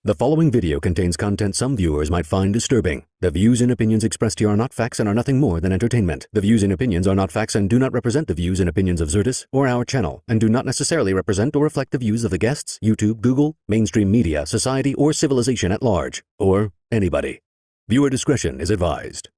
The following video contains content some viewers might find disturbing. The views and opinions expressed here are not facts and are nothing more than entertainment. The views and opinions are not facts and do not represent the views and opinions of Xirtus or our channel, and do not necessarily represent or reflect the views of the guests, YouTube, Google, mainstream media, society, or civilization at large, or anybody. Viewer discretion is advised.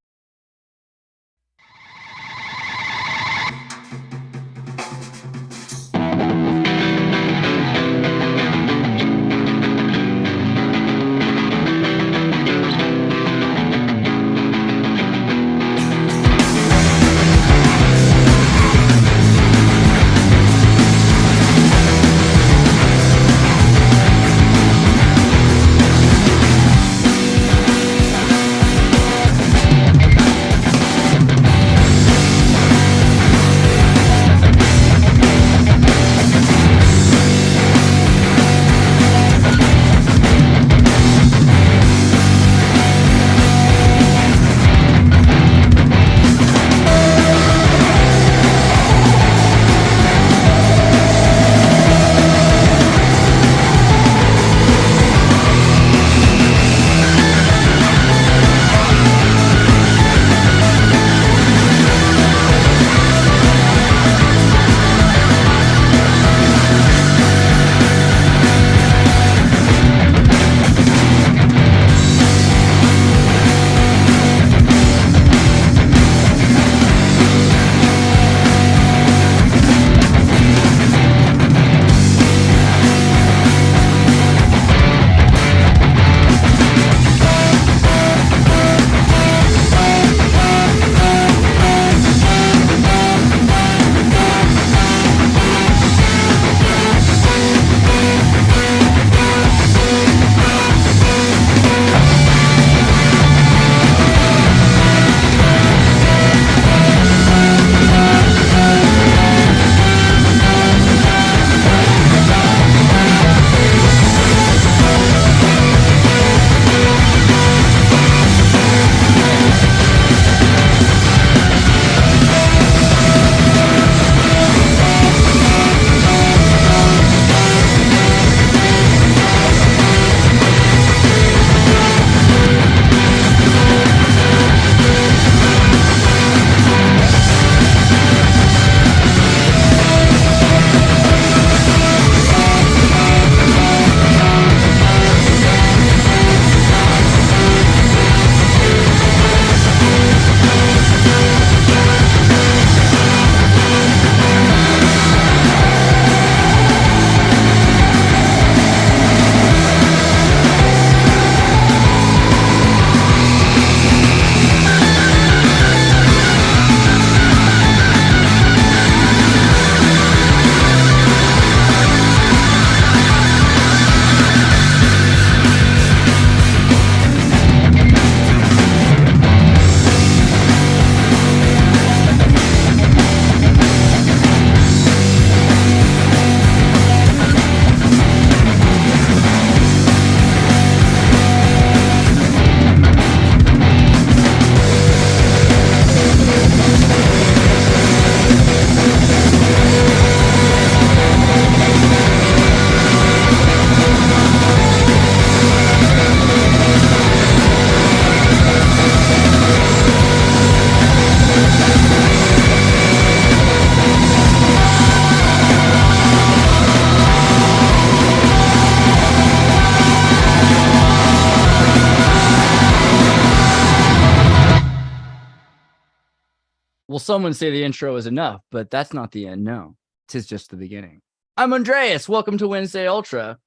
Well, someone say the intro is enough, but that's not the end. No, 'tis just the beginning. I'm Andreas. Welcome to Wednesday Ultra.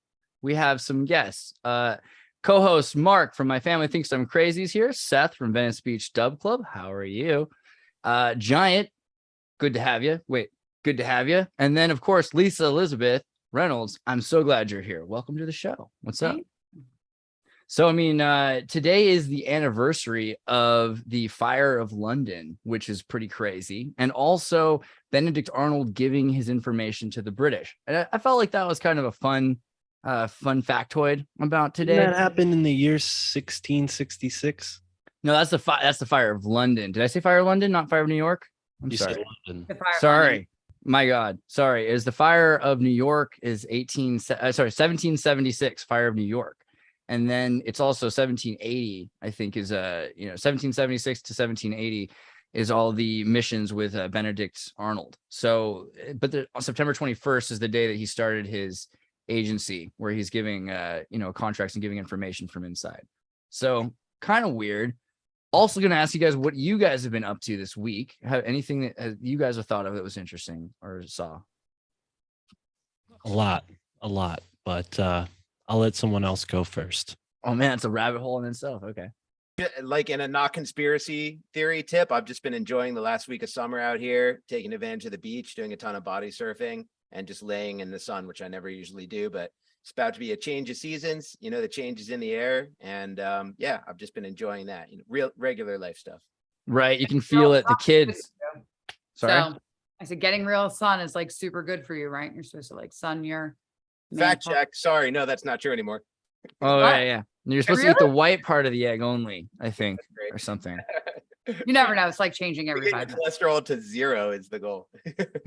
We have some guests. Co-host Mark from My Family Thinks I'm Crazy is here. Seth from Venice Beach Dub Club. How are you? Giant. Good to have you. Good to have you. And then, of course, Lisa Elizabeth Reynolds. I'm so glad you're here. Welcome to the show. What's up? So, today is the anniversary of the Fire of London, which is pretty crazy. And also Benedict Arnold giving his information to the British. And I felt like that was kind of a fun factoid about today. Didn't that happened in the year 1666? No, that's the Fire of London. Did I say Fire of London, not Fire of New York? I'm You sorry. said London. Sorry. My God. Sorry. Is the Fire of New York is 1776, Fire of New York. And then it's also 1780, I think, is 1776 to 1780 is all the missions with Benedict Arnold. So, but September 21st is the day that he started his agency, where he's giving contracts and giving information from inside. So kind of weird. Also going to ask you guys what you guys have been up to this week. Have anything that you guys have thought of that was interesting or saw? A lot, but I'll let someone else go first. Oh man, it's a rabbit hole in itself. Okay. Like in a not conspiracy theory tip, I've just been enjoying the last week of summer out here, taking advantage of the beach, doing a ton of body surfing and just laying in the sun, which I never usually do, but it's about to be a change of seasons, the changes in the air. And I've just been enjoying that, real regular life stuff. Right. You can feel it. The kids. Sorry. So I said, getting real sun is like super good for you, right? You're supposed to like sun your Fact check. Sorry. No, that's not true anymore. Oh, What? yeah. You're supposed to eat the white part of the egg only, I think, great. or something. You never know. It's like changing every Get 5 your minutes. cholesterol to 0 is the goal.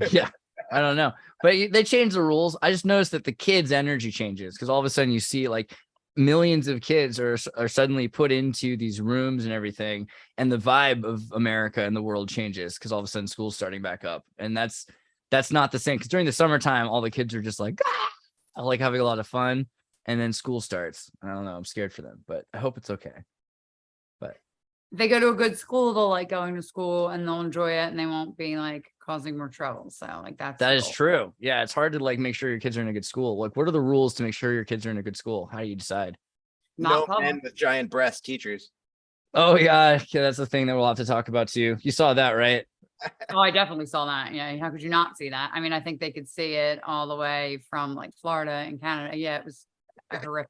Yeah. I don't know. But they changed the rules. I just noticed that the kids' energy changes because all of a sudden you see like millions of kids are suddenly put into these rooms and everything. And the vibe of America and the world changes because all of a sudden school's starting back up. And that's not the same. Because during the summertime, all the kids are just like having a lot of fun. And then school starts. I don't know. I'm scared for them, but I hope it's okay. But If they go to a good school, they'll like going to school and they'll enjoy it and they won't be like causing more trouble. So like that the is goal. true. Yeah. It's hard to like make sure your kids are in a good school. Like, what are the rules to make sure your kids are in a good school? How do you decide? Not No public. men with giant breast teachers. Oh yeah. That's the thing that we'll have to talk about too. You saw that, right? Oh, I definitely saw that. Yeah. How could you not see that? I mean, I think they could see it all the way from like Florida and Canada. Yeah, it was horrific.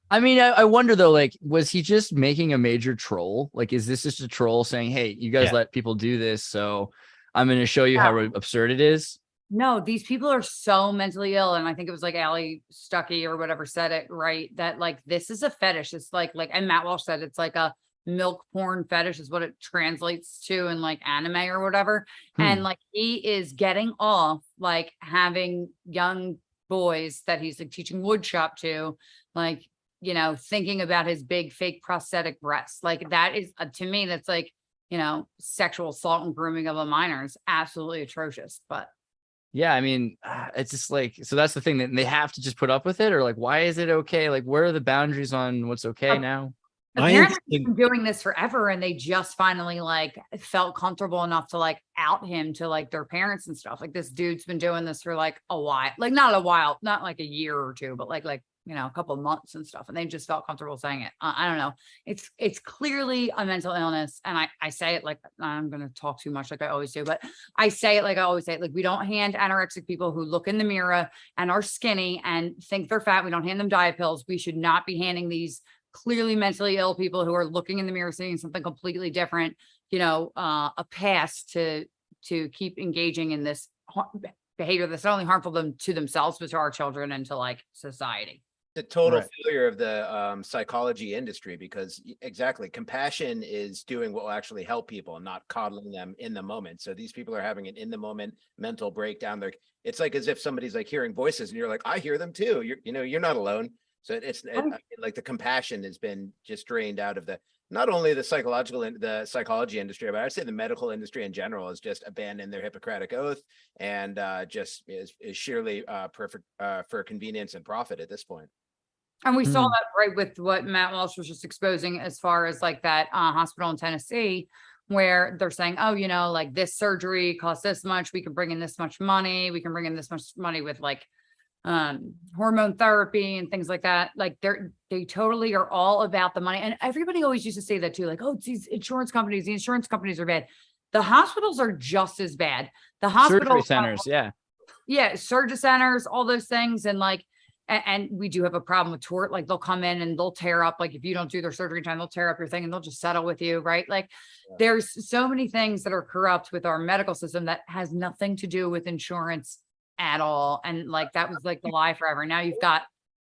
I mean, I wonder though, like, was he just making a major troll? Like, is this just a troll saying, hey, you guys let people do this, so I'm going to show you how absurd it is? No, these people are so mentally ill. And I think it was like Ali Stuckey or whatever said it, right? That like, this is a fetish. It's like, and Matt Walsh said, it's like a milk porn fetish is what it translates to in like anime or whatever. And like, he is getting off like having young boys that he's like teaching wood shop to, like, thinking about his big fake prosthetic breasts. Like that is to me, that's like, sexual assault and grooming of a minor is absolutely atrocious. But yeah, I mean, it's just like, so that's the thing that they have to just put up with it, or like, why is it okay? Like, where are the boundaries on what's okay now? apparently he's been doing this forever and they just finally like felt comfortable enough to like out him to like their parents and stuff. Like this dude's been doing this for like a while, like not a while, not like a year or two, but like a couple of months and stuff. And they just felt comfortable saying it. I don't know. It's clearly a mental illness. And I say it like, I'm going to talk too much like I always do, but I say it like I always say it, like we don't hand anorexic people who look in the mirror and are skinny and think they're fat. We don't hand them diet pills. We should not be handing these clearly mentally ill people who are looking in the mirror, seeing something completely different, a pass to keep engaging in this behavior that's not only harmful to themselves, but to our children and to like society. The total failure of the psychology industry, because exactly, compassion is doing what will actually help people, not coddling them in the moment. So these people are having an in the moment mental breakdown. It's like as if somebody's like hearing voices and you're like, I hear them too. You're not alone. So like the compassion has been just drained out of not only the psychology industry, but I'd say the medical industry in general has just abandoned their Hippocratic oath and just is sheerly perfect for convenience and profit at this point. And we saw that right with what Matt Walsh was just exposing as far as like that hospital in Tennessee, where they're saying, oh, like this surgery costs this much. We can bring in this much money. We can bring in this much money with like hormone therapy and things like that. Like they totally are all about the money. And everybody always used to say that too, like, oh, it's these insurance companies. The insurance companies are bad. The hospitals are just as bad. The hospital centers. Yeah. Surgery centers, all those things. And like, and we do have a problem with tort. Like they'll come in and they'll tear up, like if you don't do their surgery in time, they'll tear up your thing and they'll just settle with you. Right. Like there's so many things that are corrupt with our medical system that has nothing to do with insurance at all. And like, that was like the lie forever. Now you've got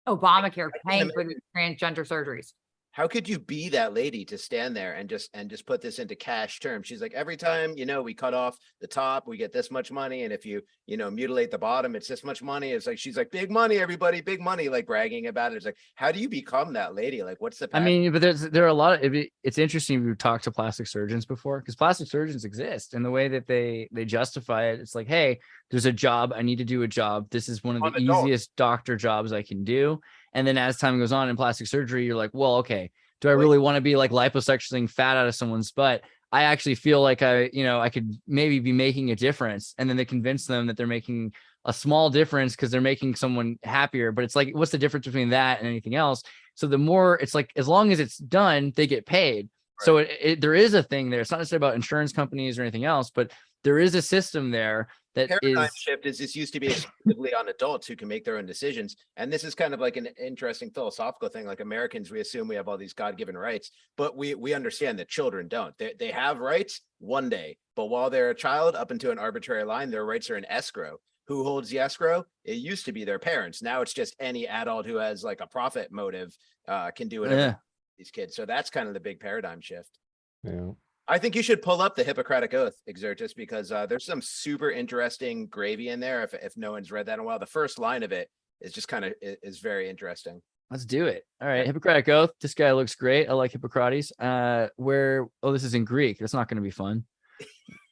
Obamacare paying for the transgender surgeries. how could you be that lady to stand there and just put this into cash terms? She's like, every time, we cut off the top, we get this much money. And if you mutilate the bottom, it's this much money. It's like, she's like, big money, everybody, big money, like bragging about it. It's like, how do you become that lady? Like, what's the I mean, but there are a lot of, it's interesting. We've talked to plastic surgeons before, because plastic surgeons exist, and the way that they justify it, it's like, hey, there's a job. I need to do a job. This is one of the easiest doctor jobs I can do. And then as time goes on in plastic surgery, you're like, well, okay, do I really want to be like liposuctioning fat out of someone's butt? I actually feel like I could maybe be making a difference. And then they convince them that they're making a small difference because they're making someone happier. But it's like, what's the difference between that and anything else? So the more, it's like, as long as it's done, they get paid. Right. So there is a thing there. It's not necessarily about insurance companies or anything else, but there is a system there that paradigm shift is this used to be exclusively on adults who can make their own decisions. And this is kind of like an interesting philosophical thing. Like Americans, we assume we have all these God-given rights, but we understand that children don't. They have rights one day, but while they're a child, up into an arbitrary line, their rights are in escrow. Who holds the escrow? It used to be their parents. Now it's just any adult who has like a profit motive can do whatever these kids. So that's kind of the big paradigm shift. Yeah. I think you should pull up the Hippocratic Oath, Xirtus, because there's some super interesting gravy in there. If no one's read that in a while, the first line of it is just kind of is very interesting. Let's do it. All right. Hippocratic Oath. This guy looks great. I like Hippocrates. This is in Greek. That's not going to be fun.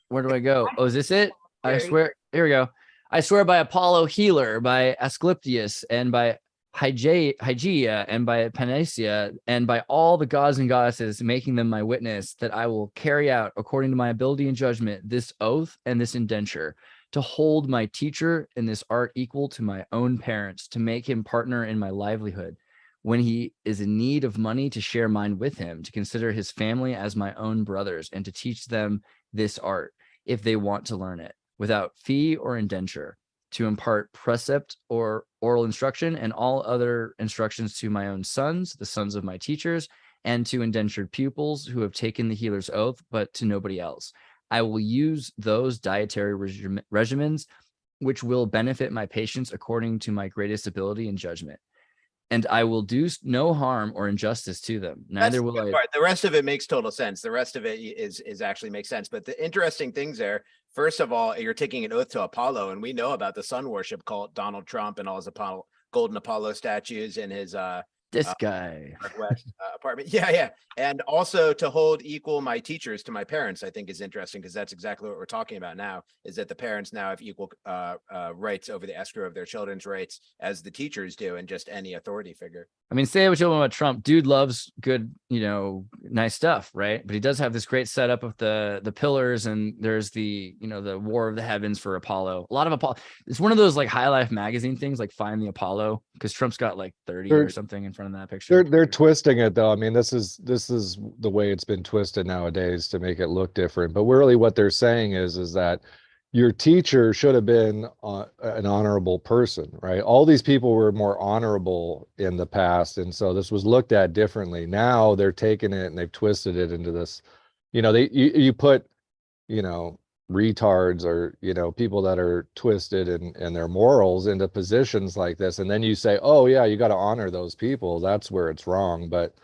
Where do I go? Oh, is this it? I swear. Here we go. I swear by Apollo Healer, by Asclepius, and by Hygeia, and by Panacea, and by all the gods and goddesses, making them my witness, that I will carry out, according to my ability and judgment, this oath and this indenture, to hold my teacher in this art equal to my own parents, to make him partner in my livelihood. When he is in need of money, to share mine with him, to consider his family as my own brothers, and to teach them this art, if they want to learn it, without fee or indenture, to impart precept or oral instruction and all other instructions to my own sons, the sons of my teachers, and to indentured pupils who have taken the healer's oath, but to nobody else. I will use those dietary regimens which will benefit my patients according to my greatest ability and judgment. And I will do no harm or injustice to them. Neither will I. The rest of it makes total sense. The rest of it is actually makes sense. But the interesting things there, first of all, you're taking an oath to Apollo, and we know about the sun worship cult, Donald Trump and all his golden Apollo statues in his guy Northwest apartment. Yeah. And also to hold equal my teachers to my parents, I think is interesting, because that's exactly what we're talking about now, is that the parents now have equal rights over the escrow of their children's rights as the teachers do, and just any authority figure. I mean, say what you want about Trump. Dude loves good, nice stuff, right? But he does have this great setup of the pillars, and there's the, the War of the Heavens for Apollo. A lot of Apollo. It's one of those like High Life magazine things, like Find the Apollo, because Trump's got like 30 or something in front of that picture. They're twisting it though. I mean, this is the way it's been twisted nowadays to make it look different. But really, what they're saying is that your teacher should have been an honorable person, right? All these people were more honorable in the past, and so this was looked at differently. Now they're taking it and they've twisted it into this. You put retards or people that are twisted in their morals into positions like this, and then you say, oh yeah, you got to honor those people. That's where it's wrong. But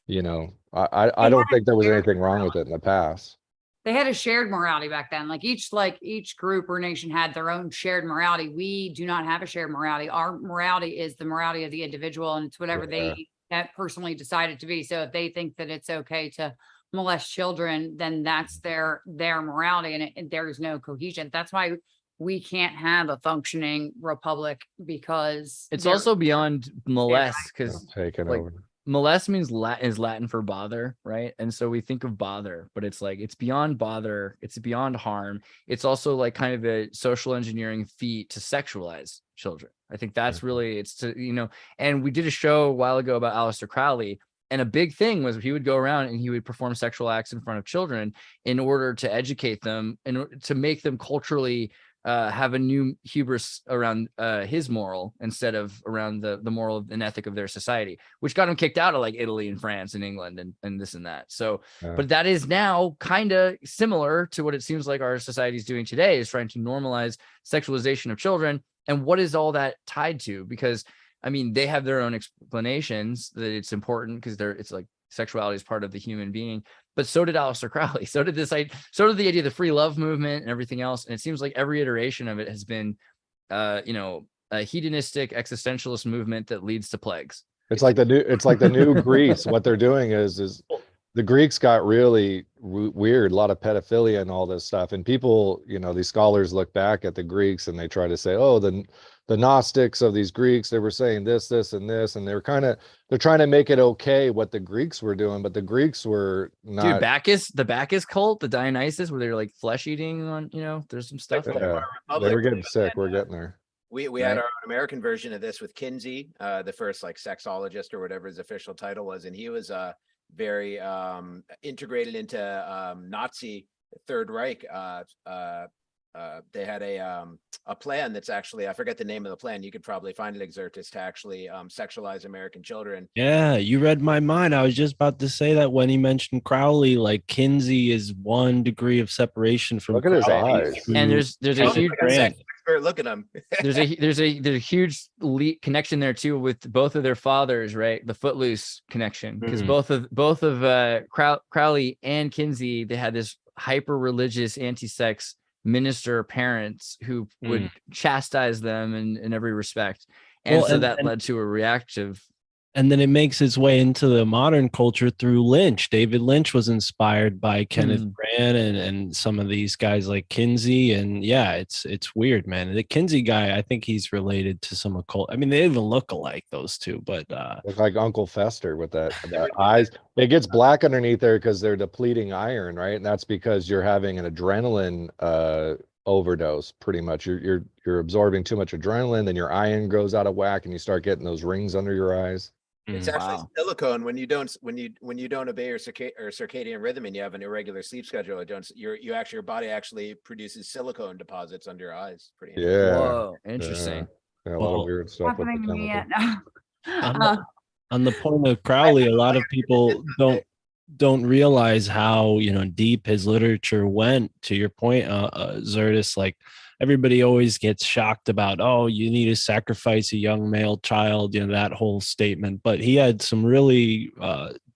I don't think there was anything wrong with it in the past. They had a shared morality back then. Like each group or nation had their own shared morality. We do not have a shared morality. Our morality is the morality of the individual, and it's whatever they have personally decided to be. So if they think that it's okay to molest children, then that's their morality, and there is no cohesion. That's why we can't have a functioning republic, because it's also beyond molest, because taken over. Molest means is Latin for bother, right? And so we think of bother, but it's like, it's beyond bother. It's beyond harm. It's also like kind of a social engineering feat to sexualize children. I think that's really, it's to, and we did a show a while ago about Aleister Crowley, and a big thing was he would go around and he would perform sexual acts in front of children in order to educate them and to make them culturally have a new hubris around his moral instead of around the moral and ethic of their society, which got him kicked out of like Italy and France and England and this and that. So, but that is now kind of similar to what it seems like our society is doing today, is trying to normalize sexualization of children. And what is all that tied to? Because I mean, they have their own explanations that it's important because it's like sexuality is part of the human being. But so did Aleister Crowley. So did the idea of the free love movement and everything else. And it seems like every iteration of it has been, a hedonistic existentialist movement that leads to plagues. It's like the new Greece. What they're doing is the Greeks got really weird, a lot of pedophilia and all this stuff. And people, these scholars look back at the Greeks and they try to say, oh, the Gnostics of these Greeks, they were saying this, and this, and they're trying to make it okay what the Greeks were doing, but the Greeks were not. Dude, the Bacchus cult, the Dionysus, where they're like flesh eating on, there's some stuff. Yeah, they were getting sick. We're getting there. We had our own American version of this with Kinsey, the first like sexologist or whatever his official title was, and he was very integrated into Nazi Third Reich. They had a plan that's actually, I forget the name of the plan. You could probably find it, Xirtus, to actually sexualize American children. Yeah, you read my mind. I was just about to say that when he mentioned Crowley, like Kinsey is 1 degree of separation from. Look at his Crowley eyes. And there's a huge Look at him. there's a huge connection there too with both of their fathers, right? The Footloose connection, because both of Crowley and Kinsey, they had this hyper religious anti-sex minister parents who would chastise them in every respect, and so that led to a reactive. And then it makes its way into the modern culture through Lynch. David Lynch was inspired by Kenneth Grant and some of these guys like Kinsey. And yeah, it's weird, man. The Kinsey guy, I think he's related to some occult. I mean, they even look alike, those two, but look like Uncle Fester with that eyes. It gets black underneath there because they're depleting iron, right? And that's because you're having an adrenaline overdose. Pretty much, you're absorbing too much adrenaline, then your iron goes out of whack, and you start getting those rings under your eyes. It's actually silicone when you don't obey your circadian rhythm and you have an irregular sleep schedule. Your body actually produces silicone deposits under your eyes. Pretty interesting. Yeah. Whoa, interesting. Yeah, a lot of weird stuff with the chemical. On the point of Crowley, a lot of people don't realize how deep his literature went. To your point, Xirtus, like everybody always gets shocked about, oh, you need to sacrifice a young male child, that whole statement. But he had some really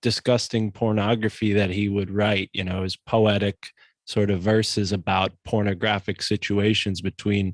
disgusting pornography that he would write, his poetic sort of verses about pornographic situations between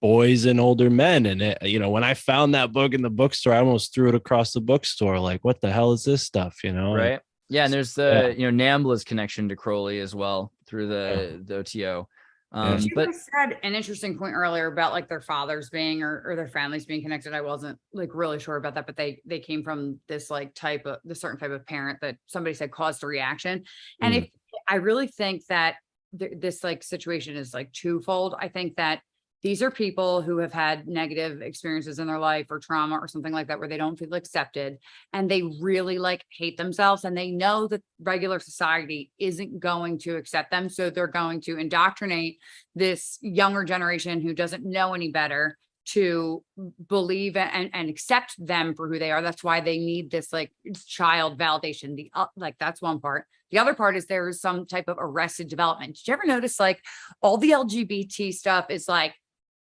boys and older men. And when I found that book in the bookstore, I almost threw it across the bookstore. Like, what the hell is this stuff? Right. Yeah. And there's the, Nambla's connection to Crowley as well through the OTO. You But said an interesting point earlier about like their fathers being or their families being connected. I wasn't like really sure about that, but they came from this like the certain type of parent that somebody said caused a reaction. And if I really think that this like situation is like twofold. I think that these are people who have had negative experiences in their life or trauma or something like that, where they don't feel accepted and they really like hate themselves, and they know that regular society isn't going to accept them. So they're going to indoctrinate this younger generation who doesn't know any better to believe and accept them for who they are. That's why they need this like child validation. That's one part. The other part is there is some type of arrested development. Did you ever notice like all the LGBT stuff is like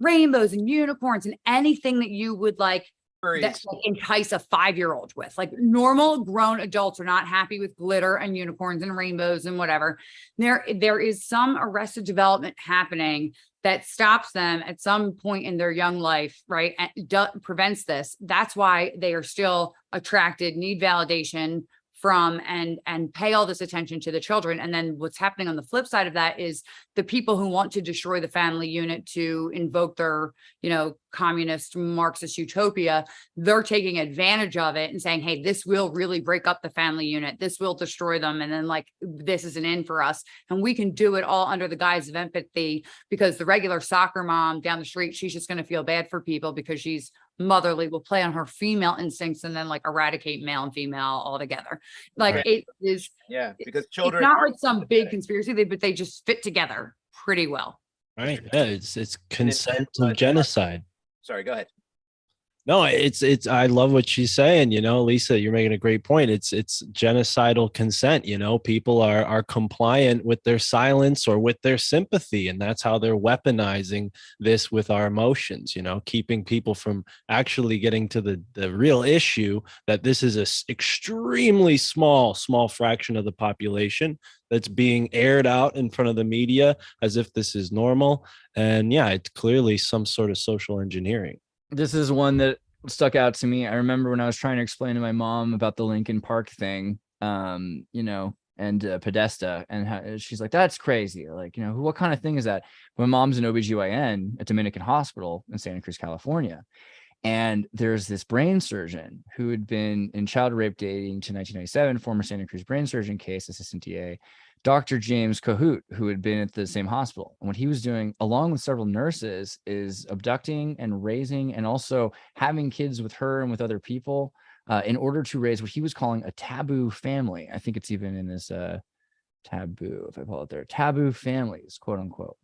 rainbows and unicorns and anything that you would like that like entice a 5-year-old with? Like normal grown adults are not happy with glitter and unicorns and rainbows and whatever. There is some arrested development happening that stops them at some point in their young life, right? And prevents this. That's why they are still attracted, need validation from and pay all this attention to the children. And then what's happening on the flip side of that is the people who want to destroy the family unit to invoke their, communist Marxist utopia, they're taking advantage of it and saying, hey, this will really break up the family unit. This will destroy them. And then like, this is an end for us. And we can do it all under the guise of empathy, because the regular soccer mom down the street, she's just going to feel bad for people because she's motherly, will play on her female instincts and then like eradicate male and female altogether. Like it is. Yeah. Because children. It's not like some big conspiracy, but they just fit together pretty well. Right. Yeah. It's consent to genocide. Sorry, go ahead. No, it's I love what she's saying, Lisa, you're making a great point. It's genocidal consent, people are compliant with their silence or with their sympathy, and that's how they're weaponizing this with our emotions, keeping people from actually getting to the real issue, that this is a extremely small fraction of the population that's being aired out in front of the media as if this is normal. And yeah, it's clearly some sort of social engineering. This is one that stuck out to me. I remember when I was trying to explain to my mom about the Lincoln Park thing, and Podesta, and how, she's like, that's crazy. Like, what kind of thing is that? My mom's an OBGYN at Dominican Hospital in Santa Cruz, California. And there's this brain surgeon who had been in child rape dating to 1997, former Santa Cruz brain surgeon case, assistant DA, Dr. James Cahoot, who had been at the same hospital. And what he was doing, along with several nurses, is abducting and raising and also having kids with her and with other people in order to raise what he was calling a taboo family. I think it's even in this taboo, if I pull it there, taboo families, quote unquote.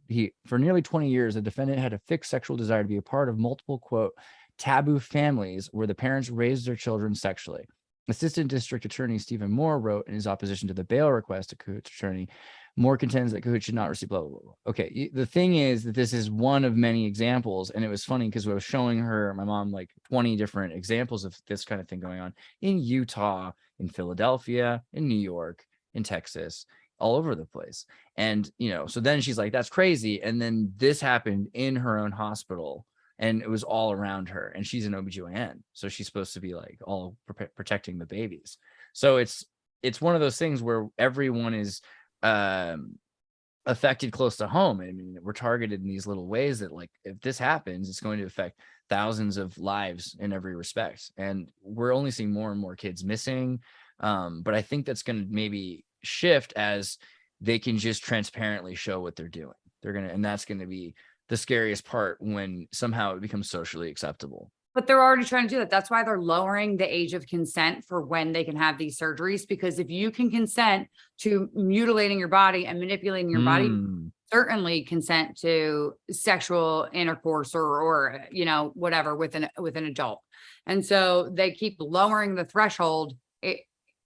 For nearly 20 years, the defendant had a fixed sexual desire to be a part of multiple, quote, taboo families where the parents raised their children sexually. Assistant District Attorney Stephen Moore wrote in his opposition to the bail request to Cahoot's attorney, Moore contends that Cahoot should not receive blah, blah, blah. Okay, the thing is that this is one of many examples, and it was funny because I was showing her, my mom, like 20 different examples of this kind of thing going on in Utah, in Philadelphia, in New York, in Texas, all over the place. And, so then she's like, that's crazy. And then this happened in her own hospital. And it was all around her, and she's an OBGYN. So she's supposed to be like all protecting the babies. So it's one of those things where everyone is affected close to home. I mean, we're targeted in these little ways that, like, if this happens, it's going to affect thousands of lives in every respect. And we're only seeing more and more kids missing. But I think that's going to maybe shift as they can just transparently show what they're doing. And that's going to be the scariest part, when somehow it becomes socially acceptable. But they're already trying to do that. That's why they're lowering the age of consent for when they can have these surgeries, because if you can consent to mutilating your body and manipulating your body, certainly consent to sexual intercourse or whatever with an adult. And so they keep lowering the threshold.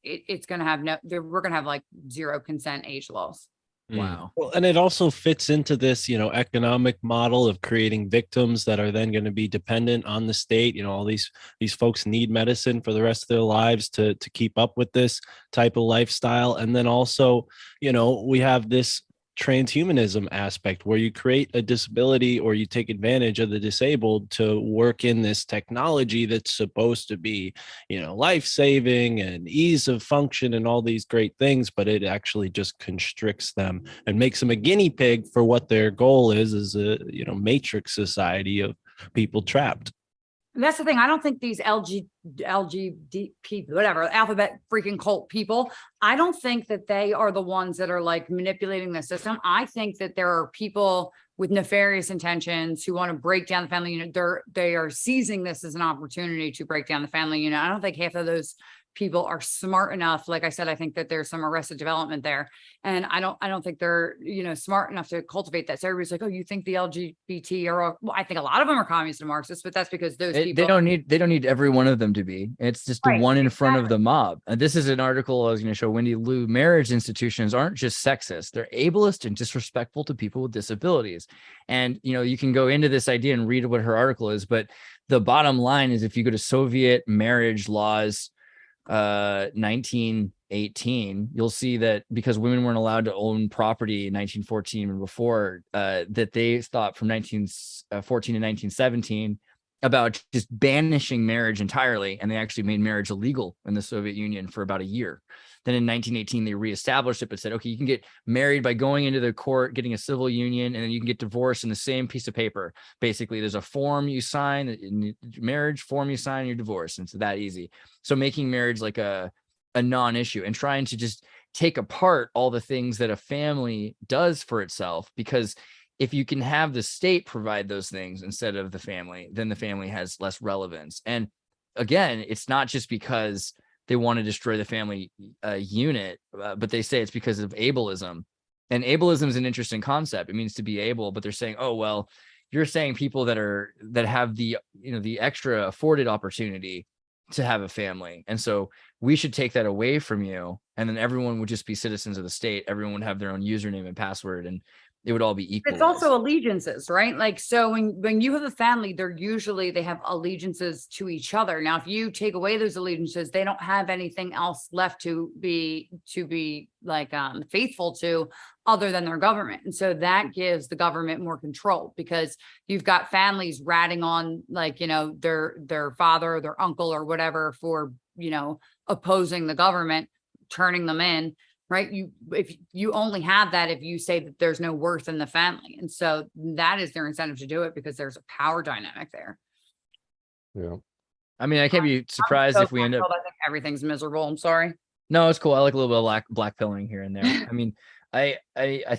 It's going to have we're going to have like zero consent age laws. Wow. Well, and it also fits into this, economic model of creating victims that are then going to be dependent on the state. All these folks need medicine for the rest of their lives to keep up with this type of lifestyle. And then also, we have this transhumanism aspect where you create a disability or you take advantage of the disabled to work in this technology that's supposed to be, life-saving and ease of function and all these great things, but it actually just constricts them and makes them a guinea pig for what their goal is a, matrix society of people trapped. That's the thing. I don't think these LGBT, whatever, alphabet freaking cult people, I don't think that they are the ones that are like manipulating the system. I think that there are people with nefarious intentions who want to break down the family unit. They are seizing this as an opportunity to break down the family unit. I don't think half of those people are smart enough. Like I said, I think that there's some arrested development there. And I don't think they're, smart enough to cultivate that. So everybody's like, oh, you think the LGBT are, well, I think a lot of them are communist and Marxist, but that's because those people. They don't need every one of them to be. It's just the one in front of the mob. And this is an article I was going to show Wendy Liu. Marriage institutions aren't just sexist. They're ableist and disrespectful to people with disabilities. And, you can go into this idea and read what her article is. But the bottom line is, if you go to Soviet marriage laws, 1918, you'll see that because women weren't allowed to own property in 1914 and before, that they thought from 1914 to 1917 about just banishing marriage entirely, and they actually made marriage illegal in the Soviet Union for about a year. Then in 1918 they reestablished it, but said, okay, you can get married by going into the court, getting a civil union, and then you can get divorced in the same piece of paper. Basically, there's a form you sign, marriage form you sign, you're divorced. And it's that easy. So making marriage like a non-issue, and trying to just take apart all the things that a family does for itself, because if you can have the state provide those things instead of the family, then the family has less relevance. And again, it's not just because they want to destroy the family unit, but they say it's because of ableism. And ableism is an interesting concept. It means to be able, but they're saying, oh, well, you're saying people that have the, you know, the extra afforded opportunity to have a family. And so we should take that away from you. And then everyone would just be citizens of the state. Everyone would have their own username and password, and it would all be equal. It's also allegiances, right? Like, so when you have a family, they have allegiances to each other. Now, if you take away those allegiances, they don't have anything else left to be like faithful to other than their government. And so that gives the government more control, because you've got families ratting on, like, you know, their father or their uncle or whatever for, you know, opposing the government, turning them in. Right. If you only have that if you say that there's no worth in the family. And so that is their incentive to do it, because there's a power dynamic there. Yeah. I mean, I can't be surprised if we end up. I think everything's miserable. I'm sorry. No, it's cool. I like a little bit of black pilling here and there. I mean, I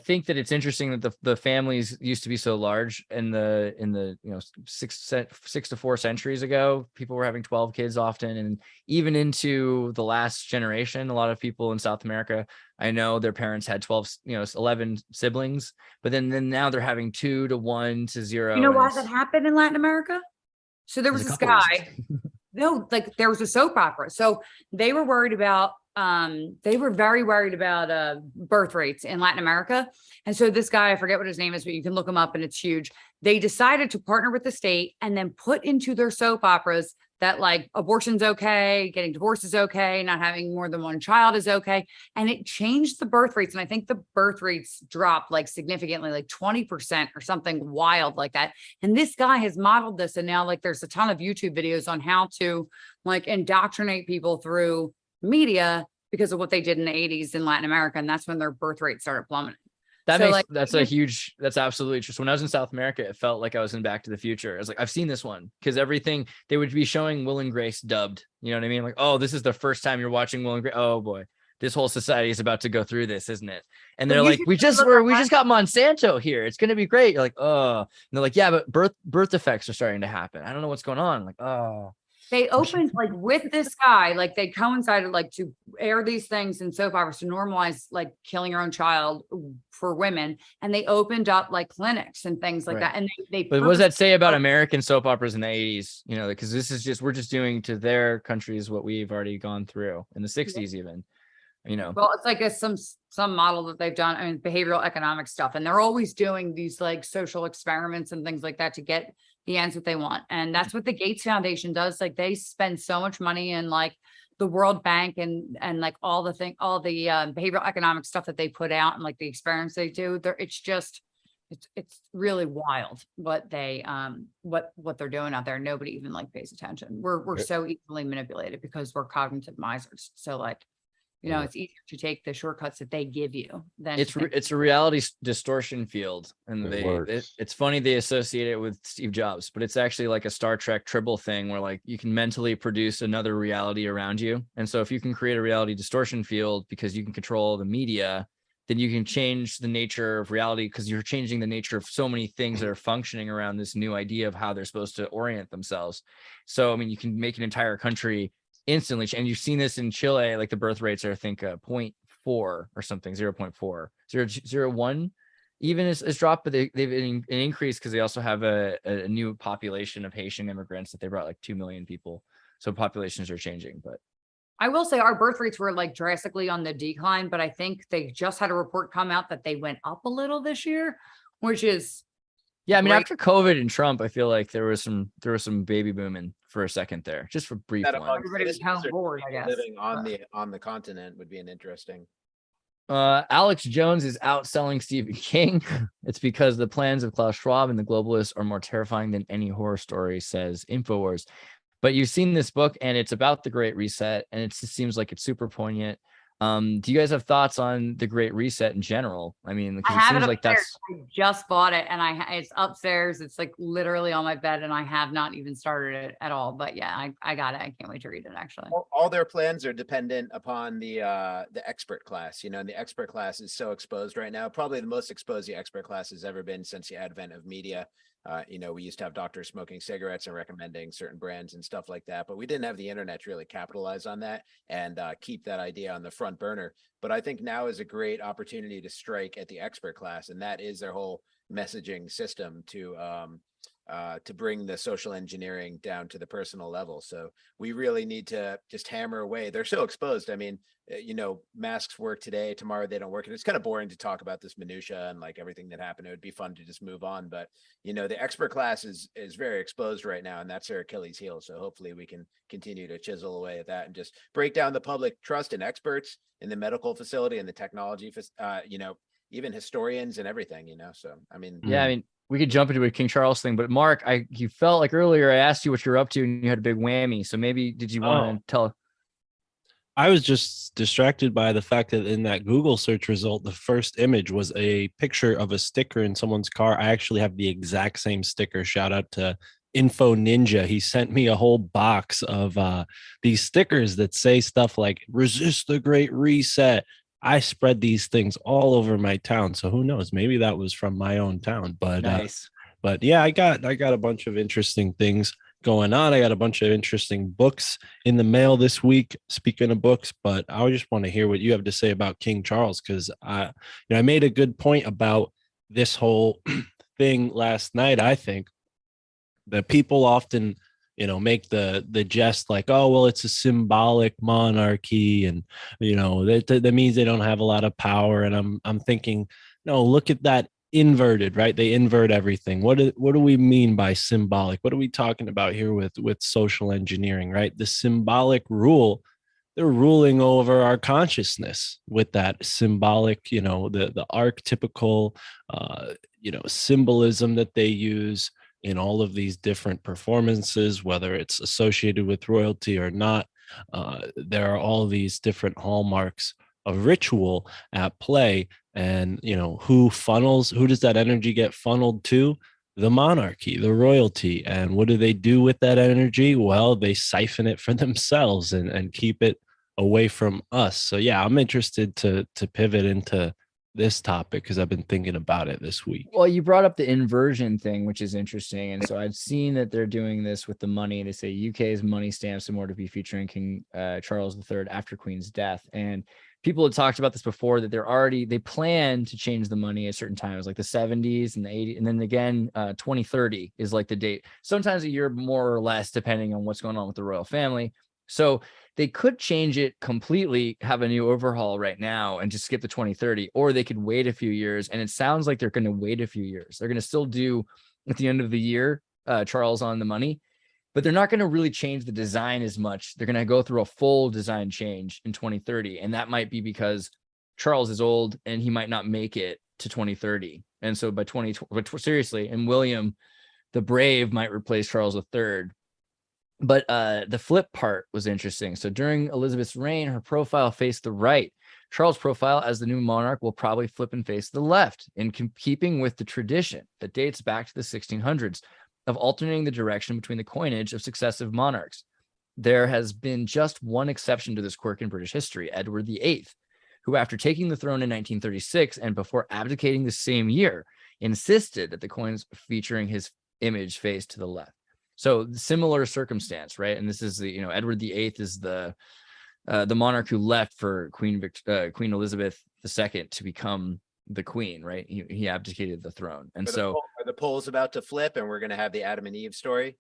think that it's interesting that the families used to be so large in the you know 6 to 4 centuries ago. People were having 12 kids often, and even into the last generation, a lot of people in South America, I know their parents had 11 siblings, but then now they're having 2 to 1 to 0. You know why that happened in Latin America? So there was this guy. No, like there was a soap opera. So they were worried about they were very worried about birth rates in Latin America. And so this guy, I forget what his name is, but you can look him up and it's huge. They decided to partner with the state and then put into their soap operas that like abortion's okay, getting divorced is okay, not having more than one child is okay. And it changed the birth rates. And I think the birth rates dropped like significantly, like 20% or something wild like that. And this guy has modeled this. And now like there's a ton of YouTube videos on how to like indoctrinate people through media because of what they did in the 80s in Latin America. And that's when their birth rate started plummeting. That's absolutely true. So when I was in South America, it felt like I was in Back to the Future. I was like, I've seen this one, because everything they would be showing Will and Grace dubbed. You know what I mean? Like, oh, this is the first time you're watching Will and Grace. Oh boy, this whole society is about to go through this, isn't it? And they're like, we just got Monsanto here. It's going to be great. You're like, oh, and they're like, yeah, but birth defects are starting to happen. I don't know what's going on. I'm like, oh. They opened like with this guy, like they coincided like to air these things in soap operas to normalize like killing your own child for women. And they opened up like clinics and things like that. And but what does that say about American soap operas in the 80s? You know, because this is we're just doing to their countries what we've already gone through in the 60s even. You know, well, it's like some model that they've done. I mean, behavioral economic stuff, and they're always doing these like social experiments and things like that to get the ends that they want. And that's what the Gates Foundation does. Like they spend so much money in like the World Bank and like all the behavioral economic stuff that they put out and like the experiments they do. It's really wild what they what they're doing out there. Nobody even like pays attention. We're so easily manipulated because we're cognitive misers. So like, you know, it's easier to take the shortcuts that they give you than it's a reality distortion field. And it's funny they associate it with Steve Jobs, but it's actually like a Star Trek Tribble thing where like you can mentally produce another reality around you. And so if you can create a reality distortion field because you can control the media, then you can change the nature of reality, because you're changing the nature of so many things that are functioning around this new idea of how they're supposed to orient themselves. So, I mean, you can make an entire country instantly. And you've seen this in Chile, like the birth rates are, I think, 0.4 or something, 0.4, 0.01 even is dropped, but they've an increase because they also have a new population of Haitian immigrants that they brought, like 2 million people. So populations are changing. But I will say our birth rates were like drastically on the decline, but I think they just had a report come out that they went up a little this year, which is yeah. I mean, after COVID and Trump, I feel like there was some baby booming for a second there, just for brief. Everybody was kind of bored, I guess. Living on the continent would be an interesting. Alex Jones is outselling Stephen King. It's because the plans of Klaus Schwab and the globalists are more terrifying than any horror story, says InfoWars. But you've seen this book, and it's about the Great Reset, and it just seems like it's super poignant. Do you guys have thoughts on the Great Reset in general? I mean, because it seems like I just bought it, and it's upstairs. It's like literally on my bed, and I have not even started it at all. But yeah, I got it. I can't wait to read it. Actually, all their plans are dependent upon the expert class. You know, and the expert class is so exposed right now. Probably the most exposed the expert class has ever been since the advent of media. You know, we used to have doctors smoking cigarettes and recommending certain brands and stuff like that, but we didn't have the internet to really capitalize on that and keep that idea on the front burner. But I think now is a great opportunity to strike at the expert class, and that is their whole messaging system to bring the social engineering down to the personal level. So we really need to just hammer away. They're so exposed. I mean, masks work today, tomorrow they don't work. And it's kind of boring to talk about this minutia and like everything that happened. It would be fun to just move on. But, the expert class is very exposed right now, and that's their Achilles heel. So hopefully we can continue to chisel away at that and just break down the public trust in experts in the medical facility and the technology, even historians and everything, So, I mean, Yeah, I mean, we could jump into a King Charles thing, but Mark, you felt like earlier I asked you what you're up to and you had a big whammy. So maybe did you want to tell? I was just distracted by the fact that in that Google search result, the first image was a picture of a sticker in someone's car. I actually have the exact same sticker. Shout out to Info Ninja. He sent me a whole box of these stickers that say stuff like "Resist the Great Reset." I spread these things all over my town, so who knows? Maybe that was from my own town. But Nice. But yeah, I got a bunch of interesting things going on. I got a bunch of interesting books in the mail this week. Speaking of books, but I just want to hear what you have to say about King Charles, because I made a good point about this whole thing last night. I think that people often make the jest like, oh, well, it's a symbolic monarchy, and that means they don't have a lot of power. And I'm thinking, no, look at that inverted, right? They invert everything. What do we mean by symbolic? What are we talking about here with social engineering, right? The symbolic rule, they're ruling over our consciousness with that symbolic, the archetypical symbolism that they use in all of these different performances, whether it's associated with royalty or not. There are all these different hallmarks of ritual at play. And, who does that energy get funneled to? The monarchy, the royalty. And what do they do with that energy? Well, they siphon it for themselves and keep it away from us. So yeah, I'm interested to pivot into this topic because I've been thinking about it this week. Well, you brought up the inversion thing, which is interesting. And so I've seen that they're doing this with the money. They say UK's money stamps in order to be featuring King Charles III after Queen's death. And people had talked about this before, that they plan to change the money at certain times, like the 70s and the 80s. And then again, 2030 is like the date, sometimes a year more or less, depending on what's going on with the royal family. So they could change it completely, have a new overhaul right now and just skip the 2030, or they could wait a few years. And it sounds like they're going to wait a few years. They're going to still do at the end of the year, Charles on the money, but they're not going to really change the design as much. They're going to go through a full design change in 2030. And that might be because Charles is old and he might not make it to 2030. And so by seriously, and William the Brave might replace Charles III. But the flip part was interesting. So during Elizabeth's reign, her profile faced the right. Charles' profile as the new monarch will probably flip and face the left, in keeping with the tradition that dates back to the 1600s of alternating the direction between the coinage of successive monarchs. There has been just one exception to this quirk in British history, Edward VIII, who, after taking the throne in 1936 and before abdicating the same year, insisted that the coins featuring his image face to the left. So similar circumstance, right? And this is Edward VIII is the monarch who left for Queen Elizabeth II to become the queen, right? He abdicated the throne, and so are the polls about to flip, and we're going to have the Adam and Eve story?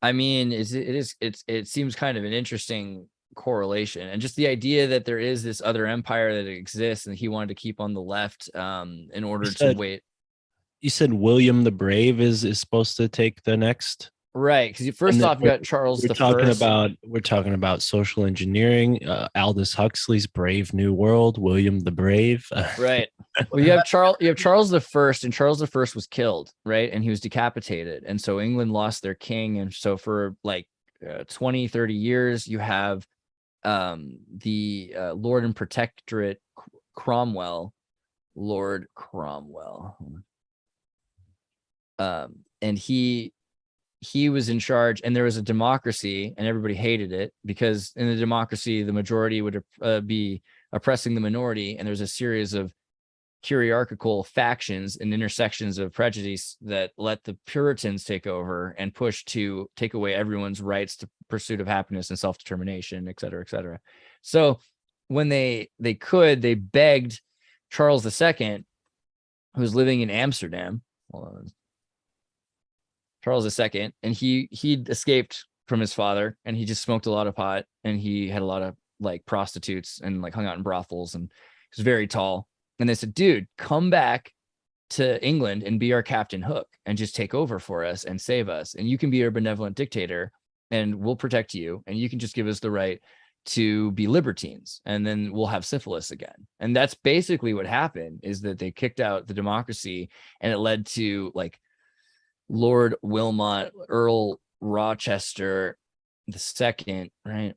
I mean, it seems kind of an interesting correlation, and just the idea that there is this other empire that exists, and he wanted to keep on the left in order to wait. You said William the Brave is supposed to take the next. Right, because first off, you got Charles the First. We're talking about social engineering. Aldous Huxley's Brave New World. William the Brave. Right. Well, you have Charles the First, and Charles the First was killed, right, and he was decapitated, and so England lost their king, and so for like 20, 30 years, you have the Lord and Protectorate Cromwell, Lord Cromwell, and he was in charge, and there was a democracy, and everybody hated it because in the democracy, the majority would be oppressing the minority. And there's a series of hierarchical factions and intersections of prejudice that let the Puritans take over and push to take away everyone's rights to pursuit of happiness and self-determination, et cetera, et cetera. So when they begged Charles II, who was living in Amsterdam, hold on. Charles II, and he'd escaped from his father, and he just smoked a lot of pot, and he had a lot of like prostitutes and like hung out in brothels, and he was very tall. And they said, dude, come back to England and be our Captain Hook and just take over for us and save us. And you can be our benevolent dictator and we'll protect you. And you can just give us the right to be libertines. And then we'll have syphilis again. And that's basically what happened, is that they kicked out the democracy, and it led to like Lord Wilmot, Earl Rochester II, right?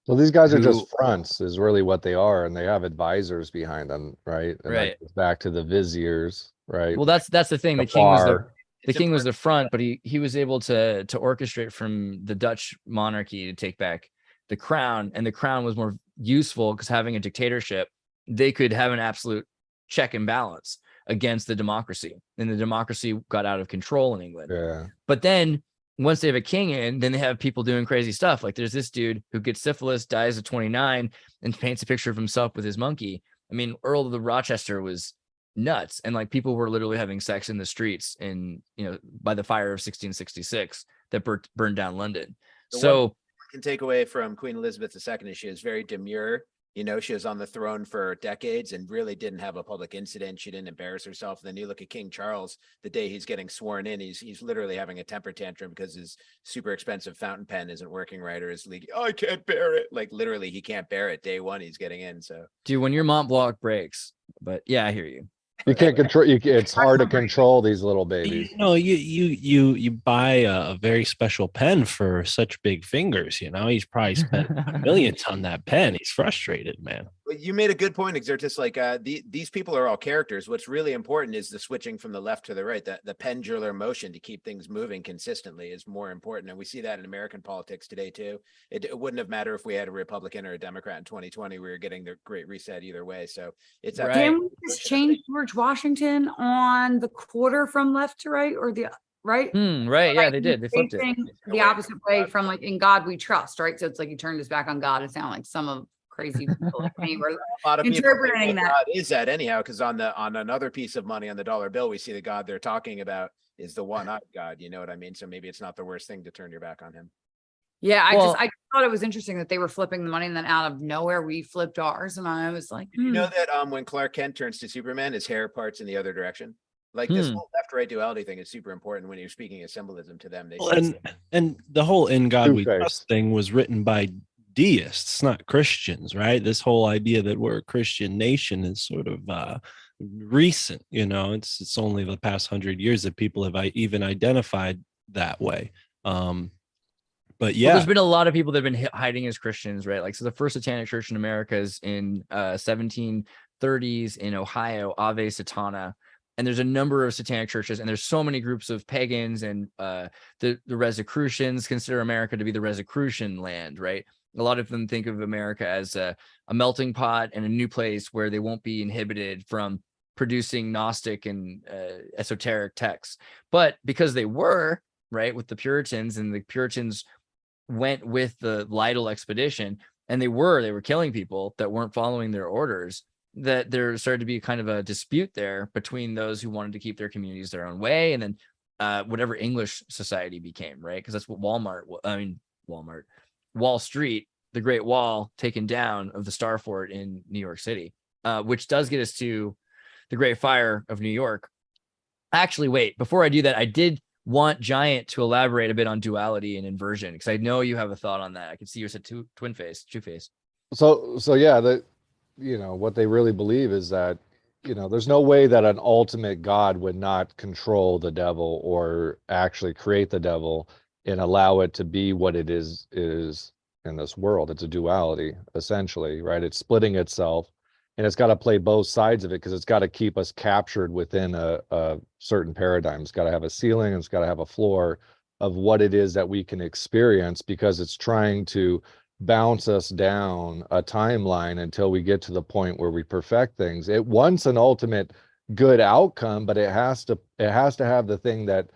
So these guys are Who- just fronts, is really what they are, and they have advisors behind them, right? And Right. that goes back to the viziers, right? Well, that's the thing. The The king was the bar. It's king was the important. front, but he was able to orchestrate from the Dutch monarchy to take back the crown, and the crown was more useful because having a dictatorship, they could have an absolute check and balance against the democracy, and the democracy got out of control in England. Yeah. But then once they have a king in, then they have people doing crazy stuff. Like there's this dude who gets syphilis, dies at 29, and paints a picture of himself with his monkey. I mean, Earl of the Rochester was nuts, and like people were literally having sex in the streets in, you know, by the fire of 1666 that burned down London. The So Can take away from Queen Elizabeth II is she was very demure. You know, she was on the throne for decades and really didn't have a public incident. She didn't embarrass herself. And then you look at King Charles, the day he's getting sworn in, he's literally having a temper tantrum because his super expensive fountain pen isn't working right, or his league. Oh, I can't bear it. Like literally, he can't bear it. Day one, he's getting in. So, dude, when your Mont Blanc breaks, but yeah, I hear you. You can't control. It's hard to control these little babies. You know, you buy a very special pen for such big fingers. You know, he's probably spent millions on that pen. He's frustrated, man. but you made a good point, Xirtus. Like these people are all characters. What's really important is the switching from the left to the right. The pendular motion to keep things moving consistently is more important, and we see that in American politics today too. It wouldn't have mattered if we had a Republican or a Democrat in 2020. We were getting the Great Reset either way. So it's Right. Didn't we just change George Washington on the quarter from left to right, or the right? Right. Yeah, Like, they did. They flipped it. facing the opposite way from like in God we trust, right? So it's like he turned his back on God. It sounded like some of crazy people like me were a lot of people interpreting think that. God is that anyhow, because on another piece of money on the dollar bill, we see the God they're talking about is the one-eyed God. You know what I mean? So maybe it's not the worst thing to turn your back on him. Yeah, Well- I thought it was interesting that they were flipping the money, and then out of nowhere we flipped ours, and I was like, You know that when Clark Kent turns to Superman, his hair parts in the other direction. Like this whole left-right duality thing is super important when you're speaking of symbolism to them. They Well, see and the whole "In God We Two-faced. Trust" thing was written by deists, not Christians, right? This whole idea that we're a Christian nation is sort of recent. You know, it's only the past 100 years that people have even identified that way. But yeah, Well, there's been a lot of people that have been hiding as Christians, right? Like, so the first satanic church in America is in 1730s in Ohio, Ave Satana. And there's a number of satanic churches, and there's so many groups of pagans, and the Rosicrucians consider America to be the Rosicrucian land, right? A lot of them think of America as a melting pot and a new place where they won't be inhibited from producing Gnostic and esoteric texts. But because they were, right, with the Puritans, and the Puritans went with the Lytle expedition, and they were killing people that weren't following their orders, that there started to be kind of a dispute there between those who wanted to keep their communities their own way, and then whatever English society became, right? Because that's what Wall Street, the Great Wall taken down of the Star Fort in New York City, which does get us to the Great Fire of New York. Actually, wait, before I do that, I did want Giant to elaborate a bit on duality and inversion, because I know you have a thought on that. I can see you said two-face. So yeah, what they really believe is that, there's no way that an ultimate God would not control the devil or actually create the devil and allow it to be what it is in this world. It's a duality, essentially, right? It's splitting itself, and it's got to play both sides of it, because it's got to keep us captured within a certain paradigm. It's got to have a ceiling, and it's got to have a floor of what it is that we can experience, because it's trying to bounce us down a timeline until we get to the point where we perfect things. It wants an ultimate good outcome, but it has to have the thing that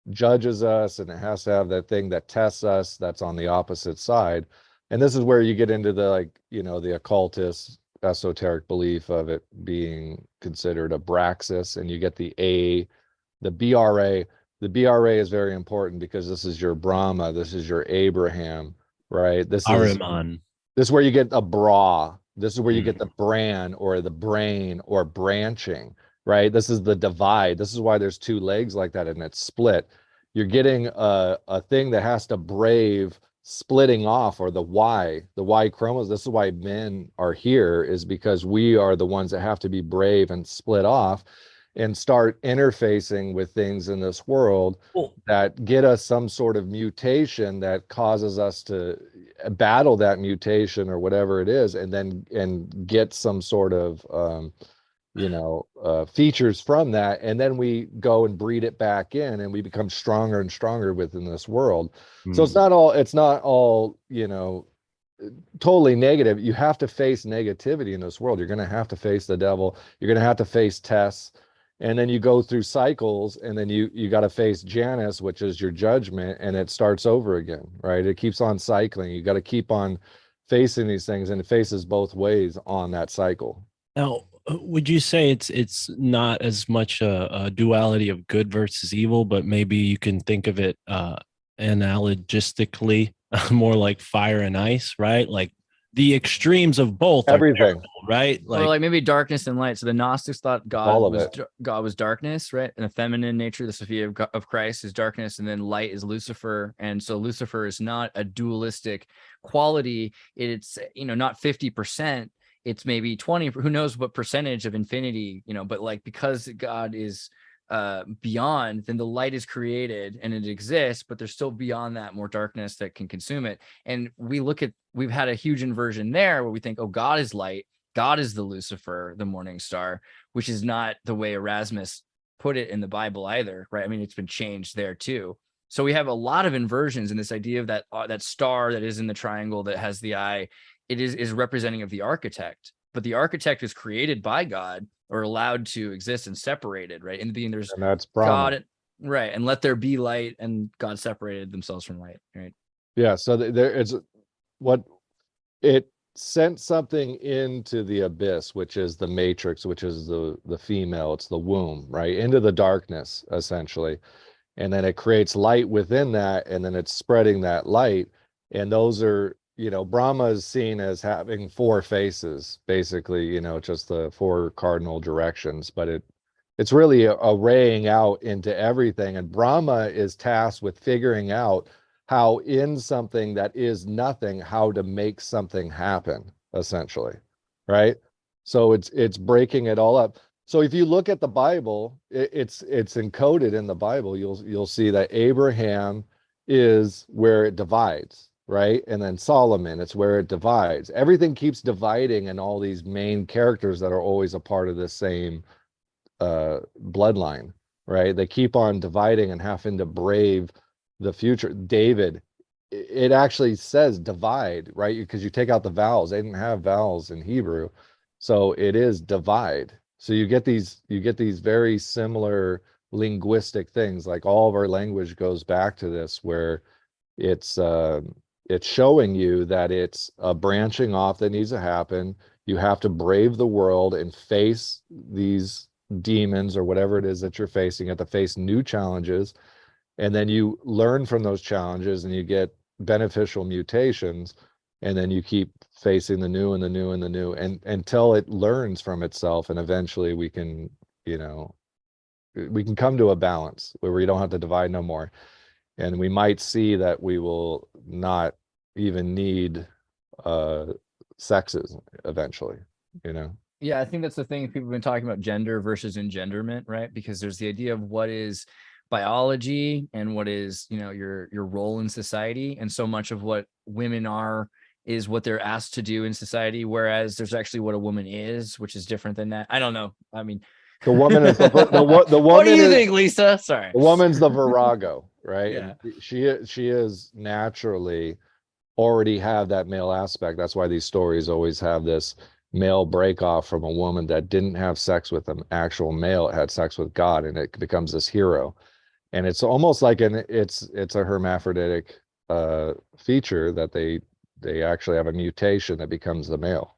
judges us, and it has to have that thing that tests us that's on the opposite side. And this is where you get into the the occultist esoteric belief of it being considered a Braxis, and you get the A The BRA, the BRA is very important because this is your Brahma, this is your Abraham, right? Ahriman. This is where you get a bra. This is where you get the bran or the brain or branching, right? This is the divide. This is why there's two legs like that and it's split. You're getting a thing that has to brave splitting off, or the Y chromosome. This is why men are here, is because we are the ones that have to be brave and split off and start interfacing with things in this world that get us some sort of mutation that causes us to battle that mutation or whatever it is, and get some sort of features from that, and then we go and breed it back in and we become stronger and stronger within this world. So it's not all totally negative. You have to face negativity in this world. You're going to have to face the devil. You're going to have to face tests, and then you go through cycles, and then you got to face Janus, which is your judgment, and it starts over again, right? It keeps on cycling. You got to keep on facing these things, and it faces both ways on that cycle. Now, would you say it's not as much a duality of good versus evil, but maybe you can think of it analogistically, more like fire and ice, right? Like the extremes of both Everything, terrible, right? Or like maybe darkness and light. So the Gnostics thought All of God was darkness, right? And the feminine nature, the Sophia of Christ, is darkness, and then light is Lucifer. And so Lucifer is not a dualistic quality. It's not 50%. It's maybe 20, who knows what percentage of infinity, but like, because God is beyond, then the light is created and it exists, but there's still beyond that more darkness that can consume it. And we've had a huge inversion there where we think, oh, God is light, God is the Lucifer, the morning star, which is not the way Erasmus put it in the Bible either, right? I mean, it's been changed there too. So we have a lot of inversions in this idea of that star that is in the triangle that has the eye. It is representing of the architect, but the architect is created by God or allowed to exist and separated, right? In the beginning, there's and that's Brahma. God, right? And let there be light, and God separated themselves from light, right? Yeah. So there is what it sent something into the abyss, which is the matrix, which is the female, it's the womb, right? Into the darkness, essentially. And then it creates light within that, and then it's spreading that light. And those are, Brahma is seen as having four faces, basically, just the four cardinal directions, but it's really arraying out into everything. And Brahma is tasked with figuring out how in something that is nothing, how to make something happen, essentially, right? So it's breaking it all up. So if you look at the Bible, it's encoded in the Bible. You'll see that Abraham is where it divides, right? And then Solomon, it's where it divides. Everything keeps dividing, and all these main characters that are always a part of the same bloodline, right? They keep on dividing and having to brave the future. David, it actually says divide, right? Because you take out the vowels. They didn't have vowels in Hebrew, so it is divide. So you get these very similar linguistic things. Like all of our language goes back to this, where it's showing you that it's a branching off that needs to happen. You have to brave the world and face these demons or whatever it is that you're facing. You have to face new challenges, and then you learn from those challenges and you get beneficial mutations, and then you keep facing the new and the new and the new, and until it learns from itself, and eventually we can come to a balance where we don't have to divide no more. And we might see that we will not even need sexes eventually, Yeah, I think that's the thing. People have been talking about gender versus engenderment, right? Because there's the idea of what is biology and what is, your role in society. And so much of what women are is what they're asked to do in society, whereas there's actually what a woman is, which is different than that. I don't know. I mean, the woman is the woman. What do you think, Lisa? Sorry. The woman's the virago, right? Yeah. And she is naturally already have that male aspect. That's why these stories always have this male break off from a woman that didn't have sex with an actual male, had sex with God, and it becomes this hero. And it's almost like it's a hermaphroditic feature that they actually have a mutation that becomes the male.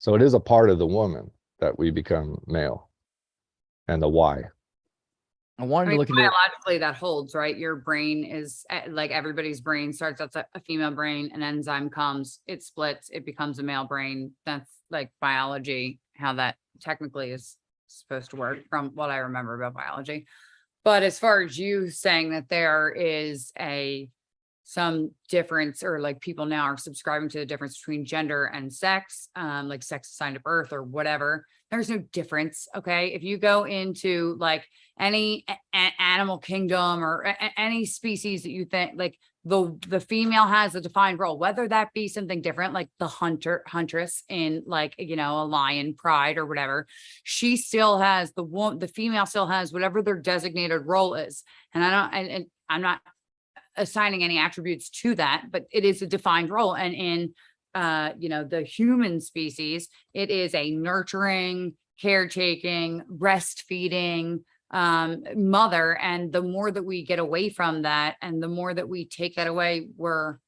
So it is a part of the woman that we become male, and the Y. I wanted I to mean, look into biologically that holds, right? Your brain is like everybody's brain starts as a female brain, an enzyme comes, it splits, it becomes a male brain. That's like biology, how that technically is supposed to work from what I remember about biology. But as far as you saying that there is some difference, or like people now are subscribing to the difference between gender and sex, like sex assigned at birth or whatever. There's no difference. Okay. If you go into like any animal kingdom or any species that you think like the female has a defined role, whether that be something different, like the huntress in like, you know, a lion pride or whatever, she still has the female still has whatever their designated role is. And I'm not assigning any attributes to that, but it is a defined role. And in you know, the human species, it is a nurturing, caretaking, breastfeeding mother. And the more that we get away from that, and the more that we take that away, we're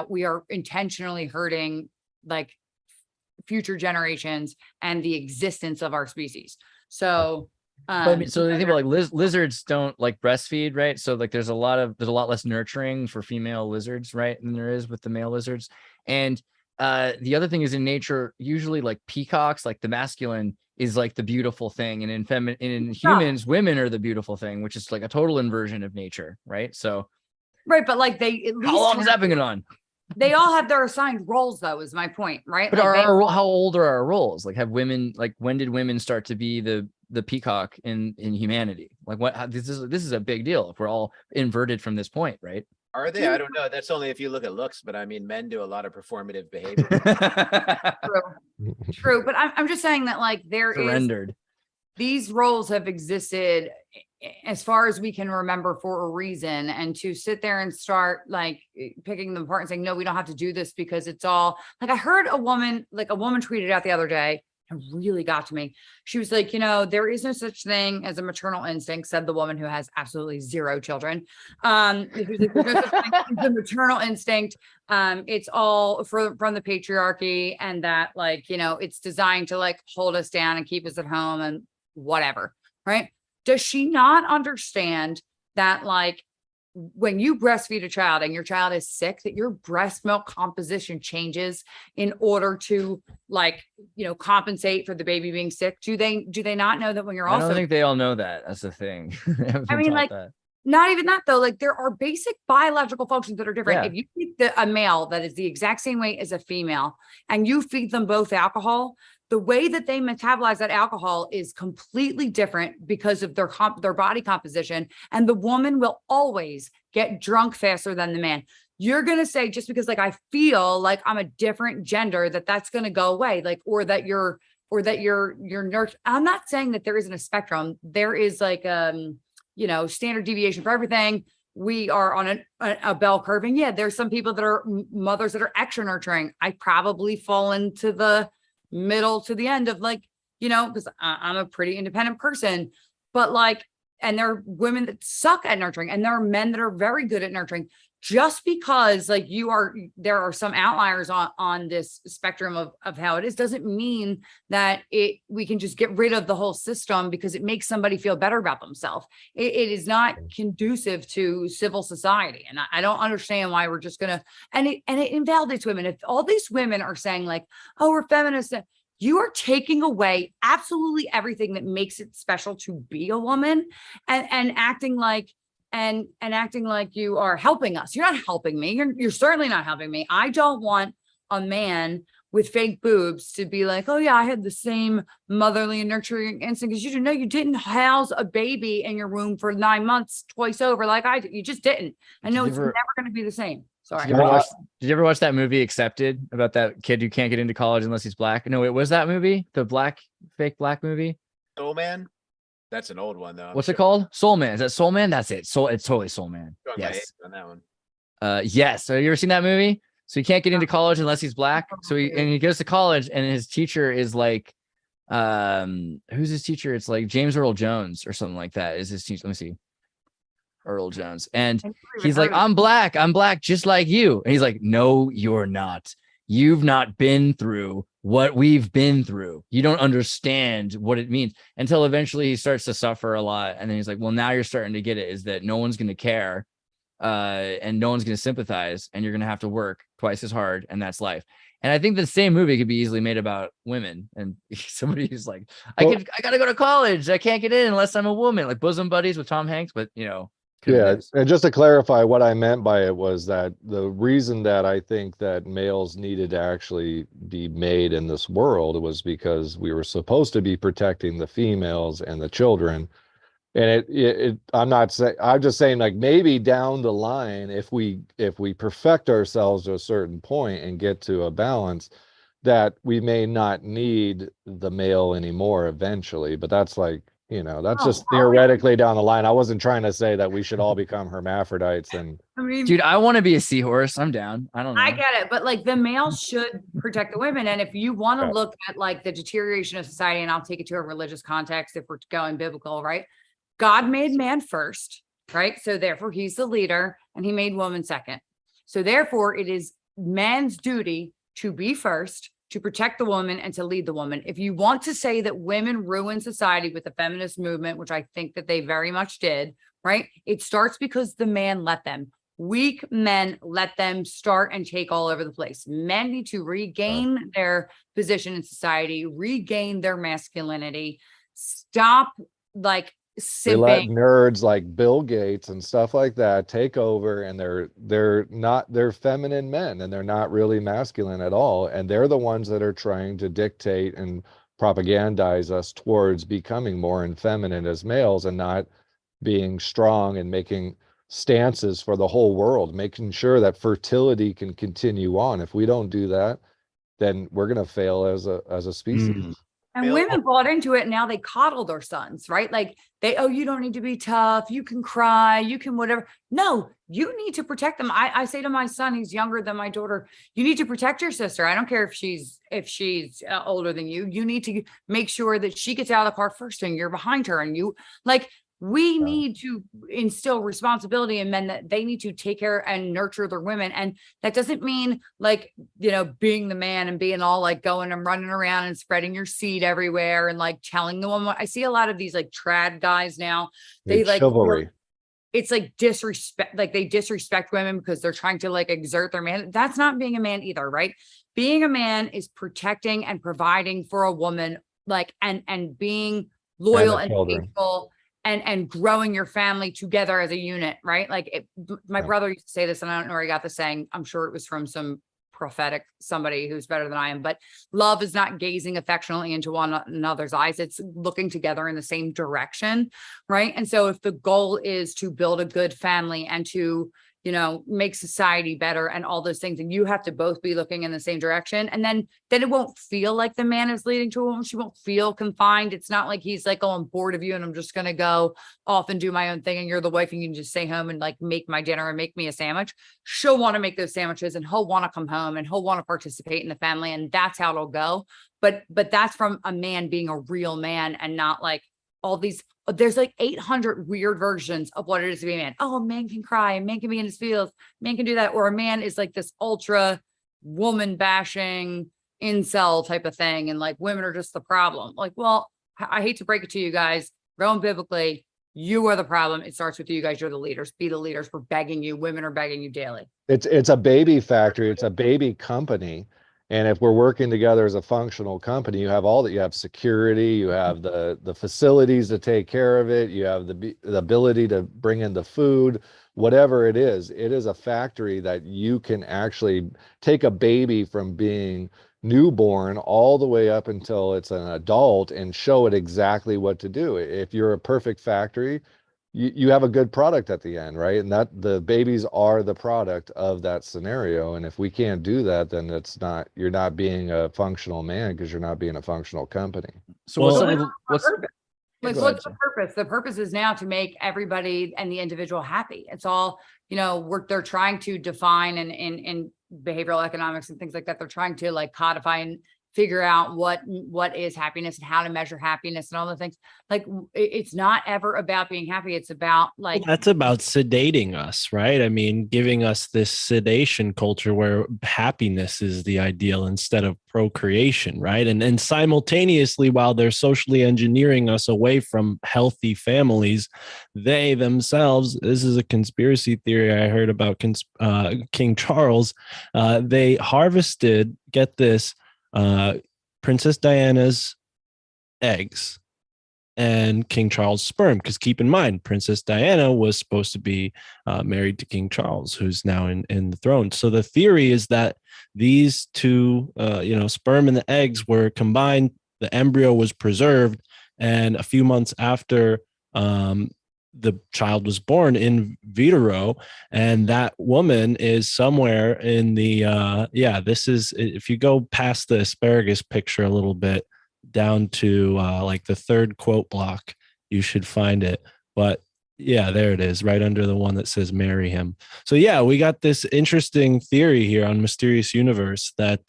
we are intentionally hurting like future generations and the existence of our species. So but I mean, so they think about like lizards don't like breastfeed, right? So like there's a lot less nurturing for female lizards, right, than there is with the male lizards. And the other thing is in nature, usually like peacocks, like the masculine is like the beautiful thing, and in humans, women are the beautiful thing, which is like a total inversion of nature, right? So right, but like they at least how long has that been going on? They all have their assigned roles, though, is my point, right? But like how old are our roles? Like, have women, like, when did women start to be the peacock in humanity? Like, this is a big deal if we're all inverted from this point, right? Are they? I don't know. That's only if you look at looks, but I mean, men do a lot of performative behavior. True. But I'm just saying that like Surrendered. These roles have existed as far as we can remember for a reason, and to sit there and start like picking them apart and saying, no, we don't have to do this because it's all like, I heard a woman tweeted out the other day and really got to me. She was like, you know, there is no such thing as a maternal instinct, said the woman who has absolutely zero children. The maternal instinct, it's all from the patriarchy, and that like, you know, it's designed to like hold us down and keep us at home and whatever, right? Does she not understand that like when you breastfeed a child and your child is sick, that your breast milk composition changes in order to like, you know, compensate for the baby being sick? Do they not know that when you're also— I don't think they all know that. That's the thing. I mean, like, not even that though. Like there are basic biological functions that are different. Yeah. If you feed a male that is the exact same weight as a female and you feed them both alcohol, the way that they metabolize that alcohol is completely different because of their body composition. And the woman will always get drunk faster than the man. You're going to say, just because like, I feel like I'm a different gender, that's going to go away. Like, or that you're nurtured. I'm not saying that there isn't a spectrum. There is like, you know, standard deviation for everything. We are on a bell curve. And yeah, there's some people that are mothers that are extra nurturing. I probably fall into the middle to the end of like, you know, because I'm a pretty independent person, but like, and there are women that suck at nurturing, and there are men that are very good at nurturing. Just because like there are some outliers on this spectrum of how it is, doesn't mean that we can just get rid of the whole system because it makes somebody feel better about themselves. It is not conducive to civil society. And I don't understand why we're just gonna, and it invalidates women. If all these women are saying like, oh, we're feminists, you are taking away absolutely everything that makes it special to be a woman, and acting like, and acting like you are helping us. You're not helping me. You're certainly not helping me. I don't want a man with fake boobs to be like, oh yeah, I had the same motherly and nurturing instinct as you do. No, you didn't house a baby in your womb for 9 months twice over like I did. You just didn't. I know it's never going to be the same. Sorry. Did you ever watch that movie Accepted, about that kid who can't get into college unless he's black? No, it was that movie, the fake black movie. Soul Man. That's an old one though. What's it called? Soul Man. Is that Soul Man? That's it. It's totally Soul Man. Yes. On that one. Yes. So you ever seen that movie? So he can't get into college unless he's black. So he goes to college, and his teacher is like, who's his teacher? It's like James Earl Jones or something like that is his teacher. Let me see. Earl Jones. And he's like, I'm black just like you. And he's like, no, you're not. you've not been through what we've been through. You don't understand what it means, until eventually he starts to suffer a lot. And then he's like, well, now you're starting to get it, is that no one's going to care. And no one's going to sympathize, and you're going to have to work twice as hard, and that's life. And I think the same movie could be easily made about women, and somebody who's like, I got to go to college. I can't get in unless I'm a woman, like Bosom Buddies with Tom Hanks. But Yeah, and just to clarify, what I meant by it was that the reason that I think that males needed to actually be made in this world was because we were supposed to be protecting the females and the children. And I'm not saying, I'm just saying, like, maybe down the line, if we perfect ourselves to a certain point and get to a balance, that we may not need the male anymore eventually. But that's like, that's just theoretically down the line. I wasn't trying to say that we should all become hermaphrodites. And I mean, dude, I want to be a seahorse. I'm down. I don't know. I get it, but like the males should protect the women. And if you want to look at like the deterioration of society, and I'll take it to a religious context if we're going biblical, right? God made man first, right? So therefore he's the leader, and he made woman second. So therefore it is man's duty to be first, to protect the woman, and to lead the woman. If you want to say that women ruined society with the feminist movement, which I think that they very much did, right? It starts because the man let them. Weak men let them start and take all over the place. Men need to regain their position in society, regain their masculinity, stop like they let simping. nerds like Bill Gates and stuff like that take over, and they're feminine men, and they're not really masculine at all, and they're the ones that are trying to dictate and propagandize us towards becoming more effeminate as males, and not being strong and making stances for the whole world, making sure that fertility can continue on. If we don't do that, then we're going to fail as a species. And women bought into it. And now they coddle their sons, right? Like you don't need to be tough. You can cry. You can whatever. No, you need to protect them. I say to my son, he's younger than my daughter, you need to protect your sister. I don't care if she's older than you. You need to make sure that she gets out of the car first and you're behind her. And you we need to instill responsibility in men, that they need to take care and nurture their women. And that doesn't mean like, being the man and being all like going and running around and spreading your seed everywhere and like telling the woman. I see a lot of these like trad guys now. They like chivalry. It's like disrespect, like they disrespect women because they're trying to like exert their man. That's not being a man either, right? Being a man is protecting and providing for a woman, like, and being loyal and faithful. And growing your family together as a unit, right? Like my brother used to say this, and I don't know where he got the saying. I'm sure it was from some prophetic somebody who's better than I am, but love is not gazing affectionately into one another's eyes. It's looking together in the same direction, right? And so if the goal is to build a good family and to, make society better and all those things, and you have to both be looking in the same direction, and then it won't feel like the man is leading to a woman. She won't feel confined. It's not like he's like, oh, I'm bored of you and I'm just going to go off and do my own thing, and you're the wife and you can just stay home and like make my dinner and make me a sandwich. She'll want to make those sandwiches, and he'll want to come home, and he'll want to participate in the family, and that's how it'll go. But that's from a man being a real man, and not like all these. There's like 800 weird versions of what it is to be a man. Oh, a man can cry, a man can be in his feels, a man can do that. Or a man is like this ultra woman bashing incel type of thing. And like women are just the problem. Like, well, I hate to break it to you guys, going biblically, you are the problem. It starts with you guys. You're the leaders. Be the leaders. We're begging you. Women are begging you daily. It's a baby factory. It's a baby company. And if we're working together as a functional company, you have all that. You have security, you have the facilities to take care of it, you have the ability to bring in the food, whatever it is a factory that you can actually take a baby from being newborn all the way up until it's an adult and show it exactly what to do. If you're a perfect factory, you have a good product at the end, right? And that the babies are the product of that scenario. And if we can't do that, then you're not being a functional man, because you're not being a functional company. So what's the purpose? The purpose is now to make everybody and the individual happy. It's all, they're trying to define in behavioral economics and things like that. They're trying to like codify and figure out what is happiness and how to measure happiness and all the things. Like it's not ever about being happy. It's about like, That's about sedating us, right? I mean, giving us this sedation culture where happiness is the ideal instead of procreation, right? And simultaneously, while they're socially engineering us away from healthy families, they themselves, this is a conspiracy theory I heard about King Charles, they harvested, get this, Princess Diana's eggs and King Charles' sperm. Because keep in mind, Princess Diana was supposed to be married to King Charles, who's now in the throne. So the theory is that these two, sperm and the eggs were combined. The embryo was preserved, and a few months after the child was born in vitro, and that woman is somewhere in the this is, if you go past the asparagus picture a little bit down to like the third quote block, you should find it. But yeah, there it is, right under the one that says marry him. So yeah, we got this interesting theory here on Mysterious Universe that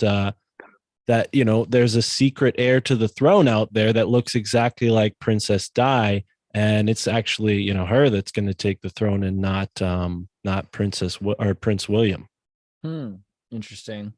there's a secret heir to the throne out there that looks exactly like Princess Di. And it's actually, her that's going to take the throne, and not Prince William. Interesting.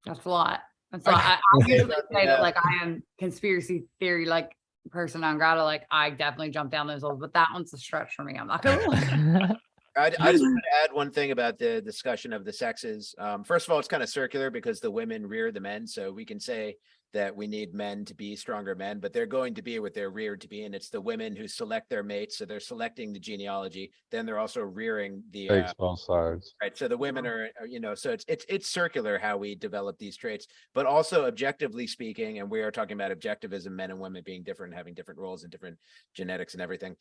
that's a lot. That's a lot. I usually say that like I am conspiracy theory like person on grata. Like I definitely jump down those holes, but that one's a stretch for me. I'm not gonna lie. I just want to add one thing about the discussion of the sexes. First of all, it's kind of circular because the women rear the men. So we can say that we need men to be stronger men, but they're going to be what they're reared to be. And it's the women who select their mates. So they're selecting the genealogy. Then they're also rearing the both sides. right. So the women are, so it's circular how we develop these traits, but also objectively speaking, and we are talking about objectivism, men and women being different, having different roles and different genetics and everything.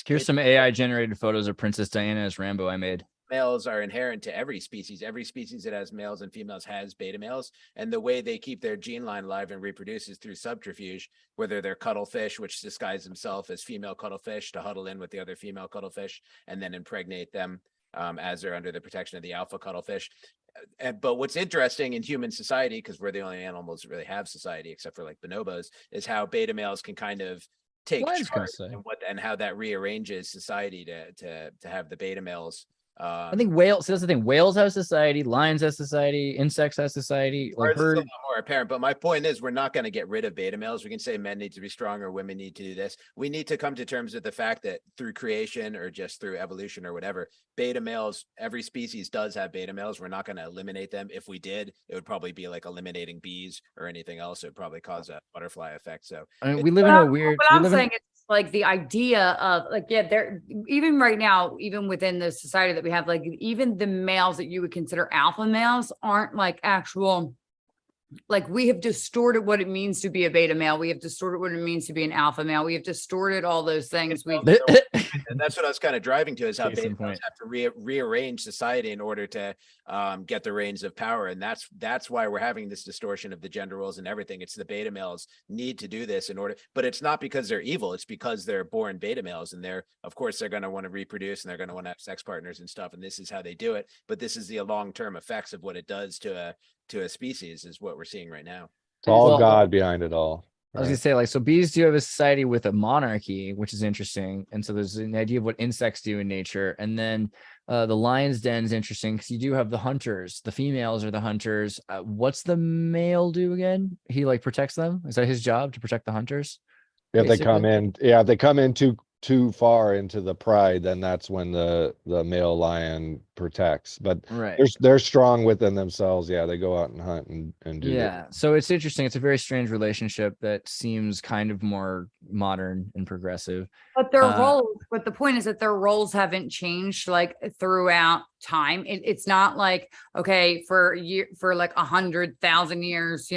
Here's some AI generated photos of Princess Diana as Rambo I made. Males are inherent to every species. Every species that has males and females has beta males. And the way they keep their gene line alive and reproduce is through subterfuge, whether they're cuttlefish, which disguise themselves as female cuttlefish to huddle in with the other female cuttlefish and then impregnate them as they're under the protection of the alpha cuttlefish. But what's interesting in human society, because we're the only animals that really have society except for like bonobos, is how beta males can kind of take charge and how that rearranges society to have the beta males. I think whales. So that's the thing. Whales have society. Lions have society. Insects have society. Like it's a lot more apparent. But my point is, we're not going to get rid of beta males. We can say men need to be stronger, women need to do this. We need to come to terms with the fact that through creation or just through evolution or whatever, beta males, every species does have beta males. We're not going to eliminate them. If we did, it would probably be like eliminating bees or anything else. It would probably cause a butterfly effect. So I mean, we live in a weird. But I'm saying it's like the idea of like, yeah, there, even right now, even within the society that we have, like even the males that you would consider alpha males aren't like actual, like we have distorted what it means to be a beta male. We have distorted what it means to be an alpha male. We have distorted all those things. And that's what I was kind of driving to, is how beta males have to rearrange society in order to get the reins of power. And that's why we're having this distortion of the gender roles and everything. It's the beta males need to do this in order, but it's not because they're evil. It's because they're born beta males, and of course they're going to want to reproduce and they're going to want to have sex partners and stuff. And this is how they do it. But this is the long-term effects of what it does to a species, is what we're seeing right now. It's all God behind it all. I was gonna say, like, so bees do have a society with a monarchy, which is interesting. And so there's an idea of what insects do in nature. And then the lion's den is interesting because you do have the hunters. The females are the hunters. What's the male do again? He like protects them. Is that his job, to protect the hunters? If they come in, if they come in too far into the pride, then that's when the male lion protects. But right, they're strong within themselves. Yeah, they go out and hunt and do that. So it's interesting. It's a very strange relationship that seems kind of more modern and progressive. But their roles, but the point is that their roles haven't changed like throughout time. It's not like, okay, for like 100,000 years,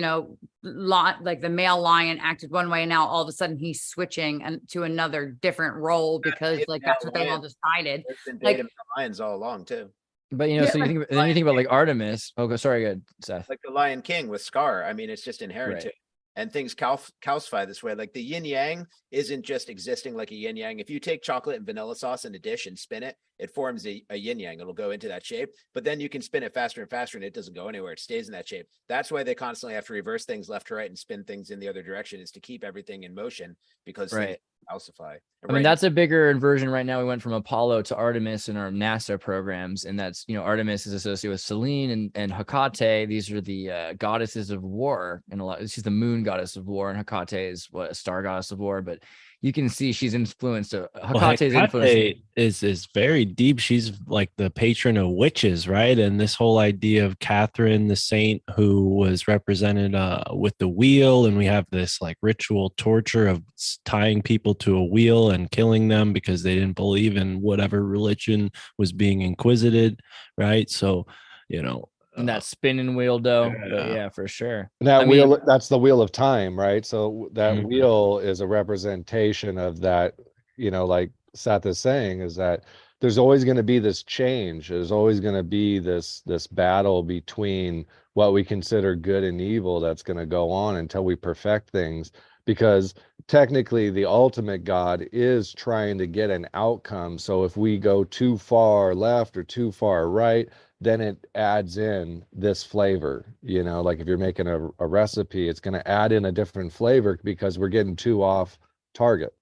like the male lion acted one way, and now all of a sudden he's switching to another different role because like that's what they all decided. There's been beta lions all along too. But so you think about like Artemis. Oh, sorry, good, Seth. Like the Lion King with Scar. I mean, it's just inherent to and things calcify this way. Like the yin yang isn't just existing like a yin yang. If you take chocolate and vanilla sauce in a dish and spin it, it forms a yin yang. It'll go into that shape, but then you can spin it faster and faster and it doesn't go anywhere. It stays in that shape. That's why they constantly have to reverse things left to right and spin things in the other direction, is to keep everything in motion, because they calcify. I mean, that's a bigger inversion right now. We went from Apollo to Artemis in our NASA programs, and that's, Artemis is associated with Selene and Hecate. These are the goddesses of war, and she's the moon goddess of war, and Hecate is a star goddess of war. But you can see she's influenced. Hecate's influence is very deep. She's like the patron of witches, right? And this whole idea of Catherine, the saint who was represented with the wheel, and we have this like ritual torture of tying people to a wheel and killing them because they didn't believe in whatever religion was being inquisited, right? So, and that spinning wheel though. But yeah, for sure. And that wheel, that's the wheel of time, right? So that wheel is a representation of that, like Seth is saying, is that there's always going to be this change. There's always going to be this battle between what we consider good and evil that's going to go on until we perfect things, because technically the ultimate God is trying to get an outcome. So if we go too far left or too far right, then it adds in this flavor, like if you're making a recipe, it's going to add in a different flavor because we're getting too off target.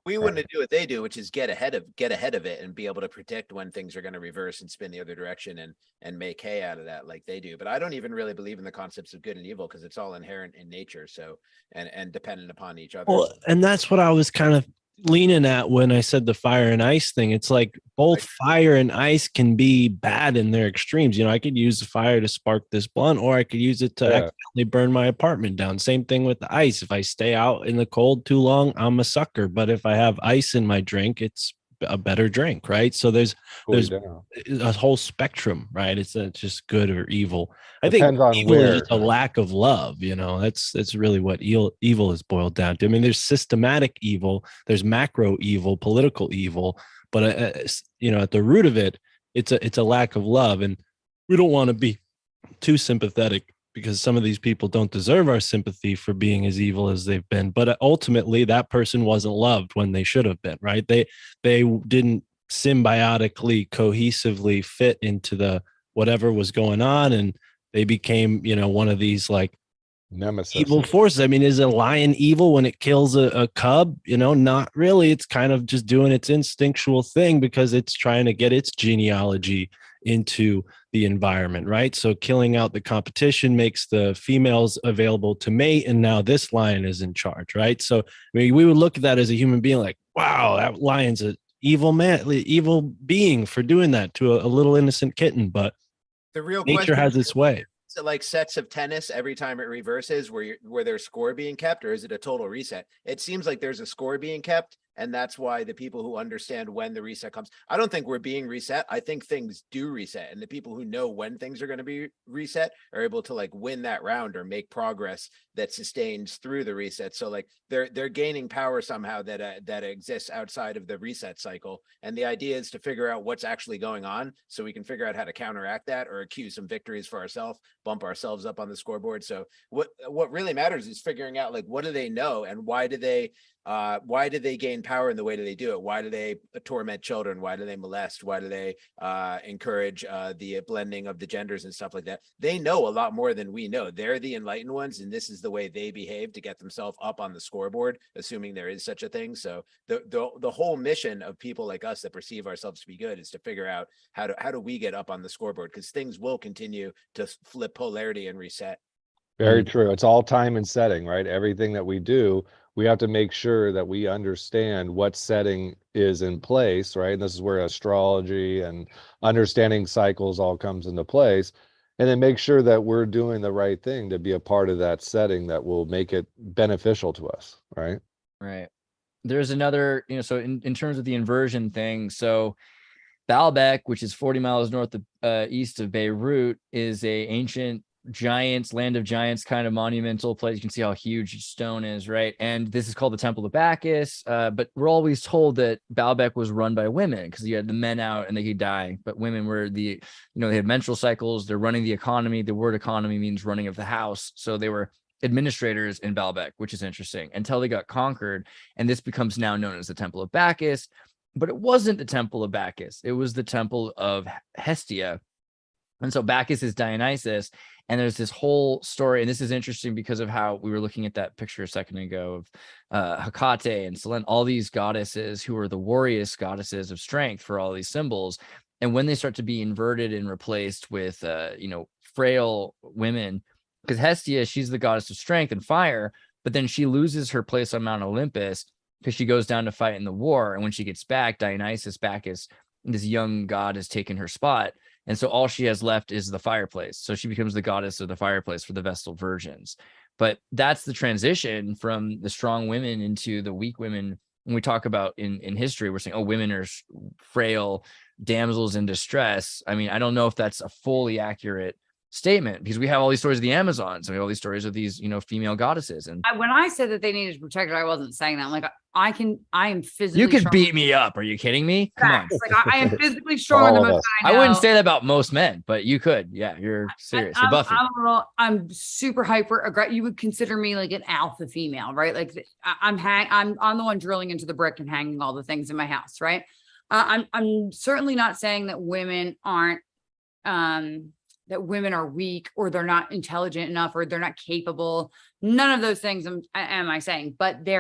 We wouldn't do what they do, which is get ahead of it and be able to predict when things are going to reverse and spin the other direction and make hay out of that like they do. But I don't even really believe in the concepts of good and evil, because it's all inherent in nature. So, and dependent upon each other. Well, and that's what I was kind of leaning at when I said the fire and ice thing. It's like both fire and ice can be bad in their extremes. I could use the fire to spark this blunt, or I could use it to accidentally burn my apartment down. Same thing with the ice. If I stay out in the cold too long, I'm a sucker. But if I have ice in my drink, it's a better drink, right? So there's a whole spectrum, right? It's just good or evil. I think evil is just a lack of love. That's really what evil is boiled down to. I mean, there's systematic evil, there's macro evil, political evil, but at the root of it, it's a lack of love, and we don't want to be too sympathetic, because some of these people don't deserve our sympathy for being as evil as they've been. But ultimately, that person wasn't loved when they should have been, right? They didn't symbiotically, cohesively fit into the whatever was going on, and they became, one of these like nemesis evil forces. I mean, is a lion evil when it kills a cub? Not really. It's kind of just doing its instinctual thing because it's trying to get its genealogy into the environment, right? So killing out the competition makes the females available to mate, and now this lion is in charge, right? So I mean, we would look at that as a human being like, wow, that lion's an evil evil being for doing that to a little innocent kitten. But the real nature has its way. Is it like sets of tennis every time it reverses where there's score being kept, or is it a total reset? It seems like there's a score being kept, and that's why the people who understand when the reset comes, I don't think we're being reset. I think things do reset, and the people who know when things are going to be reset are able to like win that round or make progress that sustains through the reset. So like they're gaining power somehow that exists outside of the reset cycle. And the idea is to figure out what's actually going on, so we can figure out how to counteract that or accuse some victories for ourselves, bump ourselves up on the scoreboard. So what really matters is figuring out like, what do they know, and why do they gain power in the way that they do it? Why do they torment children? Why do they molest? Why do they encourage the blending of the genders and stuff like that? They know a lot more than we know. They're the enlightened ones, and this is the way they behave to get themselves up on the scoreboard, assuming there is such a thing. So the whole mission of people like us that perceive ourselves to be good is to figure out how do we get up on the scoreboard, because things will continue to flip polarity and reset. Very true. It's all time and setting, right? Everything that we do, we have to make sure that we understand what setting is in place, right? And this is where astrology and understanding cycles all comes into place. And then make sure that we're doing the right thing to be a part of that setting that will make it beneficial to us, right? Right. There's another, so in terms of the inversion thing, so Baalbek, which is 40 miles north of east of Beirut, is a ancient giants, land of giants kind of monumental place. You can see how huge each stone is, right? And this is called the Temple of Bacchus. But we're always told that Baalbek was run by women because you had the men out and they could die. But women were they had menstrual cycles. They're running the economy. The word economy means running of the house. So they were administrators in Baalbek, which is interesting, until they got conquered. And this becomes now known as the Temple of Bacchus. But it wasn't the Temple of Bacchus. It was the Temple of Hestia. And so Bacchus is Dionysus. And there's this whole story. And this is interesting because of how we were looking at that picture a second ago of Hecate and Selene, all these goddesses who are the warrioress goddesses of strength for all these symbols. And when they start to be inverted and replaced with, frail women, because Hestia, she's the goddess of strength and fire, but then she loses her place on Mount Olympus because she goes down to fight in the war. And when she gets back, Dionysus, Bacchus, this young god, has taken her spot. And so all she has left is the fireplace. So she becomes the goddess of the fireplace for the Vestal Virgins. But that's the transition from the strong women into the weak women. When we talk about in history, we're saying, oh, women are frail damsels in distress. I mean, I don't know if that's a fully accurate statement, because we have all these stories of the Amazons, and we have all these stories of these, female goddesses. And When I said that they needed to protect her, I wasn't saying that. Like, I am physically. you could strong. beat me up. Are you kidding me? Come on. Like, I am physically stronger All than of most. us. I wouldn't say that about most men, but you could. Yeah, you're serious. You're Buffy. I'm super hyper aggressive. You would consider me like an alpha female, right? Like I'm the one drilling into the brick and hanging all the things in my house, right? I'm certainly not saying that women aren't that women are weak, or they're not intelligent enough, or they're not capable. None of those things am I saying, but they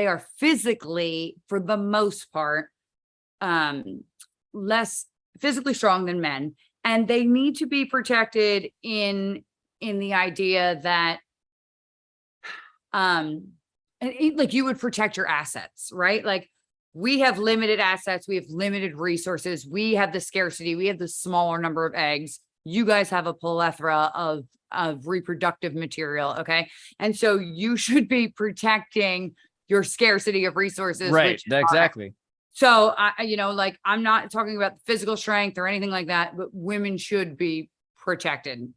are physically, for the most part, less physically strong than men, and they need to be protected in the idea that like you would protect your assets, right? Like, we have limited assets, we have limited resources, we have the scarcity, we have the smaller number of eggs. You guys have a plethora of reproductive material, okay? And so you should be protecting your scarcity of resources. Right, exactly. So I'm not talking about physical strength or anything like that, but women should be protected,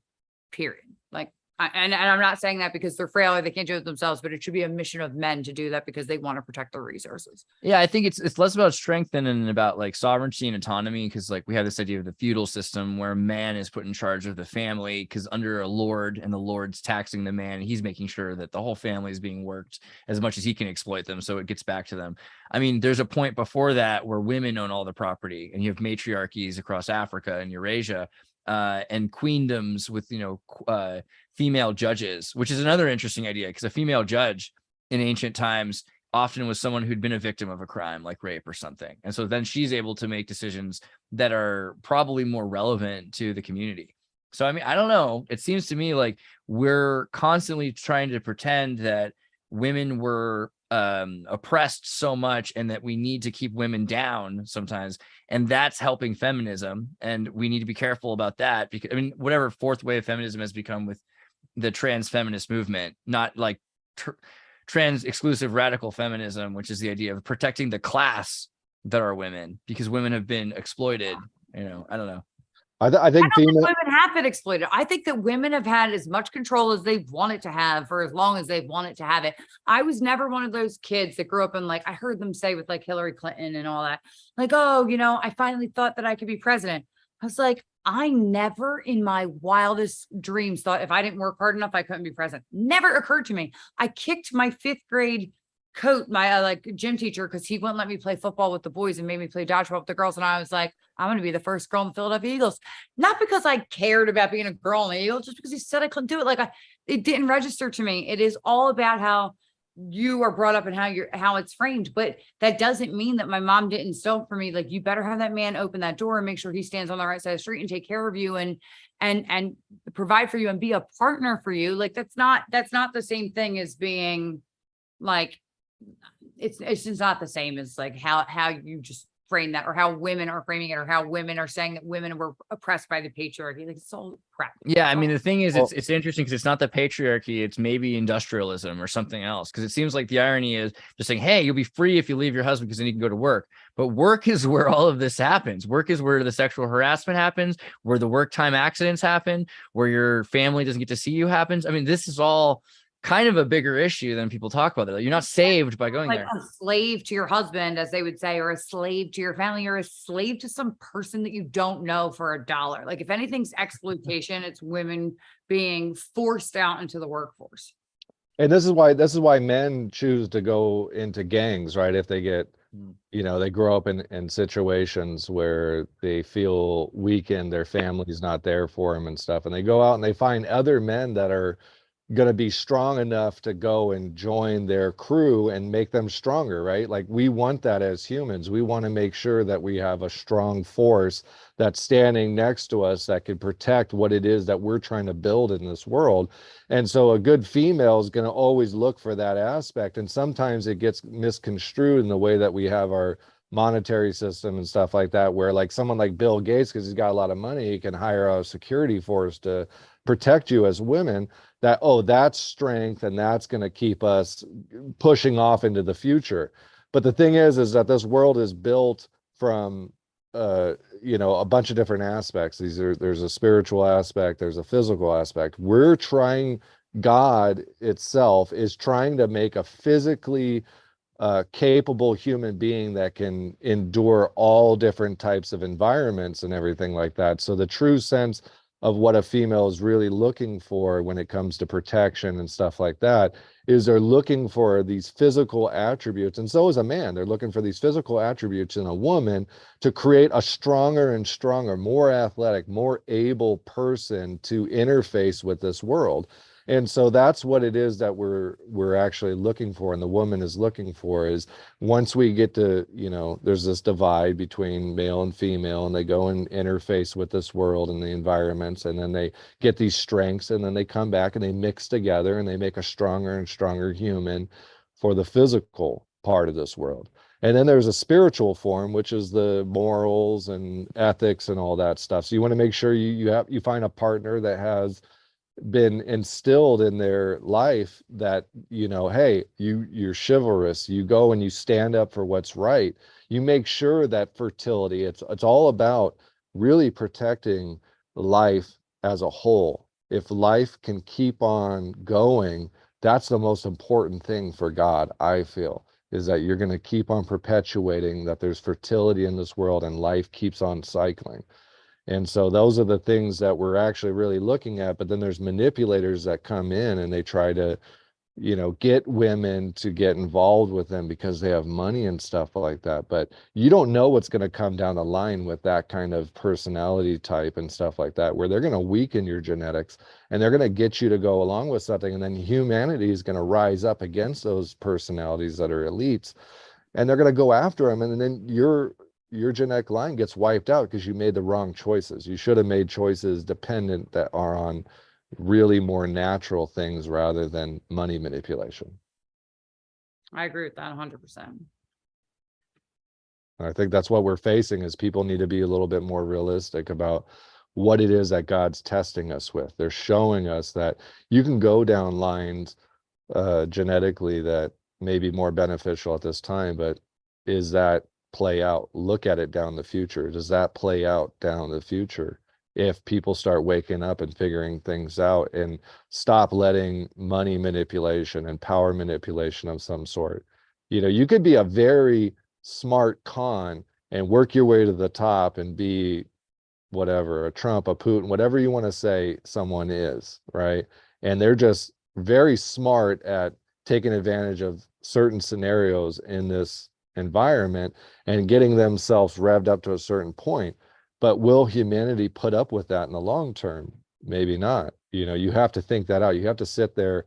period. Like, and I'm not saying that because they're frail or they can't do it themselves, but it should be a mission of men to do that because they want to protect their resources. Yeah, I think it's less about strength and about like sovereignty and autonomy, because like we have this idea of the feudal system where man is put in charge of the family because under a lord, and the lord's taxing the man, and he's making sure that the whole family is being worked as much as he can exploit them, so it gets back to them. I mean, there's a point before that where women own all the property, and you have matriarchies across Africa and Eurasia, and queendoms with female judges, which is another interesting idea, because a female judge in ancient times often was someone who'd been a victim of a crime like rape or something, and so then she's able to make decisions that are probably more relevant to the community. So I mean, I don't know, it seems to me like we're constantly trying to pretend that women were oppressed so much and that we need to keep women down sometimes, and that's helping feminism, and we need to be careful about that, because I mean, whatever fourth wave feminism has become with the trans feminist movement, not like trans exclusive radical feminism, which is the idea of protecting the class that are women, because women have been exploited. I don't know. I think I don't think female. women have been exploited. I think that women have had as much control as they've wanted to have for as long as they've wanted to have it. I was never one of those kids that grew up in, like, I heard them say with like Hillary Clinton and all that, like, oh, I finally thought that I could be president. I was like, I never in my wildest dreams thought if I didn't work hard enough, I couldn't be president. Never occurred to me. I kicked my 5th grade coach, my gym teacher, because he wouldn't let me play football with the boys and made me play dodgeball with the girls. And I was like, I'm going to be the first girl in the Philadelphia Eagles. Not because I cared about being a girl in the Eagles, just because he said I couldn't do it. It didn't register to me. It is all about how you are brought up and how it's framed. But that doesn't mean that my mom didn't instill for me, like, you better have that man open that door and make sure he stands on the right side of the street and take care of you and provide for you and be a partner for you. Like, that's not the same thing as being like, it's just not the same as like how you just frame that, or how women are framing it, or how women are saying that women were oppressed by the patriarchy. Like, it's all crap. Yeah, I mean, the thing is, it's interesting because it's not the patriarchy, it's maybe industrialism or something else. Because it seems like the irony is just saying, hey, you'll be free if you leave your husband because then you can go to work. But work is where all of this happens. Work is where the sexual harassment happens, where the work time accidents happen, where your family doesn't get to see you happens. I mean, this is all kind of a bigger issue than people talk about. It. You're not saved by going like there. a slave to your husband, as they would say, or a slave to your family, or a slave to some person that you don't know for $1. Like if anything's exploitation, it's women being forced out into the workforce. And this is why men choose to go into gangs, right? If they get, they grow up in situations where they feel weakened, their family's not there for them and stuff, and they go out and they find other men that are going to be strong enough to go and join their crew and make them stronger, right? Like we want that as humans. We want to make sure that we have a strong force that's standing next to us that can protect what it is that we're trying to build in this world. And so a good female is going to always look for that aspect. And sometimes it gets misconstrued in the way that we have our monetary system and stuff like that, where like someone like Bill Gates, because he's got a lot of money, he can hire a security force to protect you as women. That, oh, that's strength, and that's going to keep us pushing off into the future. But the thing is that this world is built from a bunch of different aspects. There's a spiritual aspect, there's a physical aspect. God itself is trying to make a physically capable human being that can endure all different types of environments and everything like that. So the true sense of what a female is really looking for when it comes to protection and stuff like that is they're looking for these physical attributes, and so is a man. They're looking for these physical attributes in a woman to create a stronger and stronger, more athletic, more able person to interface with this world. And so that's what it is that we're actually looking for, and the woman is looking for, is once we get to, there's this divide between male and female, and they go and interface with this world and the environments, and then they get these strengths, and then they come back and they mix together and they make a stronger and stronger human for the physical part of this world. And then there's a spiritual form, which is the morals and ethics and all that stuff. So you want to make sure you find a partner that has been instilled in their life that, hey, you're chivalrous, you go and you stand up for what's right. You make sure that fertility, it's all about really protecting life as a whole. If life can keep on going, that's the most important thing for God, I feel, is that you're going to keep on perpetuating that there's fertility in this world and life keeps on cycling. And so those are the things that we're actually really looking at. But then there's manipulators that come in and they try to, get women to get involved with them because they have money and stuff like that. But you don't know what's going to come down the line with that kind of personality type and stuff like that, where they're going to weaken your genetics and they're going to get you to go along with something. And then humanity is going to rise up against those personalities that are elites, and they're going to go after them. And then your genetic line gets wiped out because you made the wrong choices. You should have made choices dependent that are on really more natural things rather than money manipulation. I agree with that 100%. I think that's what we're facing, is people need to be a little bit more realistic about what it is that God's testing us with. They're showing us that you can go down lines genetically that may be more beneficial at this time, but is that play out? Look at it down the future. Does that play out down the future if people start waking up and figuring things out and stop letting money manipulation and power manipulation of some sort? You could be a very smart con and work your way to the top and be whatever, a Trump, a Putin, whatever you want to say someone is, right? And they're just very smart at taking advantage of certain scenarios in this environment and getting themselves revved up to a certain point. But will humanity put up with that in the long term? Maybe not. You have to think that out. You have to sit there,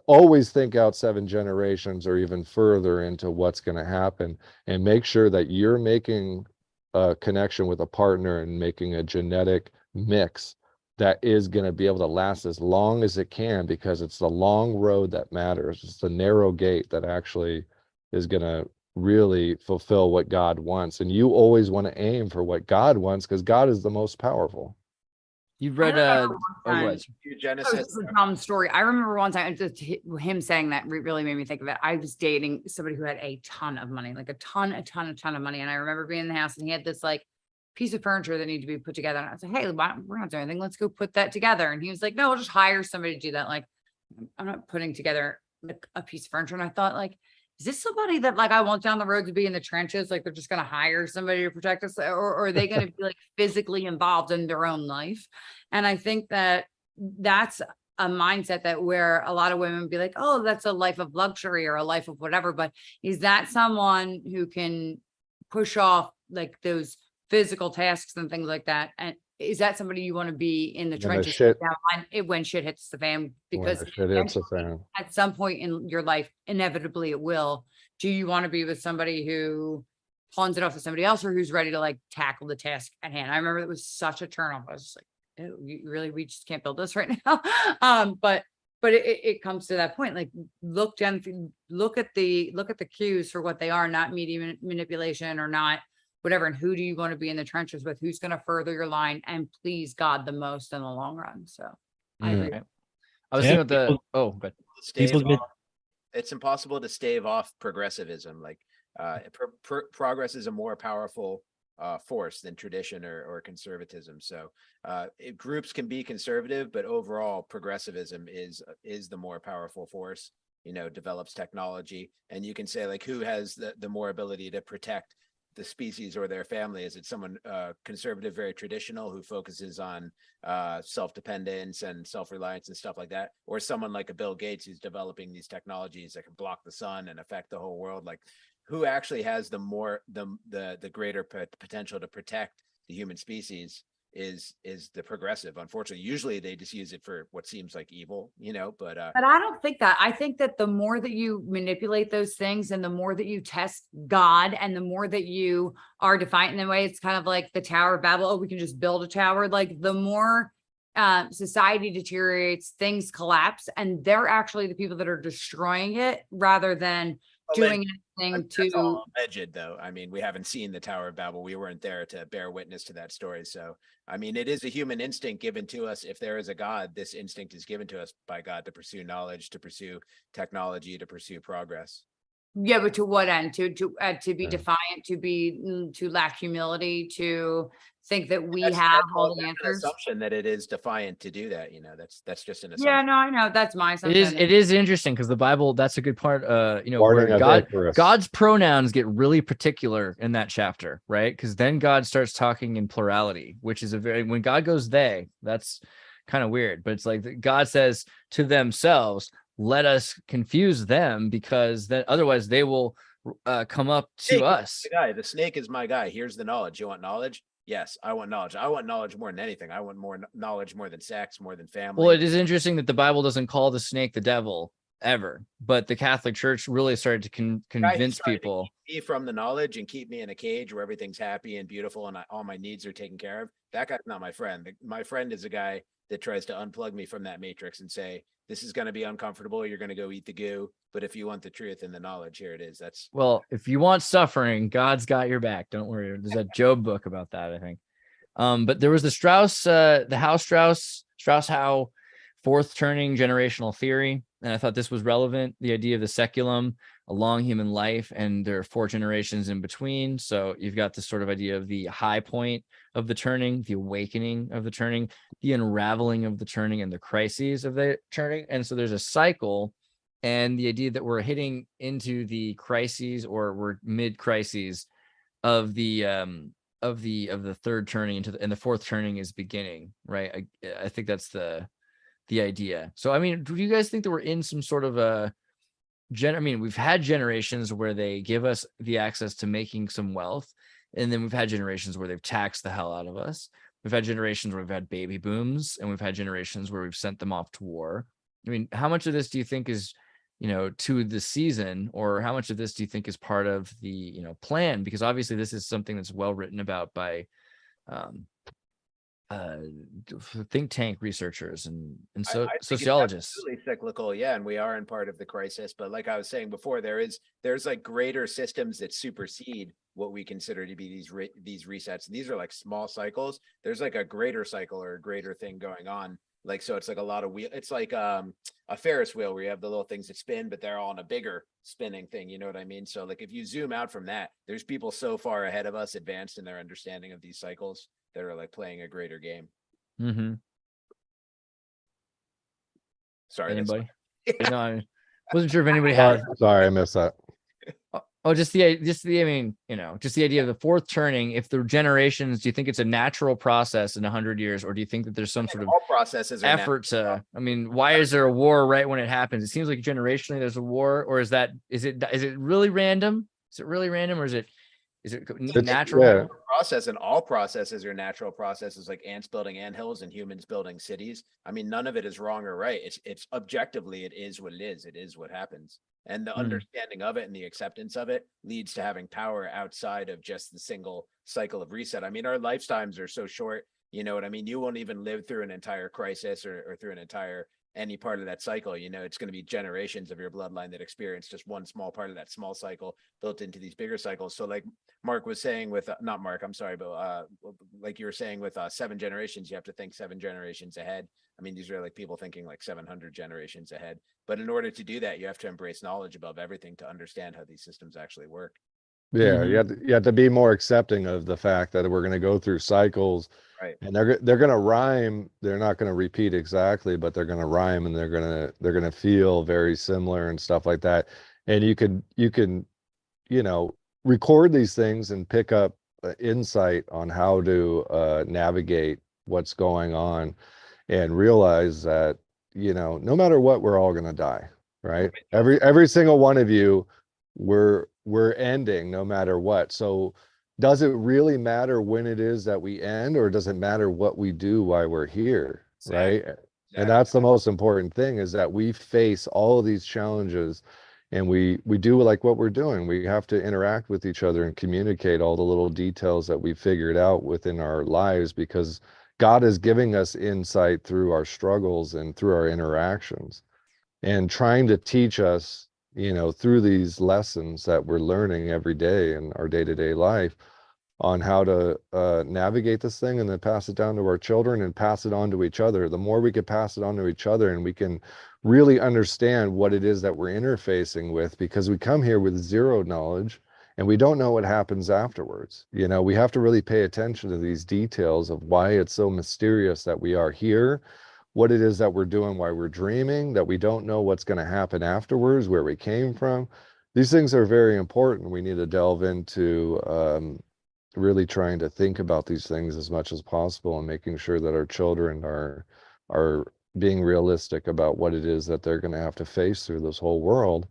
always think out 7 generations or even further into what's going to happen, and make sure that you're making a connection with a partner and making a genetic mix that is going to be able to last as long as it can, because it's the long road that matters. It's the narrow gate that actually is going to really fulfill what God wants. And you always want to aim for what God wants, because God is the most powerful. You've read Genesis. A dumb story. I remember one time, just him saying that really made me think of it. I was dating somebody who had a ton of money, like a ton of money. And I remember being in the house and he had this like piece of furniture that needed to be put together. And I was like, hey, we're not doing anything. Let's go put that together. And he was like, no, we'll just hire somebody to do that. Like, I'm not putting together like a piece of furniture. And I thought, like, is this somebody that like I want down the road to be in the trenches? Like they're just going to hire somebody to protect us, or are they going to be like physically involved in their own life? And I think that that's a mindset that where a lot of women be like, oh, that's a life of luxury or a life of whatever. But is that someone who can push off like those physical tasks and things like that? And is that somebody you want to be in the When the trenches shit- when shit hits the fan? When Because the shit hits the fan. at some point in your life, inevitably it will. Do you want to be with somebody who pawns it off to somebody else, or who's ready to like tackle the task at hand? I remember it was such a turnoff. I was just like, ew, we just can't build this right now. But it comes to that point. Like look at the cues for what they are, not media manipulation or not whatever. And who do you want to be in the trenches with? Who's going to further your line and please God the most in the long run? So I agree. Right. I was Yeah, thinking about but People get- It's impossible to stave off progressivism. Like progress is a more powerful force than tradition or conservatism. So groups can be conservative, but overall progressivism is the more powerful force. Develops technology, and you can say like who has the more ability to protect the species or their family? Is it someone conservative, very traditional, who focuses on self-dependence and self-reliance and stuff like that, or someone like a Bill Gates who's developing these technologies that can block the sun and affect the whole world? Like who actually has the greater potential to protect the human species is the progressive. Unfortunately, usually they just use it for what seems like evil, but I don't think that. I think that the more that you manipulate those things and the more that you test God and the more that you are defiant in a way, it's kind of like the Tower of Babel. Oh, we can just build a tower. Like the more society deteriorates, things collapse, and they're actually the people that are destroying it rather than doing anything that's to. all alleged, though. I mean, we haven't seen the Tower of Babel. We weren't there to bear witness to that story. So, I mean, it is a human instinct given to us. If there is a God, this instinct is given to us by God to pursue knowledge, to pursue technology, to pursue progress. Yeah, but to what end? To be Yeah. defiant, to lack humility, to think that we That's- have that's all the an answers. assumption that it is defiant to do that. That's just an Yeah, assumption. no, I know. That's my it assumption. is interesting because the Bible, that's a good part. Warning Where of Icarus. God's pronouns get really particular in that chapter, right? Because then God starts talking in plurality, which is when God goes they, that's kind of weird. But it's like God says to themselves, let us confuse them, because then otherwise they will come up to Snake is us. the guy. The snake is my guy. Here's the knowledge. You want knowledge? Yes, I want knowledge. I want knowledge more than anything. I want more knowledge more than sex, more than family. Well, it is interesting that the Bible doesn't call the snake the devil ever, but the Catholic Church really started to convince people. Keep me from the knowledge and keep me in a cage where everything's happy and beautiful and all my needs are taken care of. That guy's not my friend. My friend is a guy that tries to unplug me from that matrix and say, this is going to be uncomfortable. You're going to go eat the goo. But if you want the truth and the knowledge, here it is. Well, if you want suffering, God's got your back. Don't worry. There's a Job book about that, I think. But there was the Strauss-Howe fourth turning generational theory. And I thought this was relevant. The idea of the seculum, a long human life, and there are 4 generations in between. So you've got this sort of idea of the high point of the turning, the awakening of the turning, the unraveling of the turning, and the crises of the turning. And so there's a cycle, and the idea that we're hitting into the crises, or we're mid crises of the third turning and the fourth turning is beginning, right? I think that's the idea. So, I mean, do you guys think that we're in some sort of we've had generations where they give us the access to making some wealth, and then we've had generations where they've taxed the hell out of us. We've had generations where we've had baby booms, and we've had generations where we've sent them off to war. I mean, how much of this do you think is, to the season, or how much of this do you think is part of the, plan? Because obviously this is something that's well written about by think tank researchers and I think sociologists. It's absolutely cyclical, yeah, and we are in part of the crisis. But like I was saying before, there's like greater systems that supersede what we consider to be these resets. And these are like small cycles. There's like a greater cycle or a greater thing going on. Like, so it's like a lot of it's like a Ferris wheel where you have the little things that spin, but they're all in a bigger spinning thing. You know what I mean? So like if you zoom out from that, there's people so far ahead of us, advanced in their understanding of these cycles, that are like playing a greater game. Mm-hmm. Sorry, Anybody? No, I wasn't sure if anybody had. Sorry, I missed that. Oh, just the I mean, just the idea of the fourth turning. If the generations, do you think it's a natural process in 100 years, or do you think that there's some sort of All processes are effort to? I mean, why is there a war right when it happens? It seems like generationally there's a war, or is it really random? Is it really random, or is it natural? Yeah. process, and all processes are natural processes, like ants building anthills and humans building cities. I mean, none of it is wrong or right. It's objectively, it is what it is. It is what happens. And the understanding of it and the acceptance of it leads to having power outside of just the single cycle of reset. I mean, our lifetimes are so short. You know what I mean? You won't even live through an entire crisis or through an entire any part of that cycle. It's going to be generations of your bloodline that experience just one small part of that small cycle built into these bigger cycles. So like Mark was saying with not Mark, I'm sorry, but like you were saying with 7 generations, you have to think 7 generations ahead. I mean, these are like people thinking like 700 generations ahead. But in order to do that, you have to embrace knowledge above everything to understand how these systems actually work. Yeah, you have to be more accepting of the fact that we're going to go through cycles, Right. and they're going to rhyme. They're not going to repeat exactly, but they're going to rhyme, and they're going to feel very similar and stuff like that. And you can record these things and pick up insight on how to navigate what's going on, and realize that no matter what, we're all going to die, right? Every single one of you, we're ending no matter what. So does it really matter when it is that we end, or does it matter what we do while we're here? Right. And that's the most important thing, is that we face all of these challenges, and we do like what we're doing. We have to interact with each other and communicate all the little details that we figured out within our lives, because God is giving us insight through our struggles and through our interactions, and trying to teach us, through these lessons that we're learning every day in our day-to-day life, on how to navigate this thing, and then pass it down to our children and pass it on to each other. The more we can pass it on to each other, and we can really understand what it is that we're interfacing with, because we come here with zero knowledge and we don't know what happens afterwards. We have to really pay attention to these details of why it's so mysterious that we are here, what it is that we're doing, why we're dreaming, that we don't know what's going to happen afterwards, where we came from. These things are very important. We need to delve into really trying to think about these things as much as possible, and making sure that our children are being realistic about what it is that they're going to have to face through this whole world.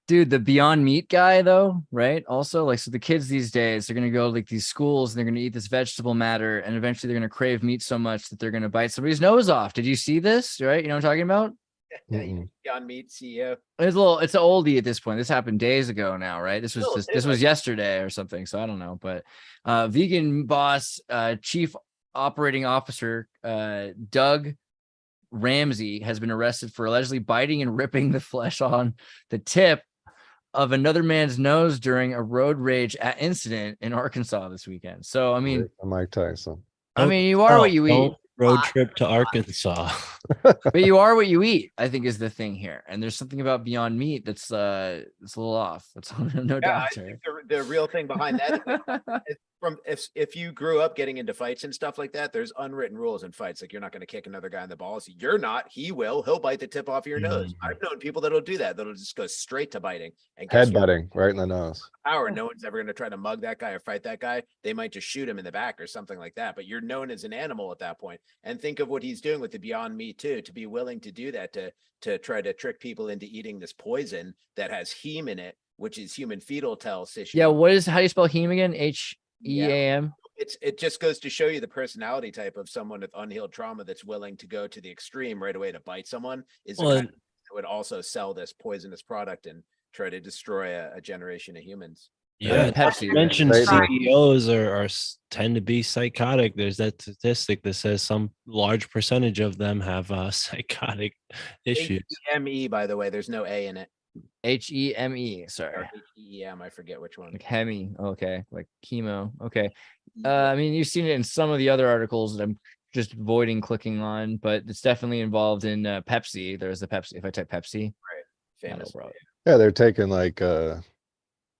Dude, the Beyond Meat guy, though, right? Also, like, so the kids these days, they're going to go to like these schools and they're going to eat this vegetable matter, and eventually they're going to crave meat so much that they're going to bite somebody's nose off. Did you see this? Right? You know what I'm talking about? Beyond Meat CEO. It's an oldie at this point. This happened days ago now, right? This was yesterday or something. So I don't know, but vegan boss, chief operating officer, Doug Ramsey, has been arrested for allegedly biting and ripping the flesh on the tip of another man's nose during a road rage incident in Arkansas this weekend. So, I mean, Mike Tyson. I mean, you are what you eat. Road trip to Arkansas. But you are what you eat, I think, is the thing here. And there's something about Beyond Meat that's a little off. That's no doubt. I think the real thing behind that is from if you grew up getting into fights and stuff like that, there's unwritten rules in fights. Like, you're not going to kick another guy in the balls. You're not. He will. He'll bite the tip off your nose. I've known people that'll do that. That'll just go straight to biting and headbutting right in the nose. Power. No one's ever going to try to mug that guy or fight that guy. They might just shoot him in the back or something like that. But you're known as an animal at that point. And think of what he's doing with the Beyond Meat too, to be willing to do that, to try to trick people into eating this poison that has heme in it, which is human fetal tissue. Yeah. How do you spell heme again? HEAM. It just goes to show you the personality type of someone with unhealed trauma that's willing to go to the extreme right away to bite someone, is the kind that would also sell this poisonous product and try to destroy a generation of humans. Yeah, Pepsi. you mentioned CEOs tend to be psychotic. There's that statistic that says some large percentage of them have psychotic issues. HEME, by the way, there's no A in it. HEME. Sorry. HEM, I forget which one. Like hemi. Okay. Like chemo. Okay. I mean, you've seen it in some of the other articles that I'm just avoiding clicking on, but it's definitely involved in Pepsi. There's the Pepsi. If I type Pepsi, right, famous. Yeah, they're taking like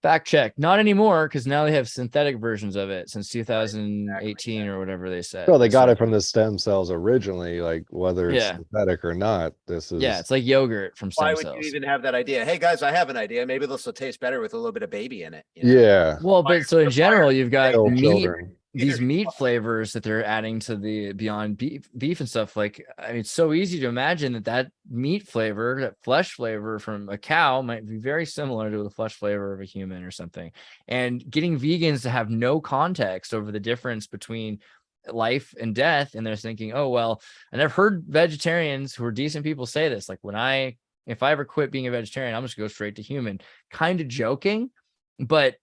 Fact check. Not anymore, because now they have synthetic versions of it since 2018 or whatever they said. So they got So, it from the stem cells originally, like whether it's Yeah. synthetic or not. This is yeah, it's like yogurt from Why stem would cells. you even have that idea? Hey guys, I have an idea. Maybe this will taste better with a little bit of baby in it. you know? yeah. Well, but so in general, you've got Kill meat, children. these meat flavors that they're adding to the Beyond beef and stuff. Like, I mean, it's so easy to imagine that meat flavor, that flesh flavor from a cow might be very similar to the flesh flavor of a human or something. And getting vegans to have no context over the difference between life and death, and they're thinking, oh well, and I've heard vegetarians who are decent people say this, like, if I ever quit being a vegetarian, I'm just gonna go straight to human, kind of joking, but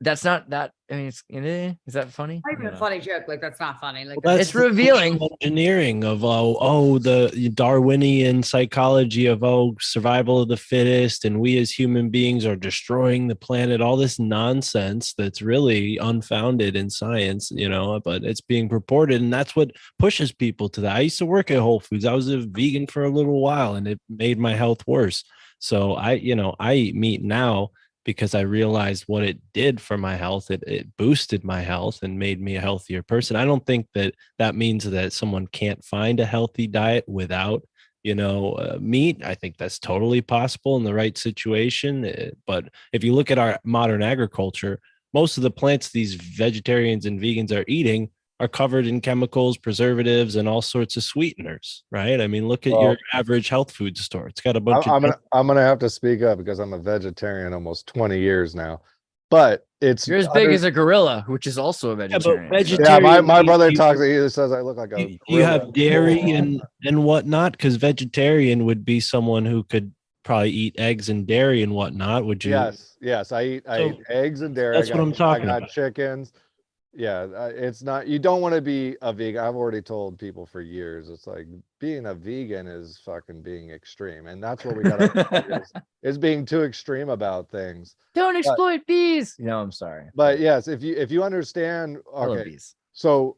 that's not that. I mean, is that funny? Not even a funny joke. Like, that's not funny. Like, Well, It's the revealing. social engineering of the Darwinian psychology of survival of the fittest, and we as human beings are destroying the planet. All this nonsense that's really unfounded in science, but it's being purported, and that's what pushes people to that. I used to work at Whole Foods. I was a vegan for a little while, and it made my health worse. So I eat meat now because I realized what it did for my health. It boosted my health and made me a healthier person. I don't think that means that someone can't find a healthy diet without, meat. I think that's totally possible in the right situation. But if you look at our modern agriculture, most of the plants these vegetarians and vegans are eating are covered in chemicals, preservatives, and all sorts of sweeteners, right? I mean, look at your average health food store. It's got a bunch I'm gonna have to speak up because I'm a vegetarian almost 20 years now. But You're as big as a gorilla, which is also a vegetarian. Yeah, my brother talks. He says I look like a. You have dairy and whatnot, because vegetarian would be someone who could probably eat eggs and dairy and whatnot. Would you? Yes. I eat eggs and dairy. That's what I'm talking I got about. chickens. Yeah, it's not. You don't want to be a vegan. I've already told people for years. It's like being a vegan is fucking being extreme, and that's what we got. is being too extreme about things. Don't exploit bees. No, I'm sorry. But yes, if you understand, I love okay. bees. So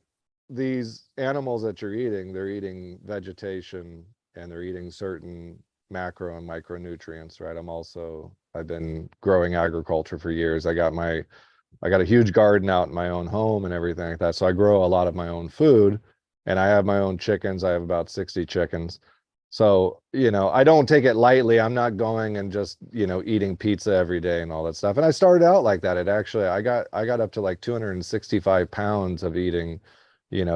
these animals that you're eating, they're eating vegetation and they're eating certain macro and micronutrients, right? I've been growing agriculture for years. I got a huge garden out in my own home and everything like that. So I grow a lot of my own food, and I have my own chickens. I have about 60 chickens. So, I don't take it lightly. I'm not going and just, eating pizza every day and all that stuff. And I started out like that. I got up to like 265 pounds of eating,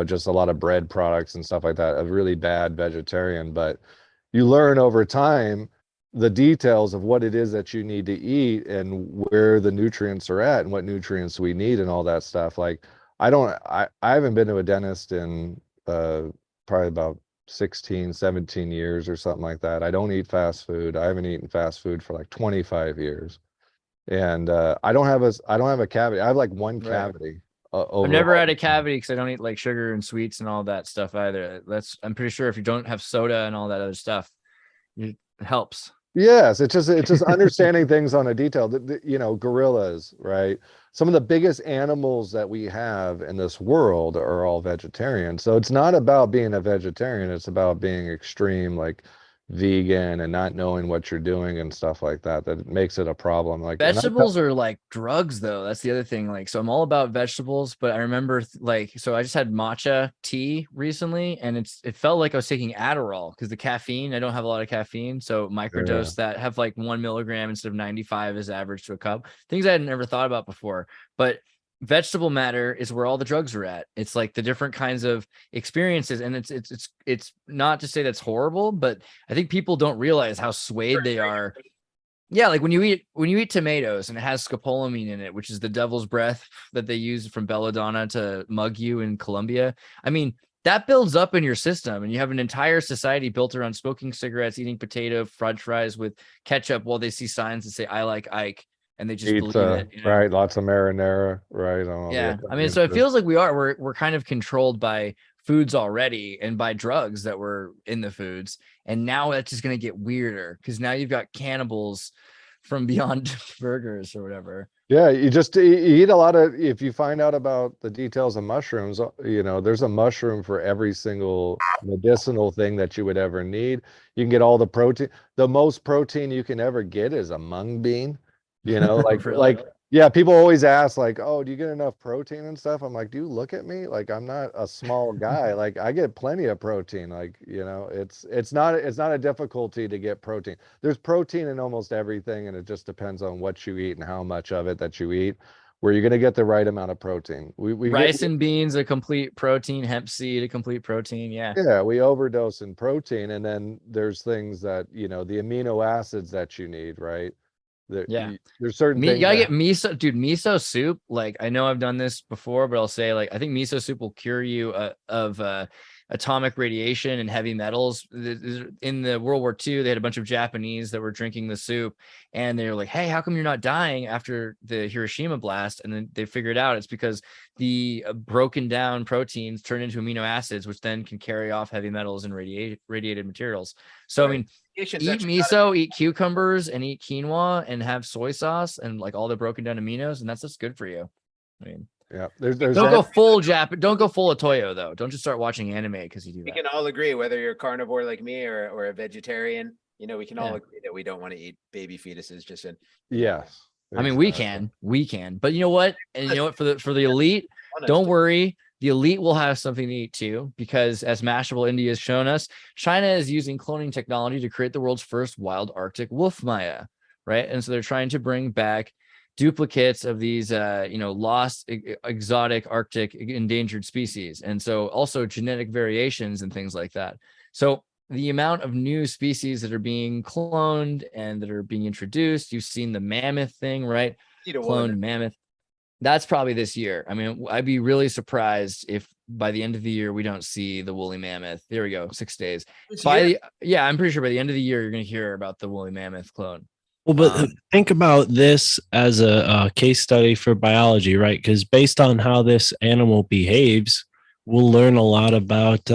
just a lot of bread products and stuff like that. A really bad vegetarian. But you learn over time the details of what it is that you need to eat and where the nutrients are at and what nutrients we need and all that stuff. Like I haven't been to a dentist in probably about 16, 17 years or something like that. I don't eat fast food. I haven't eaten fast food for like 25 years. And I don't have a cavity. I have like one cavity. I've never had a cavity because I don't eat like sugar and sweets and all that stuff either. I'm pretty sure if you don't have soda and all that other stuff, it helps. Yes, it's just understanding things on a detail. Gorillas, right? Some of the biggest animals that we have in this world are all vegetarian. So it's not about being a vegetarian. It's about being extreme, like vegan and not knowing what you're doing and stuff like that. That makes it a problem. Like vegetables are like drugs, though. That's the other thing. Like, so I'm all about vegetables, but I remember so I just had matcha tea recently, and it felt like I was taking Adderall because the caffeine. I don't have a lot of caffeine, so microdose that have like 1 milligram instead of 95 is average to a cup. Things I had never thought about before, but vegetable matter is where all the drugs are at. It's like the different kinds of experiences, and it's not to say that's horrible, but I think people don't realize how swayed they are. Yeah, like when you eat tomatoes and it has scopolamine in it, which is the devil's breath that they use from belladonna to mug you in Colombia. I mean, that builds up in your system, and you have an entire society built around smoking cigarettes, eating potato french fries with ketchup while they see signs that say "I like Ike." And they just believe it, right? Lots of marinara, right? Yeah, I mean, so it feels like we're kind of controlled by foods already and by drugs that were in the foods, and now that's just going to get weirder because now you've got cannibals from Beyond Burgers or whatever. Yeah, you eat a lot of. If you find out about the details of mushrooms, there's a mushroom for every single medicinal thing that you would ever need. You can get all the protein. The most protein you can ever get is a mung bean. Really? like yeah, people always ask like, oh, do you get enough protein and stuff? I'm like, do you look at me? Like, I'm not a small guy. Like, I get plenty of protein. Like, it's not a difficulty to get protein. There's protein in almost everything, and it just depends on what you eat and how much of it that you eat, where you're gonna get the right amount of protein. Rice and beans, a complete protein, hemp seed, a complete protein. Yeah. Yeah, we overdose in protein, and then there's things that, the amino acids that you need, right? Yeah. There's certain You things gotta that, get miso, dude. Miso soup. Like, I know I've done this before, but I'll say, like, I think miso soup will cure you of atomic radiation and heavy metals. In the World War II, they had a bunch of Japanese that were drinking the soup, and they were like, "Hey, how come you're not dying after the Hiroshima blast?" And then they figured out it's because the broken down proteins turn into amino acids, which then can carry off heavy metals and radiated materials. So, I mean, eat miso, eat cucumbers, and eat quinoa, and have soy sauce and like all the broken down aminos, and that's just good for you. I mean, yeah, there's don't go full don't go full Otoyo though. Don't just start watching anime because you do We that. can all agree, whether you're a carnivore like me or a vegetarian, we can all agree that we don't want to eat baby fetuses just in. yes. I mean, we can, but you know what? And you know what? For the elite, don't worry. The elite will have something to eat too, because as Mashable India has shown us, China is using cloning technology to create the world's first wild Arctic wolf maya, right? And so they're trying to bring back duplicates of these, lost exotic Arctic endangered species, and so also genetic variations and things like that. So the amount of new species that are being cloned and that are being introduced, you've seen the mammoth thing, right? Cloned mammoth. That's probably this year. I mean, I'd be really surprised if by the end of the year we don't see the woolly mammoth. There we go, 6 days. I'm pretty sure by the end of the year you're going to hear about the woolly mammoth clone. Well, but think about this as a case study for biology, right? Because based on how this animal behaves, we'll learn a lot about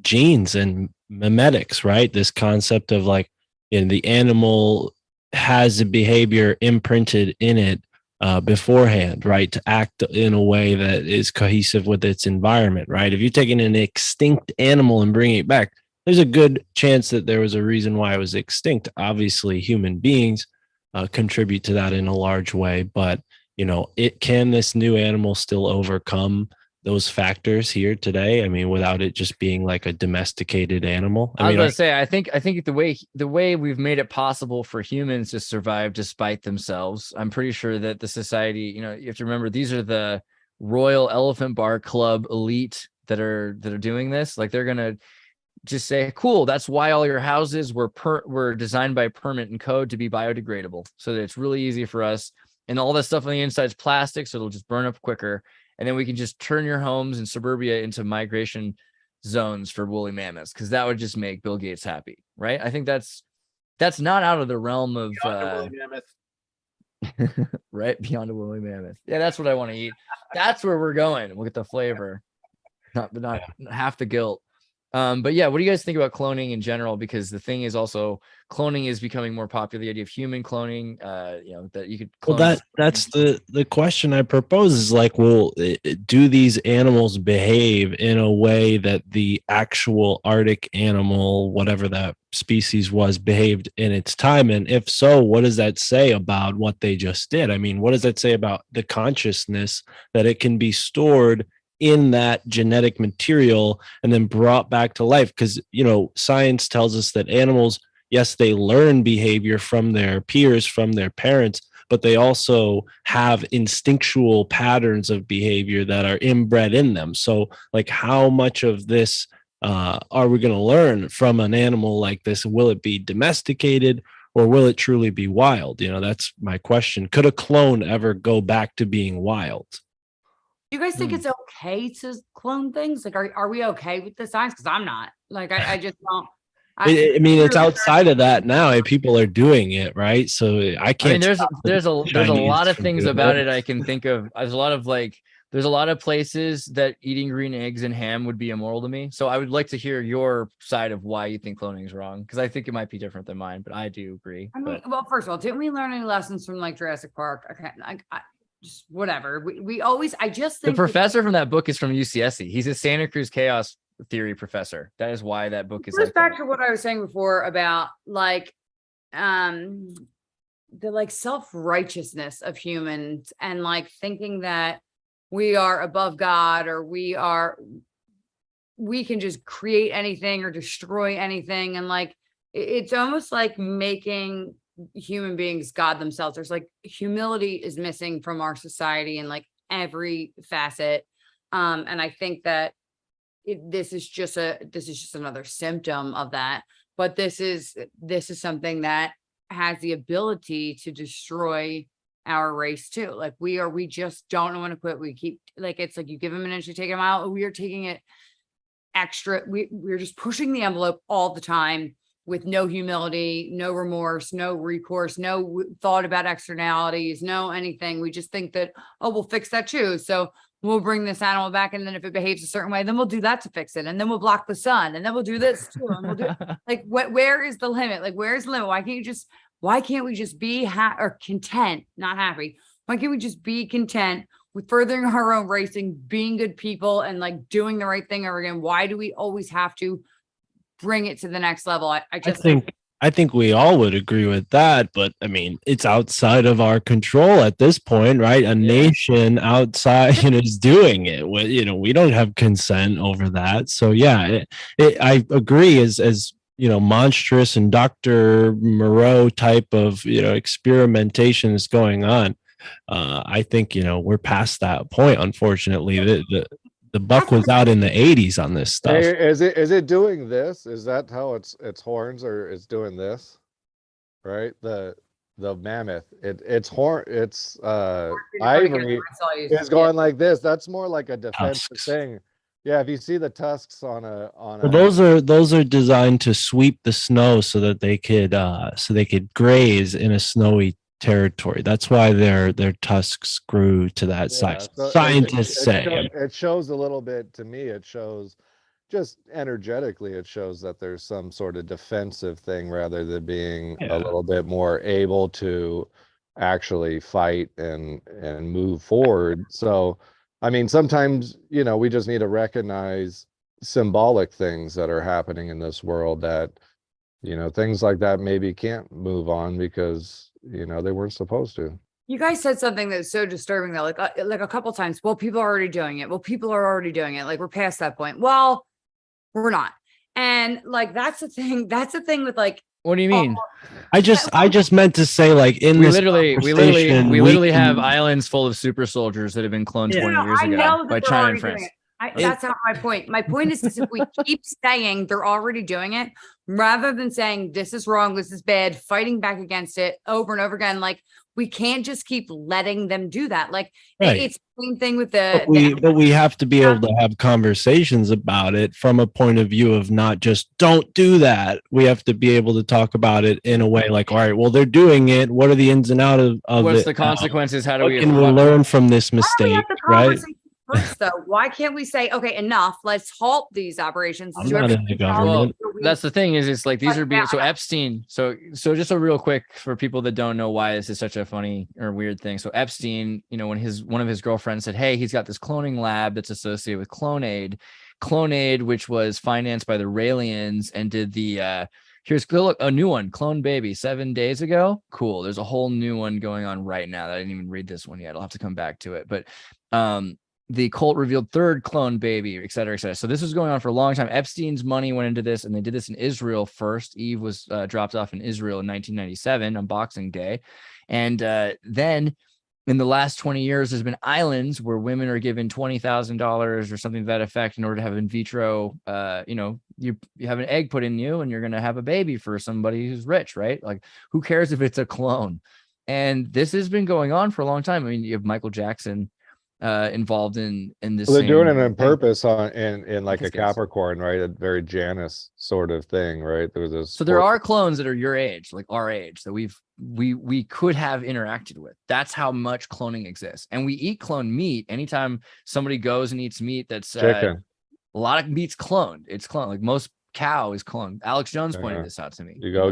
genes and mimetics, right? This concept of like, the animal has a behavior imprinted in it beforehand, right? To act in a way that is cohesive with its environment, right? If you're taking an extinct animal and bringing it back, there's a good chance that there was a reason why it was extinct. Obviously, human beings contribute to that in a large way, but this new animal still overcome those factors here today? I mean, without it just being like a domesticated animal. I was going to say, I think the way we've made it possible for humans to survive despite themselves, I'm pretty sure that the society, you have to remember, these are the Royal Elephant Bar Club elite that are doing this. Like, they're going to just say, cool, that's why all your houses were designed by Permit and Code to be biodegradable, so that it's really easy for us. And all that stuff on the inside is plastic, so it'll just burn up quicker. And then we can just turn your homes in suburbia into migration zones for woolly mammoths, because that would just make Bill Gates happy, right? I think that's not out of the realm of right, beyond a woolly mammoth. Yeah, that's what I want to eat. That's where we're going. We'll get the flavor, not half the guilt. But yeah, what do you guys think about cloning in general? Because the thing is also, cloning is becoming more popular. The idea of human cloning, that you could clone. Well, that's the question I propose is like, well, do these animals behave in a way that the actual Arctic animal, whatever that species was, behaved in its time? And if so, what does that say about what they just did? I mean, what does that say about the consciousness that it can be stored in that genetic material and then brought back to life? Because science tells us that animals, yes, they learn behavior from their peers, from their parents, but they also have instinctual patterns of behavior that are inbred in them. So like, how much of this are we going to learn from an animal like this? Will it be domesticated, or will it truly be wild? That's my question. Could a clone ever go back to being wild? Do you guys think it's okay to clone things? Like, are we okay with the science? Because I'm not. Like, I just don't. I mean, it's outside of that now. People are doing it, right? So I can't. I mean, there's a lot of things about it I can think of. There's a lot of places that eating green eggs and ham would be immoral to me. So I would like to hear your side of why you think cloning is wrong, because I think it might be different than mine, but I do agree. I mean, well, first of all, didn't we learn any lessons from like Jurassic Park? Okay, just whatever. We always, I just think the professor from that book is from UCSC. He's a Santa Cruz chaos theory professor. That is why that book is back to what I was saying before about like the like self-righteousness of humans and like thinking that we are above God or we can just create anything or destroy anything. And like, it's almost like making human beings God themselves. There's like humility is missing from our society in like every facet. And I think that this is just another symptom of that. But this is something that has the ability to destroy our race too. Like we just don't want to quit. We keep like, it's like you give them an inch, you take them out. We are taking it extra. We're just pushing the envelope all the time with no humility, no remorse, no recourse, no thought about externalities, no anything. We just think that, oh, we'll fix that too. So we'll bring this animal back. And then if it behaves a certain way, then we'll do that to fix it. And then we'll block the sun. And then we'll do this too. And we'll do like, where is the limit? Like, where's the limit? Why can't we just be or content, not happy? Why can't we just be content with furthering our own racing, being good people and like doing the right thing over again? Why do we always have to bring it to the next level? I think we all would agree with that, but I mean, it's outside of our control at this point, right? A nation outside is doing it. We don't have consent over that. So yeah, I agree. As monstrous and Dr. Moreau type of experimentation is going on. I think we're past that point. Unfortunately, the buck was out in the 80s on this stuff. Hey, is it doing this? Is that how its horns are? It's doing this, right? The mammoth, its ivory is going like this. That's more like a defensive thing. Yeah, if you see the tusks on a those are designed to sweep the snow so that they could graze in a snowy territory. That's why their tusks grew to that size. So Scientists say it shows a little bit to me. It shows just energetically. It shows that there's some sort of defensive thing rather than being a little bit more able to actually fight and move forward. So, I mean, sometimes we just need to recognize symbolic things that are happening in this world that things like that maybe can't move on because they weren't supposed to. You guys said something that's so disturbing though, like a couple times. Well, people are already doing it. Well, people are already doing it. Like we're past that point. Well, we're not. And like that's the thing. That's the thing with like. What do you mean? I just meant to say like we literally have islands full of super soldiers that have been cloned 20 years ago by China and France. That's not my point. My point is if we keep saying they're already doing it, rather than saying this is wrong, this is bad, fighting back against it over and over again, like we can't just keep letting them do that. Like it's the same thing with but we have to be able to have conversations about it from a point of view of not just don't do that. We have to be able to talk about it in a way like, all right, well, they're doing it. What are the ins and outs of what's it? The consequences? How do we learn from this mistake, right? First, though, why can't we say, okay, enough, let's halt these operations? I'm not in the government. Well, that's the thing is it's like these are being so Epstein. So just a real quick for people that don't know why this is such a funny or weird thing. So Epstein, when one of his girlfriends said, hey, he's got this cloning lab that's associated with Clonaid, which was financed by the Raelians and did the here's a new one, Clone Baby, 7 days ago. Cool. There's a whole new one going on right now that I didn't even read this one yet. I'll have to come back to it. But the cult revealed third clone baby, et cetera, et cetera. So this was going on for a long time. Epstein's money went into this, and they did this in Israel first. Eve was dropped off in Israel in 1997 on Boxing Day. And then in the last 20 years, there's been islands where women are given $20,000 or something to that effect in order to have in vitro, you have an egg put in you and you're going to have a baby for somebody who's rich, right? Like, who cares if it's a clone? And this has been going on for a long time. I mean, you have Michael Jackson involved in this. Well, they're doing it on purpose in like a Capricorn, right? A very Janus sort of thing, right? There was this. So there are clones that are your age, like our age, that we could have interacted with. That's how much cloning exists, and we eat cloned meat. Anytime somebody goes and eats meat that's chicken, a lot of meat's cloned. It's cloned. Like most cow is cloned. Alex Jones pointed this out to me. You go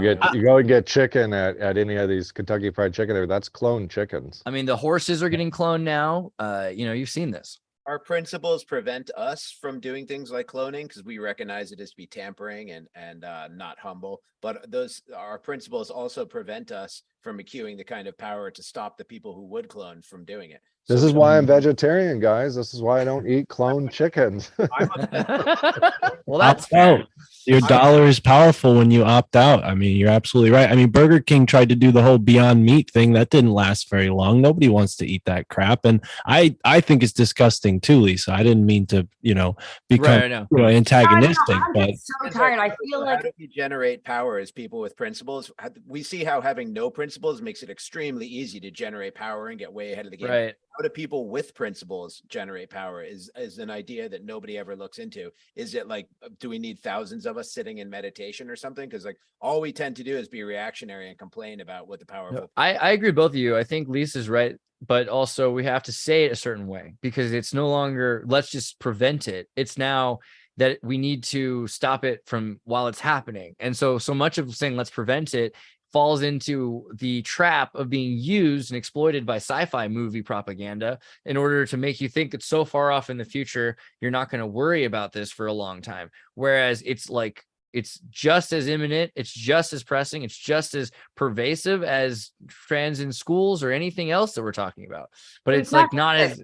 and get chicken at any of these Kentucky Fried Chicken. That's cloned chickens. I mean, the horses are getting cloned now. You've seen this. Our principles prevent us from doing things like cloning because we recognize it as to be tampering and not humble. But our principles also prevent us from accruing the kind of power to stop the people who would clone from doing it. This So is why I'm vegetarian, guys. This is why I don't eat cloned chickens. Well, that's Opt fair. out. Your dollar is powerful when you opt out. I mean, you're absolutely right. I mean, Burger King tried to do the whole Beyond Meat thing. That didn't last very long. Nobody wants to eat that crap. And I think it's disgusting too, Lisa. I didn't mean to, become Right, I know. antagonistic, I'm but just so tired. I feel how like do we generate power as people with principles? We see how having no principles makes it extremely easy to generate power and get way ahead of the game. Right. How do people with principles generate power is an idea that nobody ever looks into. Is it like, do we need thousands of us sitting in meditation or something? Because like all we tend to do is be reactionary and complain about what the powerful. I agree with both of you. I think Lisa's right, but also we have to say it a certain way because it's no longer let's just prevent it. It's now that we need to stop it from while it's happening. And so much of saying let's prevent it falls into the trap of being used and exploited by sci-fi movie propaganda in order to make you think it's so far off in the future, you're not going to worry about this for a long time. Whereas it's like, it's just as imminent, it's just as pressing, it's just as pervasive as trans in schools or anything else that we're talking about. But it's like not as...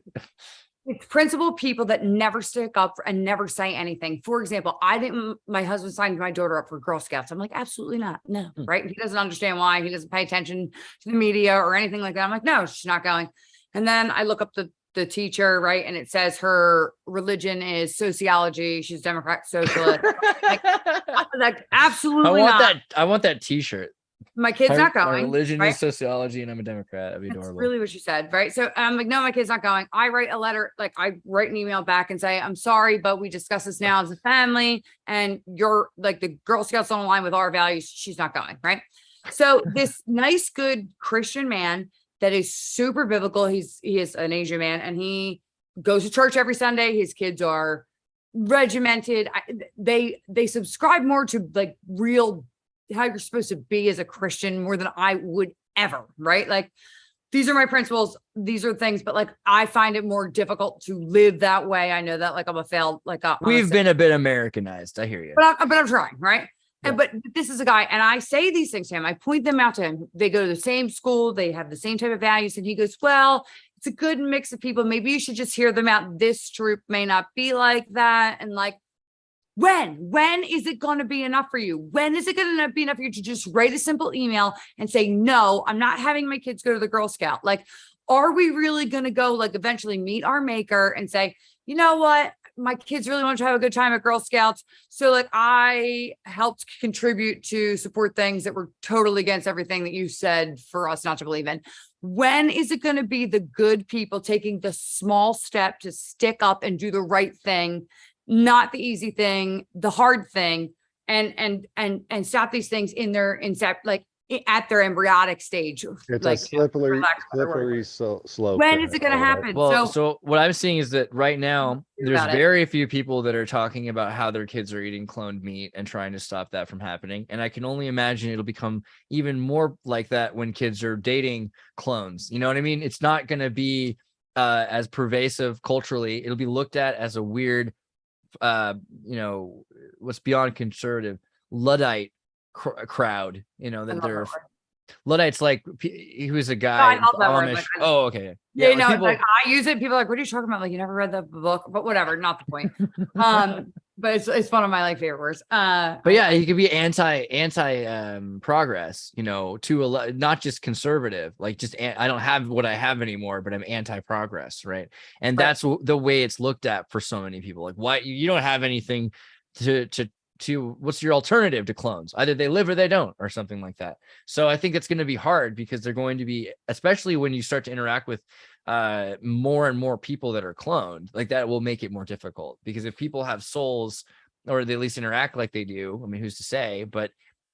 It's principled people that never stick up and never say anything. For example, my husband signed my daughter up for Girl Scouts. I'm like, absolutely not. No, right? He doesn't understand why. He doesn't pay attention to the media or anything like that. I'm like, no, she's not going. And then I look up the teacher, right? And it says her religion is sociology. She's Democrat socialist. like absolutely not. I want that t-shirt. My kid's not going. My religion right? is sociology and I'm a Democrat. That'd be adorable. That's really what she said, right? So I'm like, no, my kid's not going. I write a letter, like I write an email back and say, I'm sorry, but we discuss this now as a family and you're like the Girl Scouts don't align with our values. She's not going, right? So this nice, good Christian man that is super biblical. He is an Asian man and he goes to church every Sunday. His kids are regimented. They subscribe more to like real how you're supposed to be as a Christian more than I would ever, right? Like these are my principles. These are things, but like, I find it more difficult to live that way. I know that like I'm a failed, like we've been a bit Americanized. I hear you, but I'm trying, right? Yeah. But this is a guy, and I say these things to him. I point them out to him. They go to the same school. They have the same type of values. And he goes, well, it's a good mix of people. Maybe you should just hear them out. This troop may not be like that. And like, when is it going to be enough for you? When is it going to be enough for you to just write a simple email and say, no, I'm not having my kids go to the Girl Scout. Like, are we really going to go like eventually meet our maker and say, you know what? My kids really want to have a good time at Girl Scouts. So like I helped contribute to support things that were totally against everything that you said for us not to believe in. When is it going to be the good people taking the small step to stick up and do the right thing? Not the easy thing, the hard thing, and stop these things at their embryonic stage. It's like, a slippery slope. When is it going to happen? Well, so what I'm seeing is that right now there's very few people that are talking about how their kids are eating cloned meat and trying to stop that from happening. And I can only imagine it'll become even more like that when kids are dating clones. You know what I mean? It's not going to be as pervasive culturally. It'll be looked at as a weird, what's beyond conservative Luddite crowd, that they're Luddites. Like he was a guy. Oh, okay. Yeah, like people, like I use it. People are like, what are you talking about? Like you never read the book, but whatever, not the point. But it's one of my like favorite words. But yeah, he could be anti progress, to not just conservative, like just I don't have what I have anymore, but I'm anti progress, right? And that's the way it's looked at for so many people. Like, why you don't have anything to what's your alternative to clones? Either they live or they don't, or something like that. So I think it's going to be hard because they're going to be, especially when you start to interact with more and more people that are cloned, like that will make it more difficult. Because if people have souls, or they at least interact like they do, I mean, who's to say? But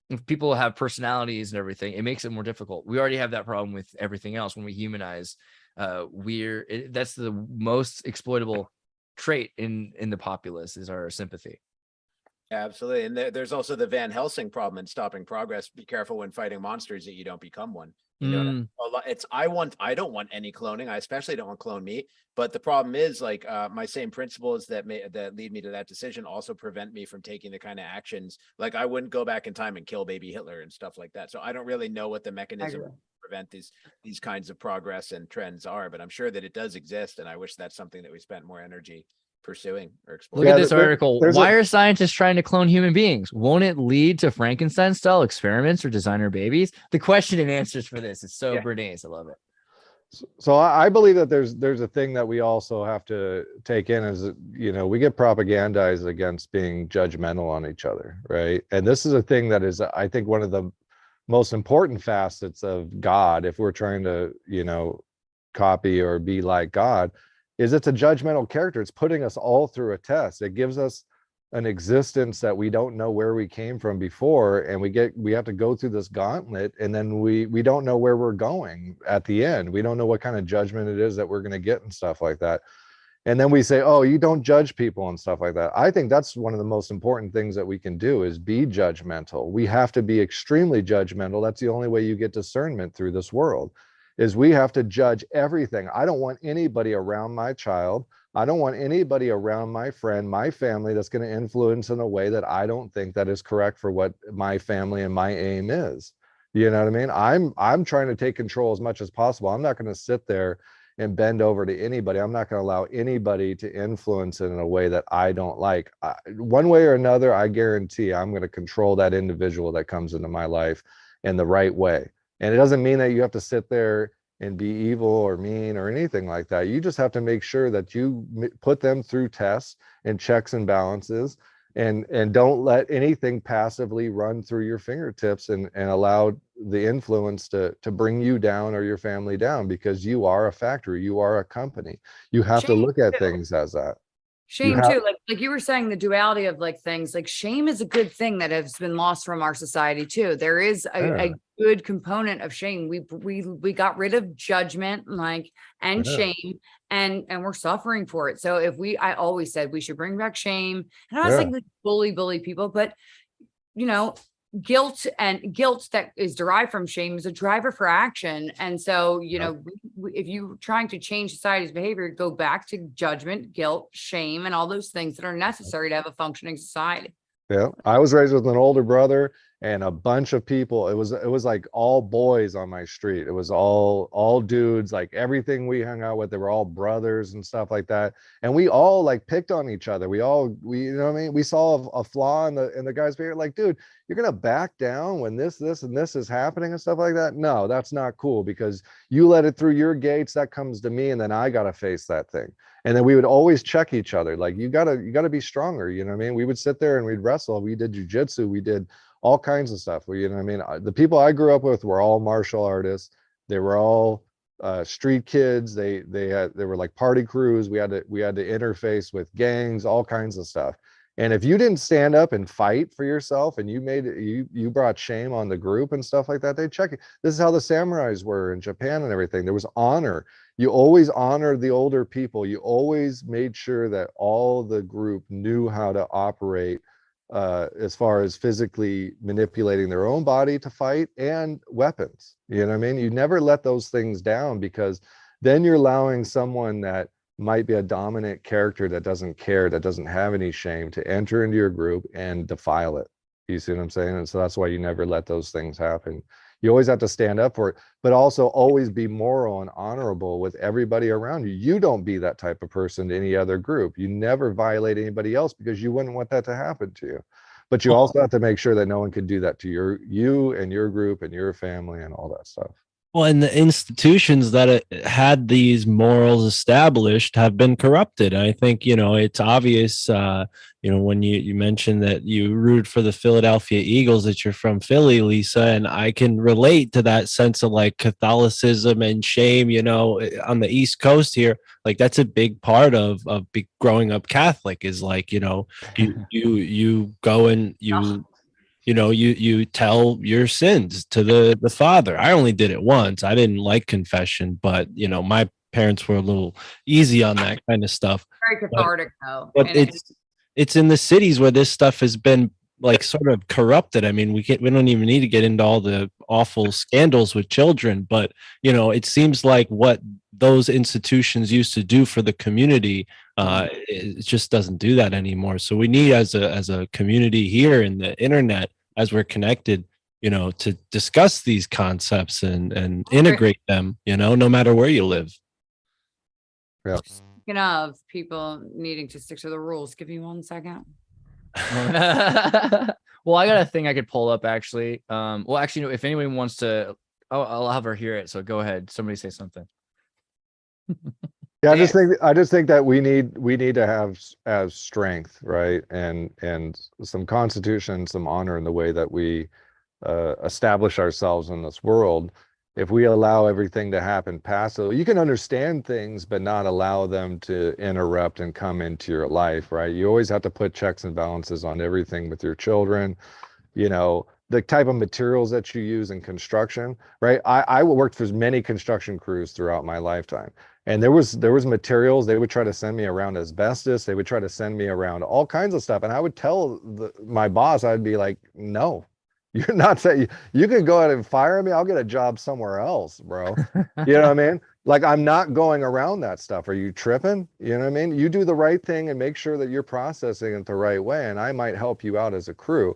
if people have personalities and everything, it makes it more difficult. We already have that problem with everything else when we humanize. That's the most exploitable trait in the populace is our sympathy. Yeah, absolutely. And there's also the Van Helsing problem in stopping progress. Be careful when fighting monsters that you don't become one. You know, I don't want any cloning. I especially don't want clone me. But the problem is, like, my same principles that lead me to that decision also prevent me from taking the kind of actions. Like, I wouldn't go back in time and kill baby Hitler and stuff like that. So I don't really know what the mechanism to prevent these kinds of progress and trends are, but I'm sure that it does exist. And I wish that's something that we spent more energy pursuing or exploring. Look at this article. Why are scientists trying to clone human beings? Won't it lead to Frankenstein style experiments or designer babies? The question and answers for this is so Bernays. I love it. So I believe that there's a thing that we also have to take in is, you know, we get propagandized against being judgmental on each other, right? And this is a thing that is, I think, one of the most important facets of God, if we're trying to, you know, copy or be like God, is it's a judgmental character. It's putting us all through a test. It gives us an existence that we don't know where we came from before, and we have to go through this gauntlet, and then we don't know where we're going at the end. We don't know what kind of judgment it is that we're going to get and stuff like that. And then we say, oh, you don't judge people and stuff like that. I think that's one of the most important things that we can do is be judgmental. We have to be extremely judgmental. That's the only way you get discernment through this world, is we have to judge everything. I don't want anybody around my child. I don't want anybody around my friend, my family, that's going to influence in a way that I don't think that is correct for what my family and my aim is. You know what I mean? I'm trying to take control as much as possible. I'm not going to sit there and bend over to anybody. I'm not going to allow anybody to influence it in a way that I don't like. One way or another, I guarantee I'm going to control that individual that comes into my life in the right way. And it doesn't mean that you have to sit there and be evil or mean or anything like that. You just have to make sure that you put them through tests and checks and balances, and don't let anything passively run through your fingertips and allow the influence to bring you down or your family down, because you are a factory, you are a company. You have to look at things as that. Shame too, like you were saying, the duality of like things, like shame is a good thing that has been lost from our society too. There is a good component of shame. We got rid of judgment, like, and shame, and we're suffering for it. So I always said we should bring back shame, and I was like bully people, but you know, guilt that is derived from shame is a driver for action. And so, you know, if you're trying to change society's behavior, go back to judgment, guilt, shame, and all those things that are necessary to have a functioning society. Yeah. I was raised with an older brother and a bunch of people. It was like all boys on my street. It was all dudes, like everything we hung out with, they were all brothers and stuff like that. And we all like picked on each other. We you know what I mean? We saw a flaw in the guy's behavior, like, dude, you're going to back down when this and this is happening and stuff like that. No, that's not cool, because you let it through your gates, that comes to me, and then I got to face that thing. And then we would always check each other. Like, you gotta be stronger. You know what I mean? We would sit there and we'd wrestle. We did jujitsu. We did all kinds of stuff. You know what I mean? The people I grew up with were all martial artists. They were all street kids. They were like party crews. We had to interface with gangs, all kinds of stuff. And if you didn't stand up and fight for yourself, and you brought shame on the group and stuff like that, they check it. This is how the samurais were in Japan and everything. There was honor. You always honored the older people. You always made sure that all the group knew how to operate as far as physically manipulating their own body to fight and weapons. You know what I mean? You never let those things down, because then you're allowing someone that might be a dominant character that doesn't care, that doesn't have any shame, to enter into your group and defile it. You see what I'm saying? And so that's why you never let those things happen. You always have to stand up for it, but also always be moral and honorable with everybody around you. You don't be that type of person to any other group. You never violate anybody else, because you wouldn't want that to happen to you. But you also have to make sure that no one can do that to you and your group and your family and all that stuff. Well, and the institutions that had these morals established have been corrupted. I think, you know, it's obvious, you know, when you mentioned that you root for the Philadelphia Eagles, that you're from Philly, Lisa, and I can relate to that sense of like Catholicism and shame, you know, on the East Coast here. Like, that's a big part of growing up Catholic, is like, you know, you go and you know, you tell your sins to the Father. I only did it once. I didn't like confession, but you know, my parents were a little easy on that kind of stuff. Very cathartic though. But it's in the cities where this stuff has been like sort of corrupted. I mean, we don't even need to get into all the awful scandals with children, but you know, it seems like what those institutions used to do for the community, it just doesn't do that anymore. So we need, as a community here in the internet, as we're connected, you know, to discuss these concepts and integrate them, you know, no matter where you live. Yeah. Speaking of people needing to stick to the rules, give me 1 second. Well, I got a thing I could pull up actually. Well, actually, no, if anyone wants to, I'll have her hear it. So go ahead. Somebody say something. Yeah, I just think that we need to have as strength, right? And some constitution, some honor in the way that we establish ourselves in this world. If we allow everything to happen passively, you can understand things, but not allow them to interrupt and come into your life, right? You always have to put checks and balances on everything with your children. You know, the type of materials that you use in construction, right? I worked for many construction crews throughout my lifetime. And there was materials, they would try to send me around asbestos. They would try to send me around all kinds of stuff. And I would tell my boss, I'd be like, no, you're not saying, you can go ahead and fire me. I'll get a job somewhere else, bro. You know what I mean? Like, I'm not going around that stuff. Are you tripping? You know what I mean? You do the right thing and make sure that you're processing it the right way. And I might help you out as a crew,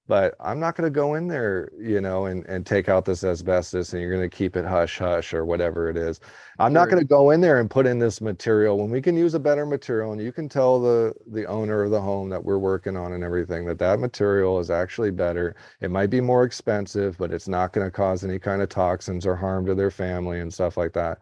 but I'm not going to go in there, you know, and take out this asbestos and you're going to keep it hush hush or whatever it is. I'm not going to go in there and put in this material when we can use a better material. And you can tell the owner of the home that we're working on and everything that material is actually better. It might be more expensive, but it's not going to cause any kind of toxins or harm to their family and stuff like that.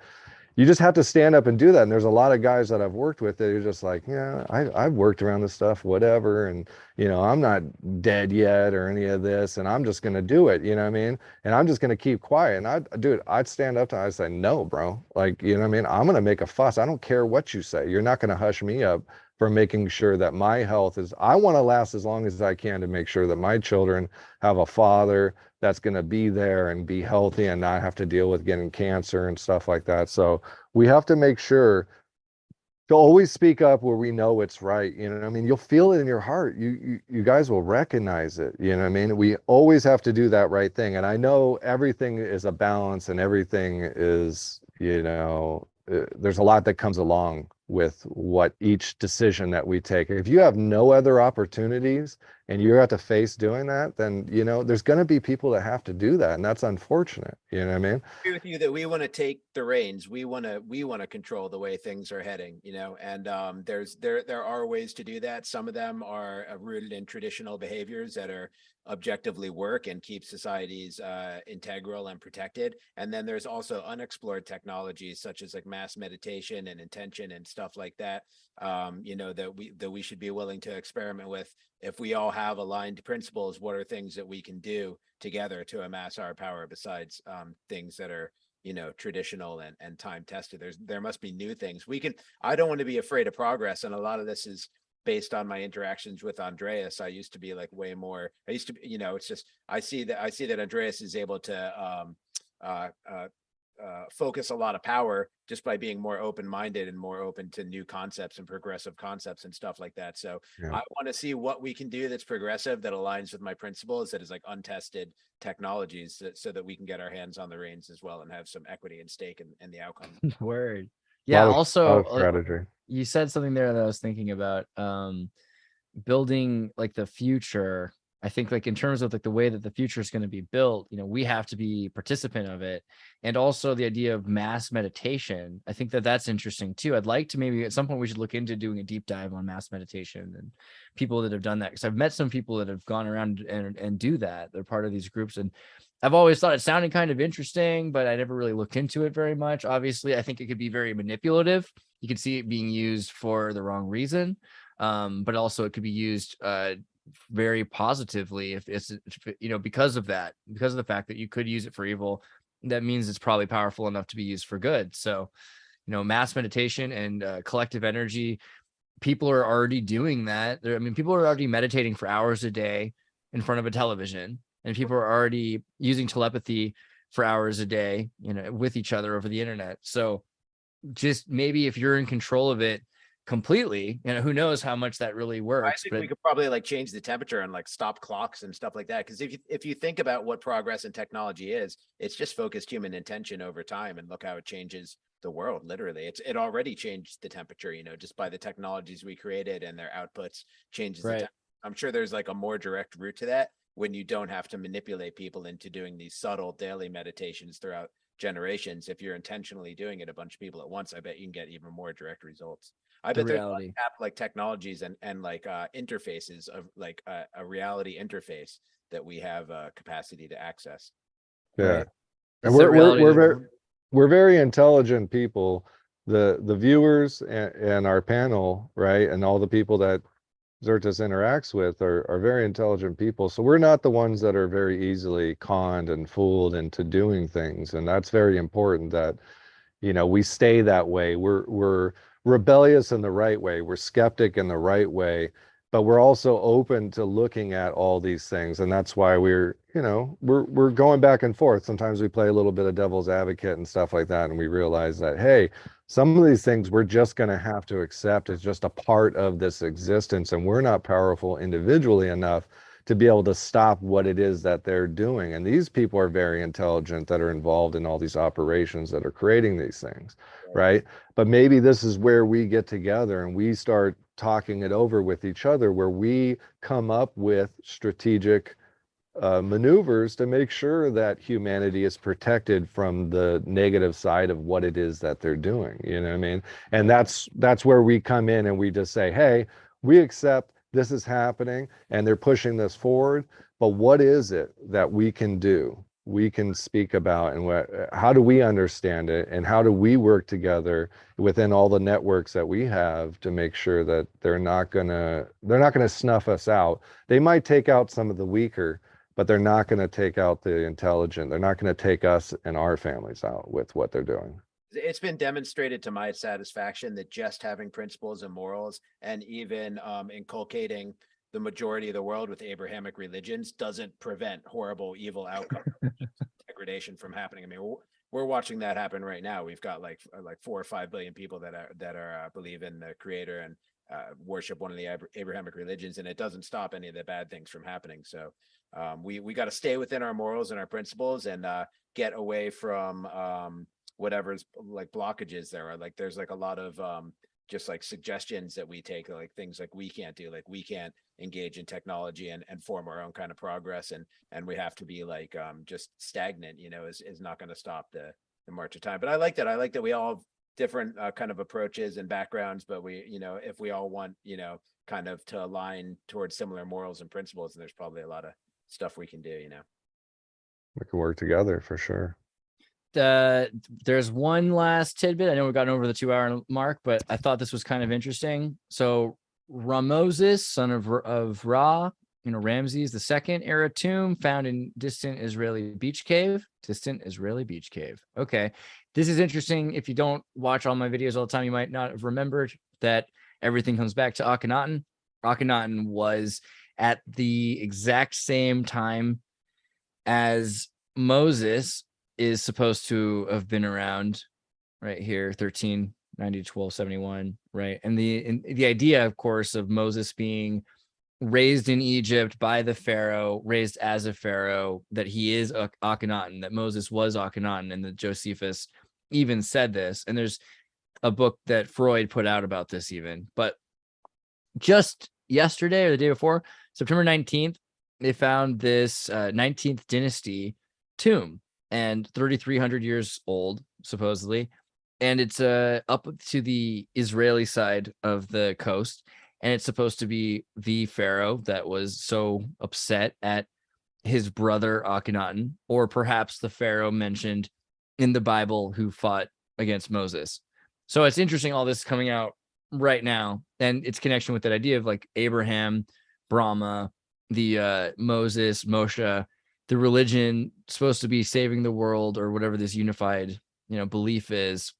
You just have to stand up and do that. And there's a lot of guys that I've worked with that are just like, yeah, I've worked around this stuff, whatever. And, you know, I'm not dead yet or any of this. And I'm just going to do it. You know what I mean? And I'm just going to keep quiet. And I'd stand up to, I'd say, no, bro. Like, you know what I mean? I'm going to make a fuss. I don't care what you say. You're not going to hush me up for making sure that my health is, I want to last as long as I can to make sure that my children have a father that's going to be there and be healthy and not have to deal with getting cancer and stuff like that. So we have to make sure to always speak up where we know it's right. You know what I mean? You'll feel it in your heart. You guys will recognize it. You know what I mean? We always have to do that right thing. And I know everything is a balance and everything is, you know, there's a lot that comes along with what each decision that we take. If you have no other opportunities and you have to face doing that, then, you know, there's going to be people that have to do that. And that's unfortunate. You know what I mean? I agree with you that we want to take the reins. We want to control the way things are heading, you know, and there are ways to do that. Some of them are rooted in traditional behaviors that are objectively work and keep societies integral and protected. And then there's also unexplored technologies such as like mass meditation and intention and stuff like that, you know, that we should be willing to experiment with. If we all have aligned principles, what are things that we can do together to amass our power besides things that are, you know, traditional and time tested? There must be new things we can. I don't want to be afraid of progress, and a lot of this is based on my interactions with Andreas. I used to be like way more, you know, it's just, I see that Andreas is able to focus a lot of power just by being more open-minded and more open to new concepts and progressive concepts and stuff like that. So yeah. I want to see what we can do that's progressive, that aligns with my principles, that is like untested technologies, so that we can get our hands on the reins as well and have some equity and stake in the outcome. Word. Yeah. Also, strategy. You said something there that I was thinking about, building like the future. I think like in terms of like the way that the future is going to be built, you know, we have to be participant of it. And also the idea of mass meditation. I think that that's interesting too. I'd like to, maybe at some point we should look into doing a deep dive on mass meditation and people that have done that. Cause I've met some people that have gone around and do that. They're part of these groups. And I've always thought it sounded kind of interesting, but I never really looked into it very much. Obviously, I think it could be very manipulative. You could see it being used for the wrong reason. But also it could be used, very positively if it's, you know, because of the fact that you could use it for evil. That means it's probably powerful enough to be used for good. So, you know, mass meditation and collective energy, people are already doing that. People are already meditating for hours a day in front of a television, and people are already using telepathy for hours a day, you know, with each other over the internet. So just maybe if you're in control of it, completely. Who knows how much that really I works. think But we could probably like change the temperature and like stop clocks and stuff like that. Because if you think about what progress in technology is, it's just focused human intention over time, and look how it changes the world. Literally, it already changed the temperature. Just by the technologies we created and their outputs changes the right. temperature. I'm sure there's like a more direct route to that when you don't have to manipulate people into doing these subtle daily meditations throughout generations. If you're intentionally doing it a bunch of people at once, I bet you can get even more direct results. I The bet there's reality. like technologies and like interfaces of like a reality interface that we have capacity to access. Yeah. Right. And It's the reality we're very intelligent people. The viewers and our panel, right, and all the people that Xirtus interacts with are very intelligent people. So we're not the ones that are very easily conned and fooled into doing things. And that's very important that, we stay that way. We're rebellious in the right way. We're skeptic in the right way, but we're also open to looking at all these things. And that's why we're going back and forth. Sometimes we play a little bit of devil's advocate and stuff like that. And we realize that, hey, some of these things we're just going to have to accept as just a part of this existence. And we're not powerful individually enough to be able to stop what it is that they're doing. And these people are very intelligent that are involved in all these operations that are creating these things, right? But maybe this is where we get together and we start talking it over with each other, where we come up with strategic maneuvers to make sure that humanity is protected from the negative side of what it is that they're doing. You know what I mean? And that's where we come in and we just say, hey, we accept this is happening and they're pushing this forward, but what is it that we can do? We can speak about, and how do we understand it, and how do we work together within all the networks that we have to make sure that they're not gonna snuff us out. They might take out some of the weaker, but they're not going to take out the intelligent. They're not going to take us and our families out with what they're doing. It's been demonstrated to my satisfaction that just having principles and morals, and even inculcating the majority of the world with Abrahamic religions, doesn't prevent horrible, evil outcomes, degradation from happening. I mean, we're watching that happen right now. We've got like 4 or 5 billion people that are believe in the Creator and worship one of the Abrahamic religions, and it doesn't stop any of the bad things from happening. So we got to stay within our morals and our principles, and get away from whatever's like blockages there are. Like there's like a lot of just like suggestions that we take, like things like we can't do, like we can't engage in technology and form our own kind of progress, and we have to be like just stagnant, is not going to stop the march of time. But I like that we all have different kind of approaches and backgrounds, but we, if we all want, kind of to align towards similar morals and principles, and there's probably a lot of stuff we can do. We can work together for sure. There's one last tidbit. I know we've gotten over the 2-hour mark, but I thought this was kind of interesting. So Ramoses, son of Ra, Ramses II era tomb found in distant Israeli beach cave. Okay. This is interesting. If you don't watch all my videos all the time, you might not have remembered that everything comes back to Akhenaten. Akhenaten was at the exact same time as Moses is supposed to have been around, right here, 1390 to 1271, right? And the idea, of course, of Moses being raised in Egypt by the Pharaoh, raised as a Pharaoh, that he is Akhenaten, that Moses was Akhenaten, and that Josephus even said this. And there's a book that Freud put out about this even. But just yesterday or the day before, September 19th, they found this 19th dynasty tomb, and 3,300 years old, supposedly. And it's up to the Israeli side of the coast. And it's supposed to be the Pharaoh that was so upset at his brother Akhenaten, or perhaps the Pharaoh mentioned in the Bible who fought against Moses. So it's interesting, all this coming out right now, and its connection with that idea of like Abraham, Brahma, the Moses, Moshe, the religion supposed to be saving the world, or whatever this unified, belief is.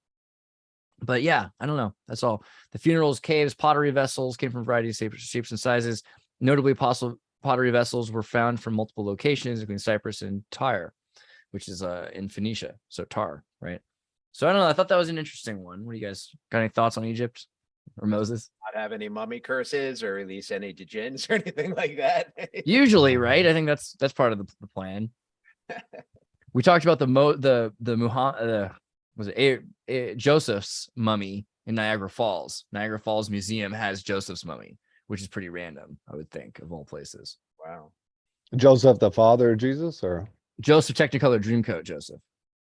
But yeah, I don't know. That's all. The funerals, caves, pottery vessels came from a variety of shapes and sizes. Notably, pottery vessels were found from multiple locations, including Cyprus and Tyre, which is in Phoenicia. So Tar, right? So I don't know. I thought that was an interesting one. What do you guys got? Any thoughts on Egypt? or Moses. Not have any mummy curses or release any djinns or anything like that. Usually, right? I think that's part of the plan. We talked about the Muhammad was it Joseph's mummy in Niagara Falls. Niagara Falls Museum has Joseph's mummy, which is pretty random, I would think, of all places. Wow. Joseph, the father of Jesus, or Joseph Technicolor Dreamcoat Joseph.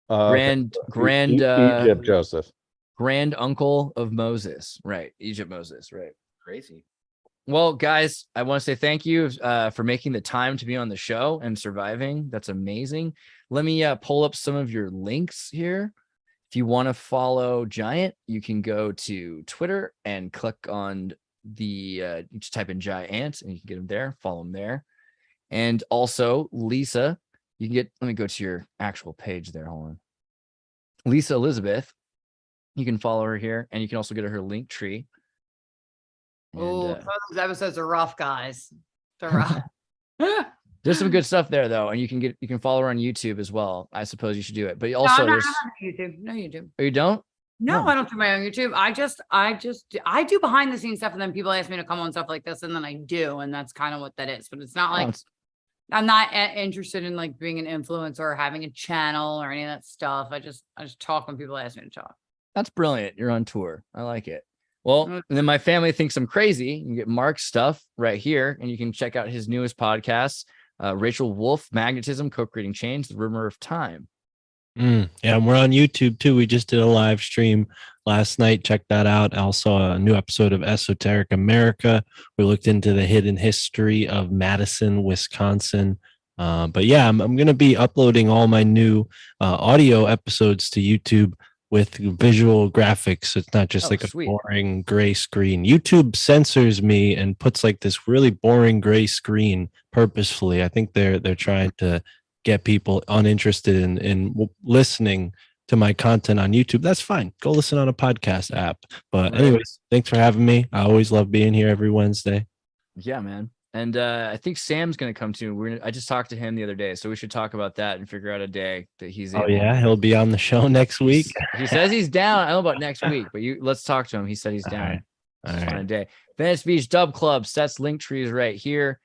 okay. Grand Egypt Joseph. grand uncle of Moses. Right. Egypt Moses, right. Crazy. Well, guys, I want to say thank you for making the time to be on the show and surviving. That's amazing. Let me pull up some of your links here. If you want to follow Giant, you can go to Twitter and click on the you just type in Giant and you can get him there, follow him there. And also Lisa, you can get, let me go to your actual page there. Hold on. Lisa Elizabeth, you can follow her here, and you can also get her link tree. Oh, those episodes are rough, guys. They're rough. There's some good stuff there though, and you can follow her on YouTube as well. I suppose you should do it. But No, also, I'm not there's on YouTube. No, you do. oh, you don't? No, No. I don't do my own YouTube. I do behind the scenes stuff, and then people ask me to come on stuff like this, and then I do, and that's kind of what that is. But it's not Oh, like it's- I'm not interested in like being an influencer or having a channel or any of that stuff. I just talk when people ask me to talk. That's brilliant. You're on tour. I like it. Well, Mm. and then my family thinks I'm crazy. You can get Mark's stuff right here, and you can check out his newest podcast, Rachel Wolf, Magnetism, Co-Creating Change, The Rumor of Time. Yeah, and we're on YouTube too. We just did a live stream last night. Check that out. Also, a new episode of Esoteric America. We looked into the hidden history of Madison, Wisconsin. But yeah, I'm going to be uploading all my new audio episodes to YouTube with visual graphics. It's not just like a Sweet. boring gray screen. YouTube censors me and puts like this really boring gray screen purposefully. I think they're trying to get people uninterested in listening to my content on YouTube. That's fine. Go listen on a podcast app. But Right. anyways, thanks for having me. I always love being here every Wednesday. Yeah, man. And I think Sam's going to come too. I just talked to him the other day, so we should talk about that and figure out a day that he's Oh able. yeah, he'll be on the show next week. He says he's down. I don't know about next week, but let's talk to him. He said he's All down. right. All Just right. find a day. Venice Beach Dub Club. Seth's link tree is right here.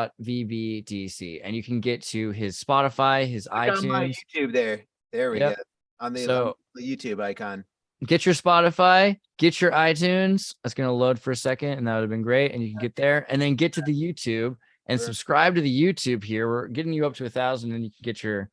Linktree.vbdc, and you can get to his Spotify, his Click on my iTunes. YouTube there. There we Yep. go. On the, So- on the YouTube icon. Get your Spotify, get your iTunes. That's going to load for a second, and that would have been great. And you can get there, and then get to the YouTube and Sure. subscribe to the YouTube here. We're getting you up to 1,000, and you can get your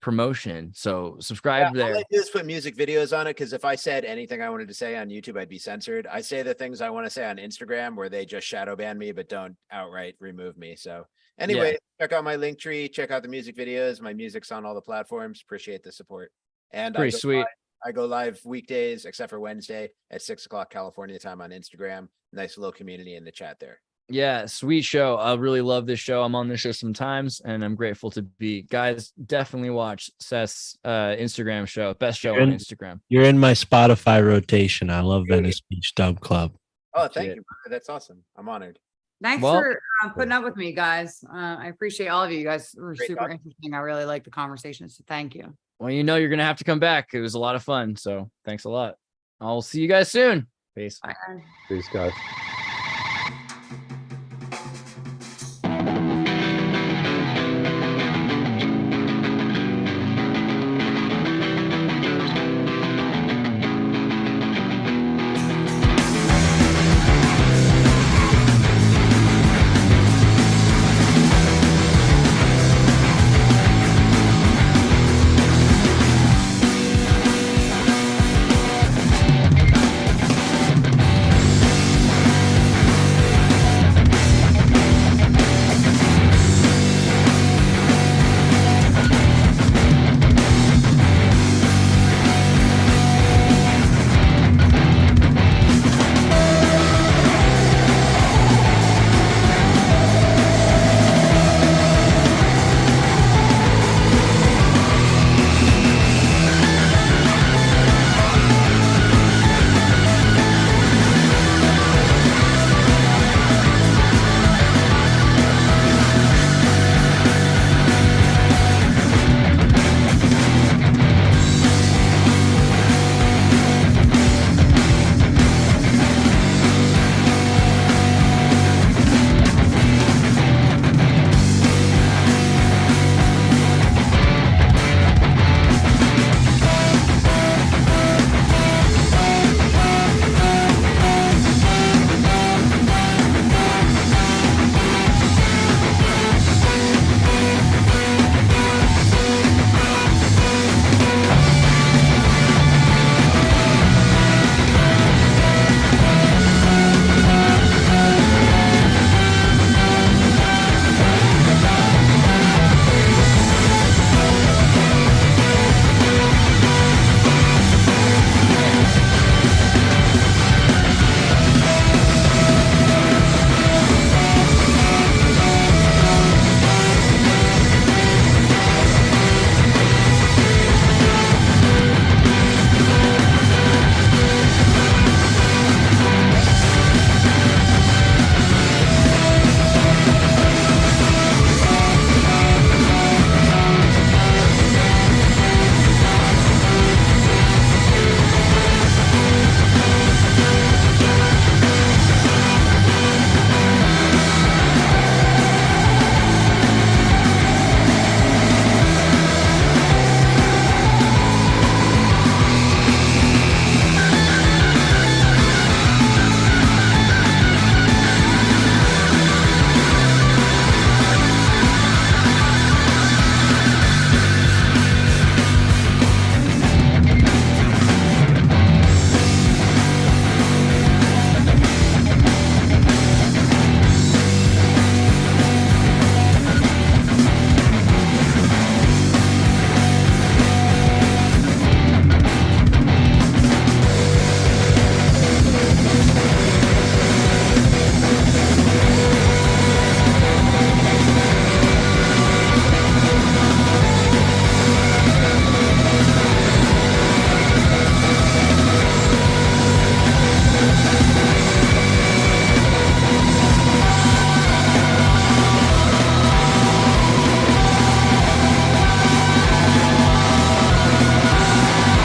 promotion. So subscribe All there. I do is put music videos on it because if I said anything I wanted to say on YouTube, I'd be censored. I say the things I want to say on Instagram where they just shadow ban me but don't outright remove me. So anyway, check out my link tree, check out the music videos. My music's on all the platforms. Appreciate the support. And Pretty sweet. I go live weekdays except for Wednesday at 6 o'clock California time on Instagram. Nice little community in the chat there. Yeah, sweet show. I really love this show. I'm on this show sometimes, and I'm grateful to be. Guys, definitely watch Seth's Instagram show. Best show on Instagram. You're in my Spotify rotation. I love Venice Beach Dub Club. Oh, thank Legit. you, brother. That's awesome. I'm honored. Thanks Well- for putting up with me, guys. I appreciate all of you. You guys were Great super talk. interesting. I really like the conversation. So thank you. Well, you know you're gonna have to come back. It was a lot of fun. So thanks a lot. I'll see you guys soon. Peace. Bye. Peace, guys.